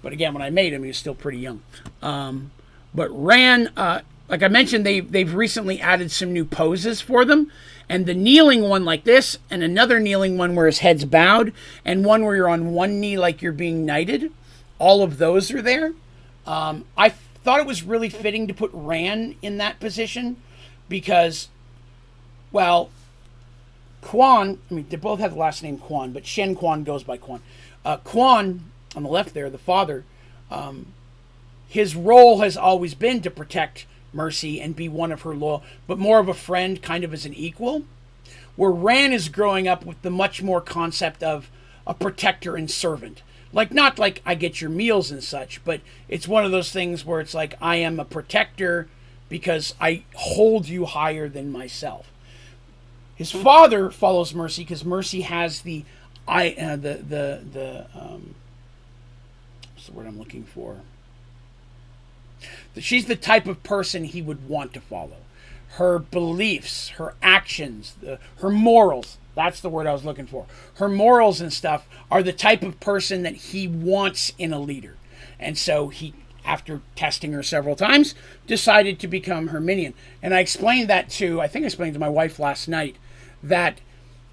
But again, when I made him, he was still pretty young. But Ran, like I mentioned, they've recently added some new poses for them. And the kneeling one like this, and another kneeling one where his head's bowed, and one where you're on one knee like you're being knighted. All of those are there. I thought it was really fitting to put Ran in that position because, well, Quan, they both have the last name Quan, but Shen Quan goes by Quan. Quan, on the left there, the father, his role has always been to protect Mercy and be one of her loyal, but more of a friend, kind of as an equal. Where Ran is growing up with the much more concept of a protector and servant. Not like I get your meals and such, but it's one of those things where it's like I am a protector because I hold you higher than myself. His father follows Mercy because Mercy has what's the word I'm looking for? She's the type of person he would want to follow. Her beliefs, her actions, her morals, that's the word I was looking for. Her morals and stuff are the type of person that he wants in a leader. And so he, after testing her several times, decided to become her minion. And I explained that I think I explained to my wife last night, that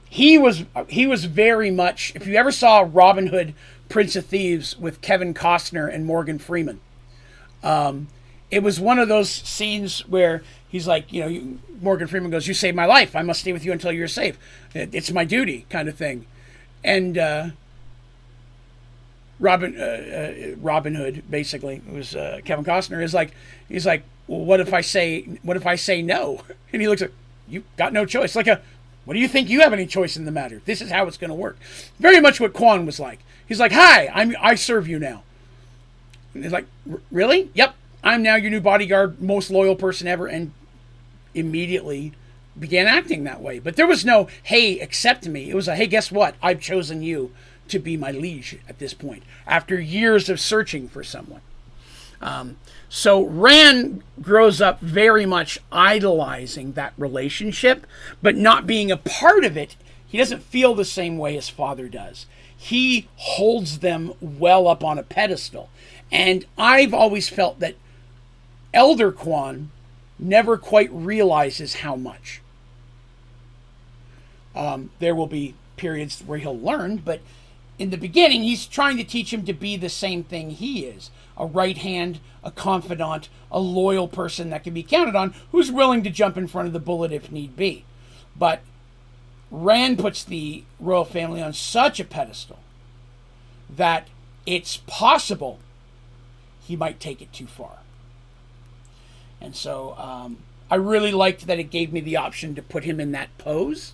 he was very much, if you ever saw Robin Hood, Prince of Thieves with Kevin Costner and Morgan Freeman, it was one of those scenes where he's like, Morgan Freeman goes, "You saved my life. I must stay with you until you're safe. It's my duty," kind of thing. And Robin Hood, basically, it was Kevin Costner, he's like, "Well, what if I say no?" And he looks like, "You got no choice." What do you think you have any choice in the matter? This is how it's going to work. Very much what Quan was like. He's like, "Hi, I serve you now." And he's like, "Really? Yep. I'm now your new bodyguard, most loyal person ever," and immediately began acting that way. But there was no, "Hey, accept me." It was a, "Hey, guess what? I've chosen you to be my liege at this point," after years of searching for someone. So Ran grows up very much idolizing that relationship, but not being a part of it. He doesn't feel the same way his father does. He holds them well up on a pedestal. And I've always felt that Elder Quan never quite realizes how much. There will be periods where he'll learn, but in the beginning, he's trying to teach him to be the same thing he is. A right hand, a confidant, a loyal person that can be counted on, who's willing to jump in front of the bullet if need be. But Ran puts the royal family on such a pedestal that it's possible he might take it too far. And so I really liked that it gave me the option to put him in that pose,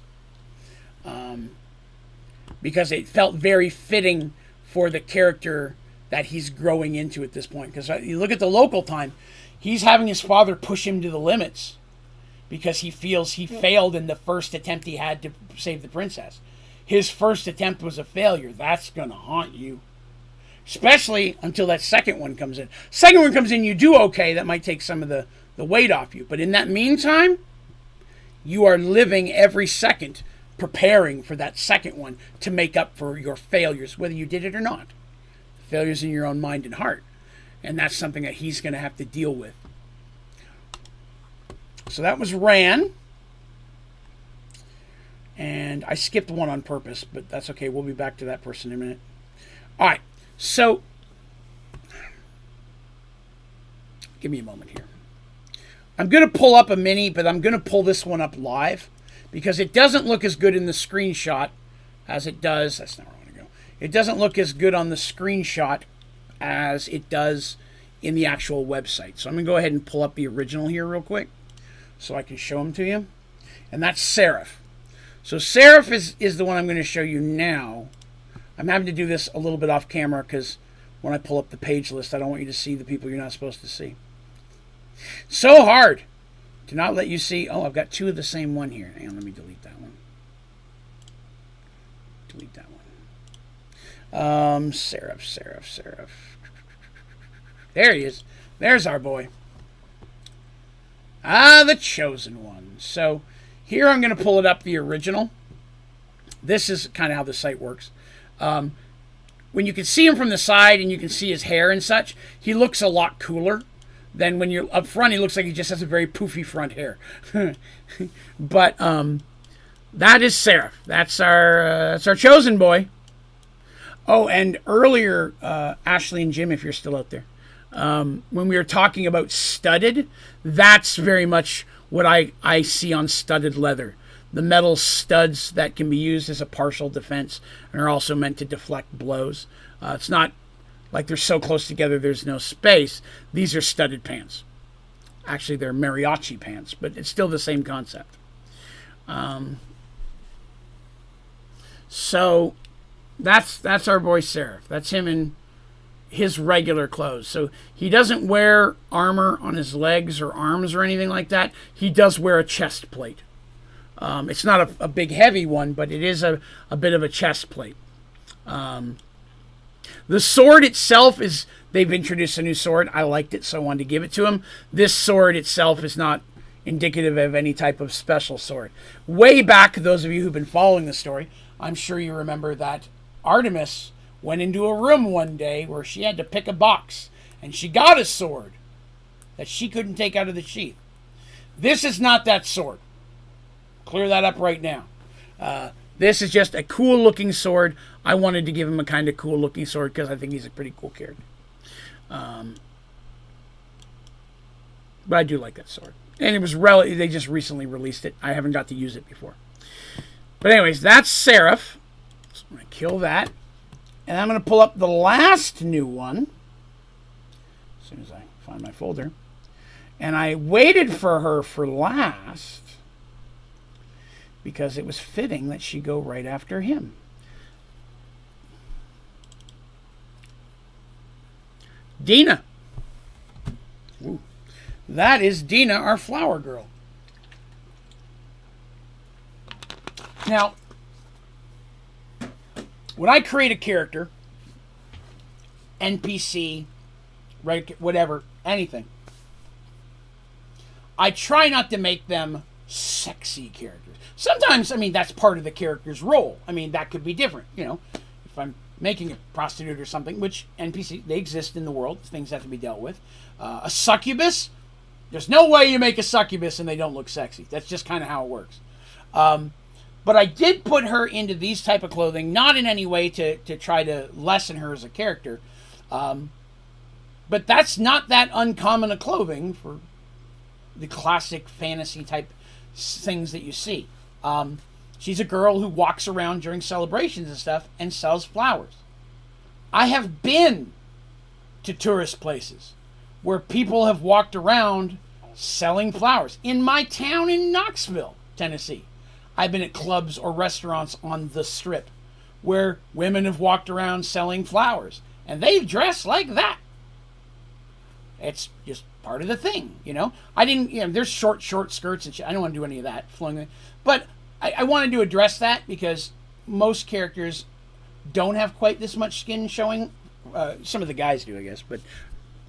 because it felt very fitting for the character that he's growing into at this point. Because you look at the local time, he's having his father push him to the limits because he feels he failed in the first attempt he had to save the princess. His first attempt was a failure. That's going to haunt you. Especially until that second one comes in. Second one comes in, you do okay. That might take some of the weight off you. But in that meantime, you are living every second preparing for that second one to make up for your failures, whether you did it or not. Failures in your own mind and heart. And that's something that he's going to have to deal with. So that was Ran. And I skipped one on purpose, but that's okay. We'll be back to that person in a minute. All right. So give me a moment here. I'm going to pull up a mini, but I'm going to pull this one up live because it doesn't look as good in the screenshot as it does. That's not where I want to go. It doesn't look as good on the screenshot as it does in the actual website. So I'm going to go ahead and pull up the original here real quick so I can show them to you. And that's Seraph. So Seraph is the one I'm going to show you now. I'm having to do this a little bit off camera because when I pull up the page list, I don't want you to see the people you're not supposed to see. So hard to not let you see. Oh, I've got two of the same one here. Hang on, let me delete that one. Delete that one. Seraph. There he is. There's our boy. Ah, the chosen one. So here I'm going to pull it up, the original. This is kind of how the site works. When you can see him from the side and you can see his hair and such, he looks a lot cooler. Then when you're up front, he looks like he just has a very poofy front hair. But that is Seraph. That's our chosen boy. Oh, and earlier, Ashley and Jim, if you're still out there, when we were talking about studded, that's very much what I see on studded leather. The metal studs that can be used as a partial defense and are also meant to deflect blows. It's not like they're so close together there's no space. These are studded pants. Actually, they're mariachi pants, but it's still the same concept. So that's our boy Seraph. That's him in his regular clothes. So he doesn't wear armor on his legs or arms or anything like that. He does wear a chest plate. It's not a big heavy one, but it is a bit of a chest plate. The sword itself is, they've introduced a new sword. I liked it, so I wanted to give it to him. This sword itself is not indicative of any type of special sword. Way back, those of you who've been following the story, I'm sure you remember that Artemis went into a room one day where she had to pick a box, and she got a sword that she couldn't take out of the sheath. This is not that sword. Clear that up right now. This is just a cool-looking sword. I wanted to give him a kind of cool-looking sword because I think he's a pretty cool character. But I do like that sword. And it was they just recently released it. I haven't got to use it before. But anyways, that's Seraph. So I'm going to kill that. And I'm going to pull up the last new one as soon as I find my folder. And I waited for her for last because it was fitting that she go right after him. Dina. Ooh. That is Dina, our flower girl. Now, when I create a character, NPC, right, whatever, anything, I try not to make them sexy characters. Sometimes, I mean, that's part of the character's role. I mean, that could be different, you know. If I'm making a prostitute or something, which NPC, they exist in the world, things have to be dealt with. A succubus, there's no way you make a succubus and they don't look sexy. That's just kind of how it works. But I did put her into these type of clothing, not in any way to try to lessen her as a character. But that's not that uncommon a clothing for the classic fantasy type things that you see. She's a girl who walks around during celebrations and stuff and sells flowers. I have been to tourist places where people have walked around selling flowers. In my town in Knoxville, Tennessee, I've been at clubs or restaurants on the Strip where women have walked around selling flowers, and they dress like that. It's just part of the thing, you know. I didn't, you know, there's short skirts and shit. I don't want to do any of that, but I wanted to address that because most characters don't have quite this much skin showing. Some of the guys do, I guess, but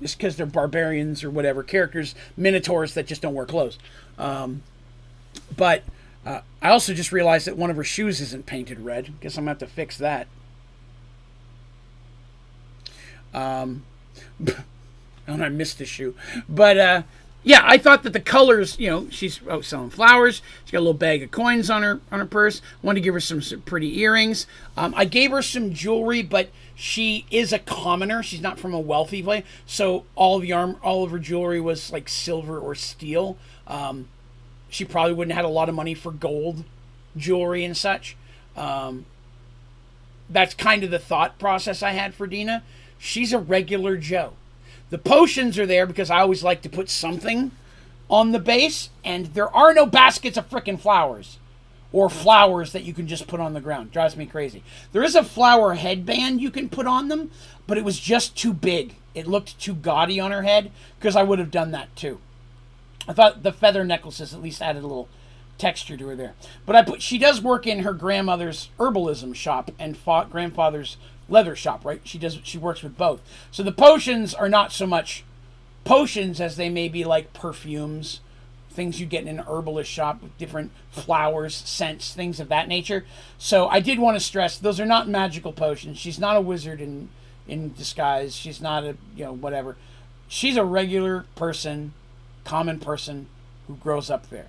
just because they're barbarians or whatever, characters, minotaurs that just don't wear clothes. But I also just realized that one of her shoes isn't painted red. Guess I'm going to have to fix that. Oh, I missed the shoe. But yeah, I thought that the colors, she's out selling flowers. She's got a little bag of coins on her purse. Wanted to give her some pretty earrings. I gave her some jewelry, but she is a commoner. She's not from a wealthy place, so all of her jewelry was like silver or steel. She probably wouldn't have had a lot of money for gold jewelry and such. That's kind of the thought process I had for Dina. She's a regular Joe. The potions are there because I always like to put something on the base, and there are no baskets of frickin' flowers or flowers that you can just put on the ground. Drives me crazy. There is a flower headband you can put on them, but it was just too big. It looked too gaudy on her head because I would have done that too. I thought the feather necklaces at least added a little texture to her there. But she does work in her grandmother's herbalism shop and grandfather's leather shop, right? She works with both. So the potions are not so much potions as they may be like perfumes, things you get in an herbalist shop with different flowers, scents, things of that nature. So I did want to stress those are not magical potions. She's not a wizard in disguise. She's not a whatever. She's a regular person, common person who grows up there.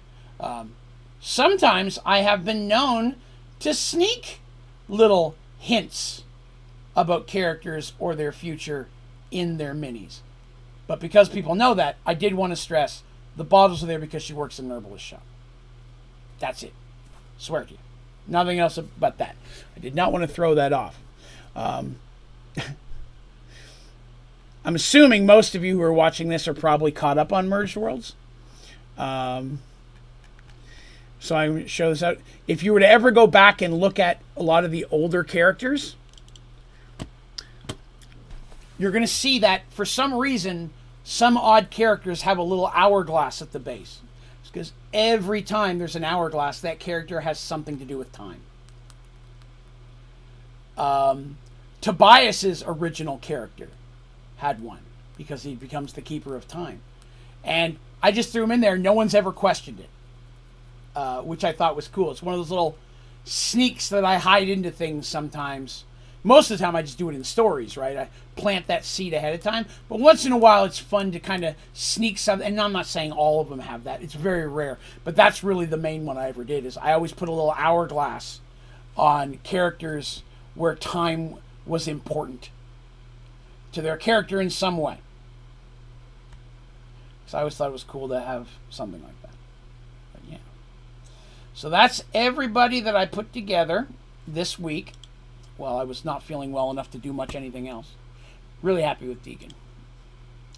Sometimes I have been known to sneak little hints about characters or their future in their minis. But because people know that, I did want to stress the bottles are there because she works in an herbalist shop. That's it. Swear to you. Nothing else but that. I did not want to throw that off. I'm assuming most of you who are watching this are probably caught up on Merged Worlds. So I'm going to show this out. If you were to ever go back and look at a lot of the older characters, you're going to see that for some reason, some odd characters have a little hourglass at the base. It's because every time there's an hourglass, that character has something to do with time. Tobias's original character had one because he becomes the keeper of time. And I just threw him in there. No one's ever questioned it. Which I thought was cool. It's one of those little sneaks that I hide into things sometimes. Most of the time I just do it in stories, right? I plant that seed ahead of time. But once in a while it's fun to kind of sneak something. And I'm not saying all of them have that. It's very rare. But that's really the main one I ever did is I always put a little hourglass on characters where time was important to their character in some way. So I always thought it was cool to have something like that. So that's everybody that I put together this week. Well, I was not feeling well enough to do much anything else. Really happy with Deacon.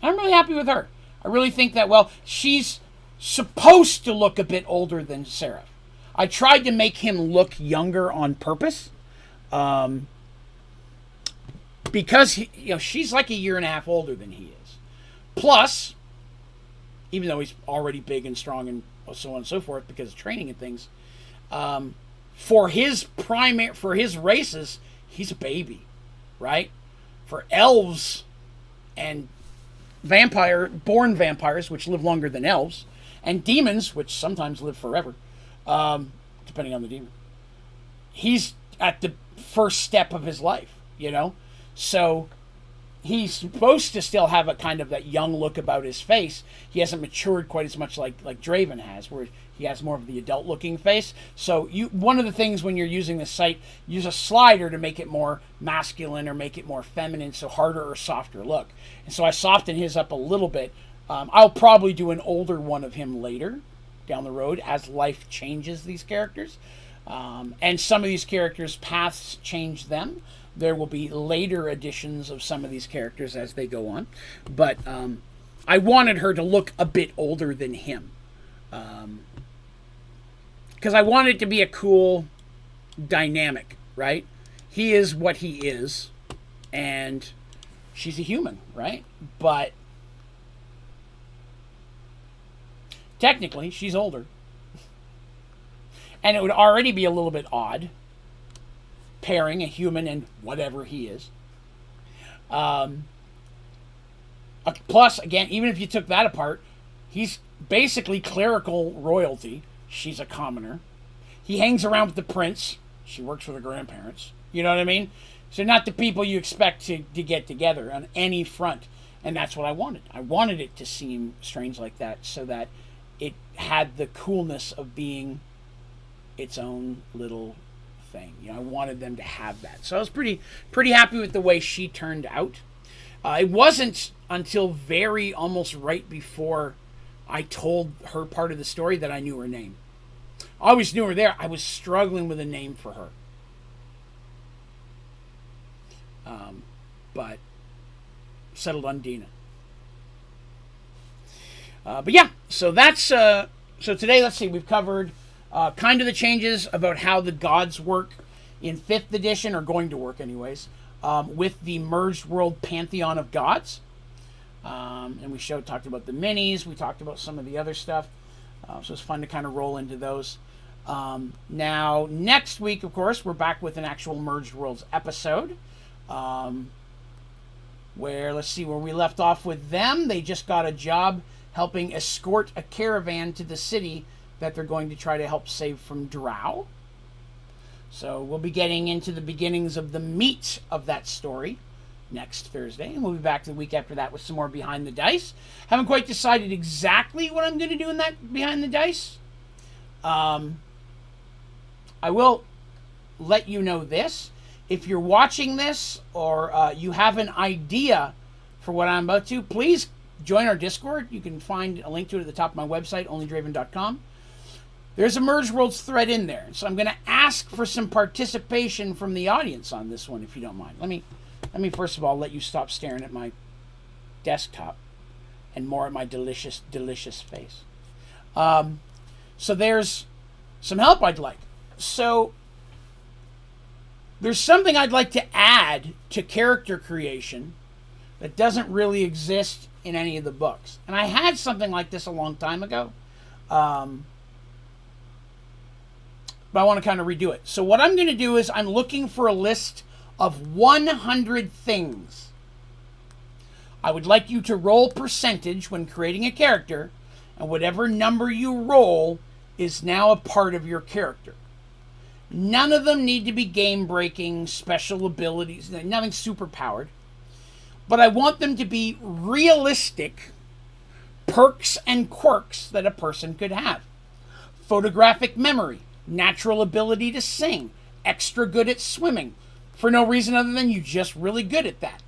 I'm really happy with her. I really think that, she's supposed to look a bit older than Seraph. I tried to make him look younger on purpose. Because, she's like a year and a half older than he is. Plus, even though he's already big and strong and so on and so forth because of training and things, for his races, he's a baby, right? For elves and born vampires, which live longer than elves, and demons, which sometimes live forever, depending on the demon, he's at the first step of his life, So he's supposed to still have a kind of that young look about his face. He hasn't matured quite as much like Draven has, where he has more of the adult-looking face. So one of the things when you're using this site, use a slider to make it more masculine or make it more feminine, so harder or softer look. And so I softened his up a little bit. I'll probably do an older one of him later down the road as life changes these characters. And some of these characters' paths change them. There will be later editions of some of these characters as they go on. But I wanted her to look a bit older than him. Because I wanted it to be a cool dynamic, right? He is what he is. And she's a human, right? But technically, she's older. And it would already be a little bit odd pairing a human and whatever he is. Plus, again, even if you took that apart, he's basically clerical royalty. She's a commoner. He hangs around with the prince. She works for the grandparents. You know what I mean? So not the people you expect to get together on any front. And that's what I wanted. I wanted it to seem strange like that so that it had the coolness of being its own little thing. You know, I wanted them to have that. So I was pretty happy with the way she turned out. It wasn't until very almost right before I told her part of the story that I knew her name. I always knew her there. I was struggling with a name for her. But settled on Dina. But yeah, so that's so today. Let's see, we've covered kind of the changes about how the gods work in 5th edition, or going to work anyways, with the merged world pantheon of gods. And we talked about the minis. We talked about some of the other stuff. So it's fun to kind of roll into those. Now, next week, of course, we're back with an actual Merged Worlds episode. Where, let's see, where we left off with them. They just got a job helping escort a caravan to the city that they're going to try to help save from Drow. So we'll be getting into the beginnings of the meat of that story next Thursday. And we'll be back the week after that with some more Behind the Dice. Haven't quite decided exactly what I'm going to do in that Behind the Dice. I will let you know this. If you're watching this or you have an idea for what I'm about to, please join our Discord. You can find a link to it at the top of my website, onlydraven.com. There's a Merged Worlds thread in there. So I'm going to ask for some participation from the audience on this one, if you don't mind. Let me first of all let you stop staring at my desktop and more at my delicious, delicious face. So there's some help I'd like. So there's something I'd like to add to character creation that doesn't really exist in any of the books. And I had something like this a long time ago. But I want to kind of redo it. So what I'm going to do is I'm looking for a list of 100 things. I would like you to roll percentage when creating a character, and whatever number you roll is now a part of your character. None of them need to be game-breaking, special abilities, nothing super-powered. But I want them to be realistic perks and quirks that a person could have. Photographic memory, natural ability to sing, extra good at swimming, for no reason other than you're just really good at that.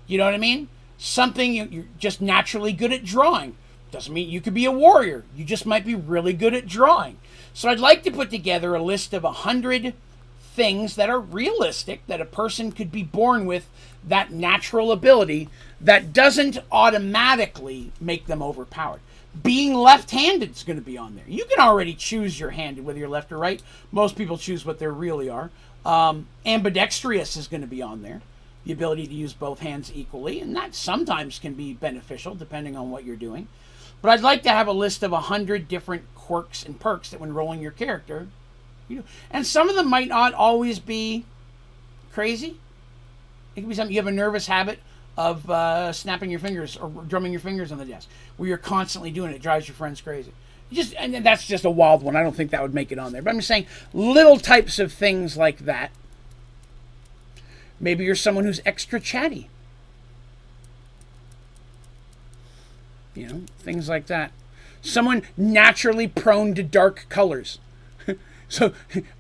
You know what I mean? Something you're just naturally good at drawing. Doesn't mean you could be a warrior. You just might be really good at drawing. So I'd like to put together a list of 100 things that are realistic, that a person could be born with that natural ability that doesn't automatically make them overpowered. Being left-handed is going to be on there. You can already choose your hand, whether you're left or right. Most people choose what they really are. Ambidextrous is going to be on there. The ability to use both hands equally, and that sometimes can be beneficial depending on what you're doing. But I'd like to have a list of 100 different quirks and perks that when rolling your character, you know, and some of them might not always be crazy. It could be something you have a nervous habit of snapping your fingers or drumming your fingers on the desk, where you're constantly doing it. It drives your friends crazy. And that's just a wild one. I don't think that would make it on there. But I'm just saying little types of things like that. Maybe you're someone who's extra chatty. You know, things like that. Someone naturally prone to dark colors. So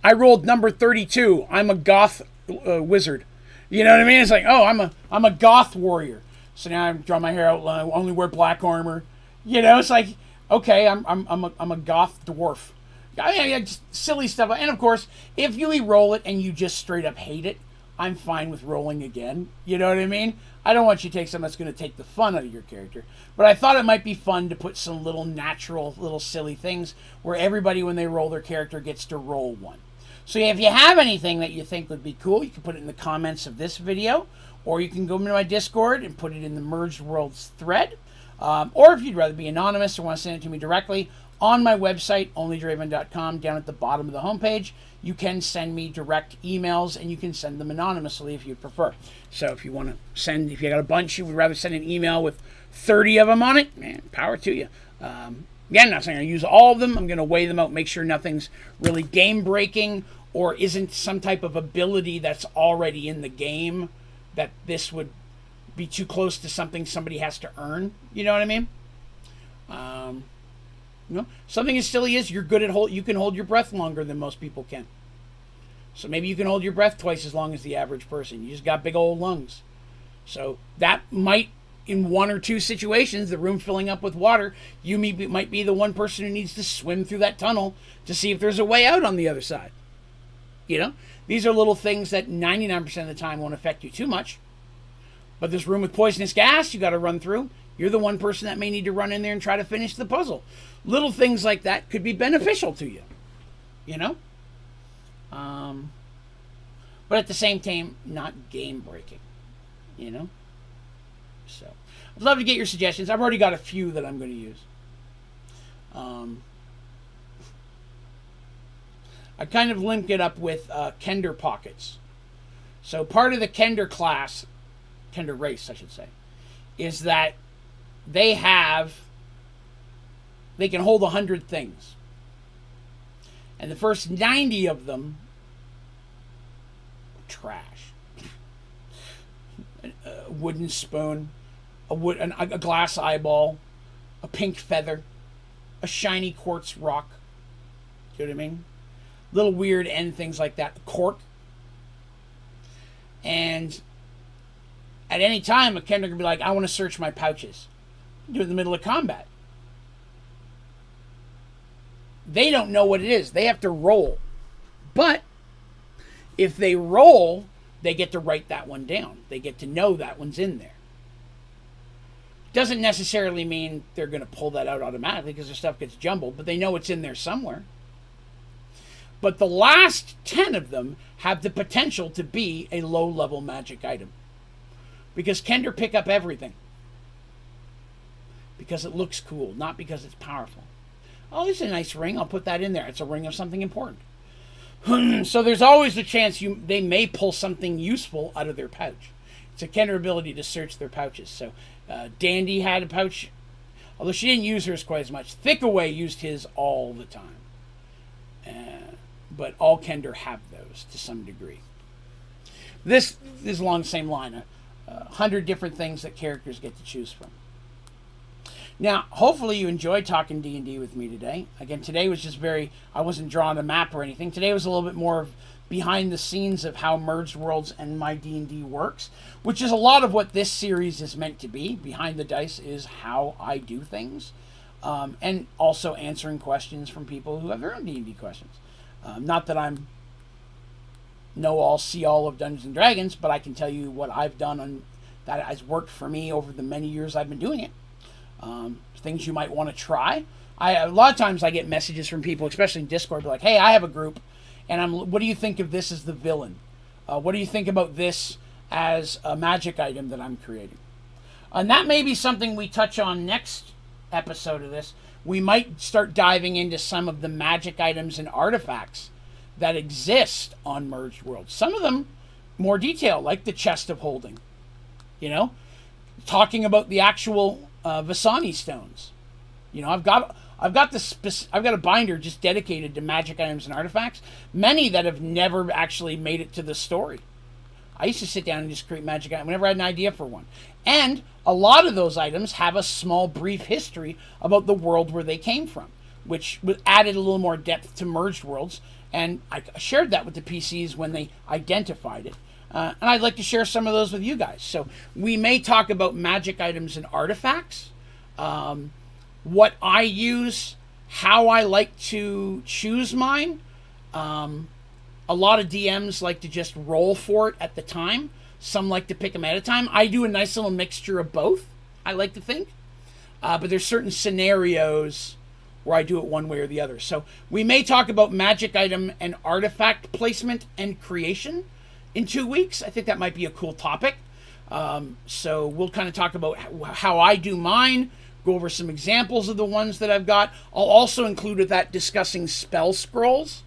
I rolled number 32. I'm a goth wizard. You know what I mean? It's like, oh, I'm a goth warrior. So now I draw my hair out. I only wear black armor. You know, it's like, okay, I'm a goth dwarf. I mean, just silly stuff. And of course, if you re-roll it and you just straight up hate it, I'm fine with rolling again. You know what I mean? I don't want you to take something that's going to take the fun out of your character. But I thought it might be fun to put some little natural, little silly things where everybody, when they roll their character, gets to roll one. So if you have anything that you think would be cool, you can put it in the comments of this video, or you can go into my Discord and put it in the Merged Worlds thread. Or if you'd rather be anonymous or want to send it to me directly, on my website, onlydraven.com, down at the bottom of the homepage, you can send me direct emails, and you can send them anonymously if you prefer. So if you want to send, if you got a bunch, you would rather send an email with 30 of them on it, man, power to you. Again, I'm not saying I use all of them. I'm going to weigh them out, make sure nothing's really game-breaking or isn't some type of ability that's already in the game that this would be too close to something somebody has to earn. You know what I mean? Something as silly as you're good at you can hold your breath longer than most people can. So maybe you can hold your breath twice as long as the average person. You just got big old lungs. So that might, in one or two situations, the room filling up with water, you might be the one person who needs to swim through that tunnel to see if there's a way out on the other side. These are little things that 99% of the time won't affect you too much. But this room with poisonous gas you got to run through, you're the one person that may need to run in there and try to finish the puzzle. Little things like that could be beneficial to you. But at the same time, not game breaking. So I'd love to get your suggestions. I've already got a few that I'm going to use. I kind of linked it up with Kender pockets. So part of the Kender class, Kender race, I should say, is that they can hold 100 things. And the first 90 of them, trash. A wooden spoon, a glass eyeball, a pink feather, a shiny quartz rock. You know what I mean? Little weird end things like that. Cork. And at any time, a Kender can be like, I want to search my pouches. Do it in the middle of combat. They don't know what it is. They have to roll. But if they roll, they get to write that one down. They get to know that one's in there. Doesn't necessarily mean they're going to pull that out automatically because their stuff gets jumbled, but they know it's in there somewhere. But the last 10 of them have the potential to be a low-level magic item. Because Kender pick up everything. Because it looks cool, not because it's powerful. Oh, this is a nice ring. I'll put that in there. It's a ring of something important. So there's always the chance they may pull something useful out of their pouch. It's a Kender ability to search their pouches. So Dandy had a pouch, although she didn't use hers quite as much. Thickaway used his all the time. But all Kender have those to some degree. This is along the same line. 100 different things that characters get to choose from. Now, hopefully you enjoyed talking D&D with me today. Again, today was just I wasn't drawing a map or anything. Today was a little bit more of behind the scenes of how Merged Worlds and my D&D works, which is a lot of what this series is meant to be. Behind the Dice is how I do things. And also answering questions from people who have their own D&D questions. Not that I'm know-all, see-all of Dungeons & Dragons, but I can tell you what I've done that has worked for me over the many years I've been doing it. Things you might want to try. A lot of times I get messages from people, especially in Discord, like, hey, I have a group, and what do you think of this as the villain? What do you think about this as a magic item that I'm creating? And that may be something we touch on next episode of this. We might start diving into some of the magic items and artifacts that exist on Merged Worlds. Some of them more detailed, like the Chest of Holding. Talking about the actual Vasani stones. I've got a binder just dedicated to magic items and artifacts. Many that have never actually made it to the story. I used to sit down and just create magic items whenever I had an idea for one. And a lot of those items have a small, brief history about the world where they came from, which added a little more depth to Merged Worlds. And I shared that with the PCs when they identified it. And I'd like to share some of those with you guys. So we may talk about magic items and artifacts, what I use, how I like to choose mine. A lot of DMs like to just roll for it at the time. Some like to pick them at a time. I do a nice little mixture of both, I like to think. But there's certain scenarios where I do it one way or the other. So we may talk about magic item and artifact placement and creation in 2 weeks. I think that might be a cool topic. So we'll kind of talk about how I do mine, go over some examples of the ones that I've got. I'll also include with that discussing spell scrolls.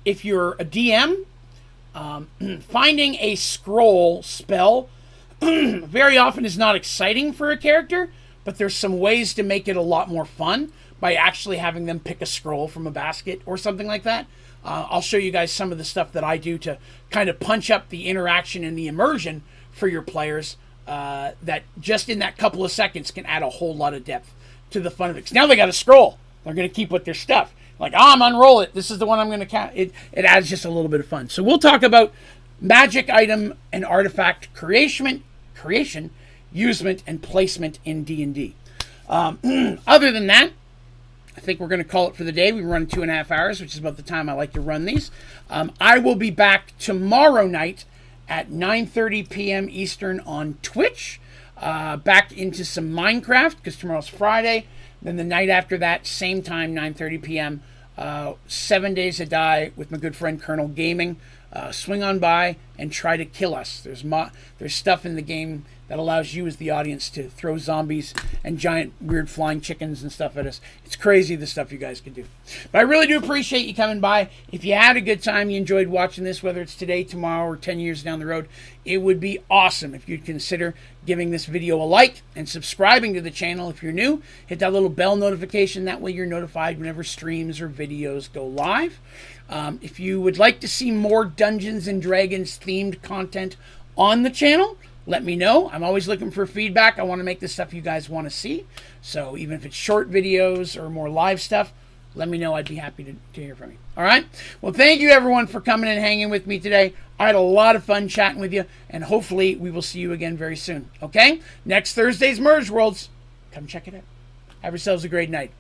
If you're a DM, finding a scroll spell very often is not exciting for a character, but there's some ways to make it a lot more fun by actually having them pick a scroll from a basket or something like that. I'll show you guys some of the stuff that I do to kind of punch up the interaction and the immersion for your players that just in that couple of seconds can add a whole lot of depth to the fun of it. 'Cause now they got to scroll. They're going to keep with their stuff. Like, I'm unroll it. This is the one I'm going to count. It adds just a little bit of fun. So we'll talk about magic item and artifact creation, usement, and placement in D&D. Other than that, I think we're going to call it for the day. We run 2.5 hours, which is about the time I like to run these. I will be back tomorrow night at 9:30 p.m. Eastern on Twitch. Back into some Minecraft, because tomorrow's Friday. Then the night after that, same time, 9:30 p.m., 7 Days to Die with my good friend Colonel Gaming. Swing on by and try to kill us. There's stuff in the game that allows you as the audience to throw zombies and giant weird flying chickens and stuff at us. It's crazy the stuff you guys can do. But I really do appreciate you coming by. If you had a good time, you enjoyed watching this, whether it's today, tomorrow, or 10 years down the road, it would be awesome if you'd consider giving this video a like and subscribing to the channel if you're new. Hit that little bell notification. That way you're notified whenever streams or videos go live. If you would like to see more Dungeons and Dragons themed content on the channel, let me know. I'm always looking for feedback. I want to make the stuff you guys want to see. So even if it's short videos or more live stuff, let me know. I'd be happy to hear from you. All right? Well, thank you, everyone, for coming and hanging with me today. I had a lot of fun chatting with you, and hopefully we will see you again very soon. Okay? Next Thursday's Merge Worlds. Come check it out. Have yourselves a great night.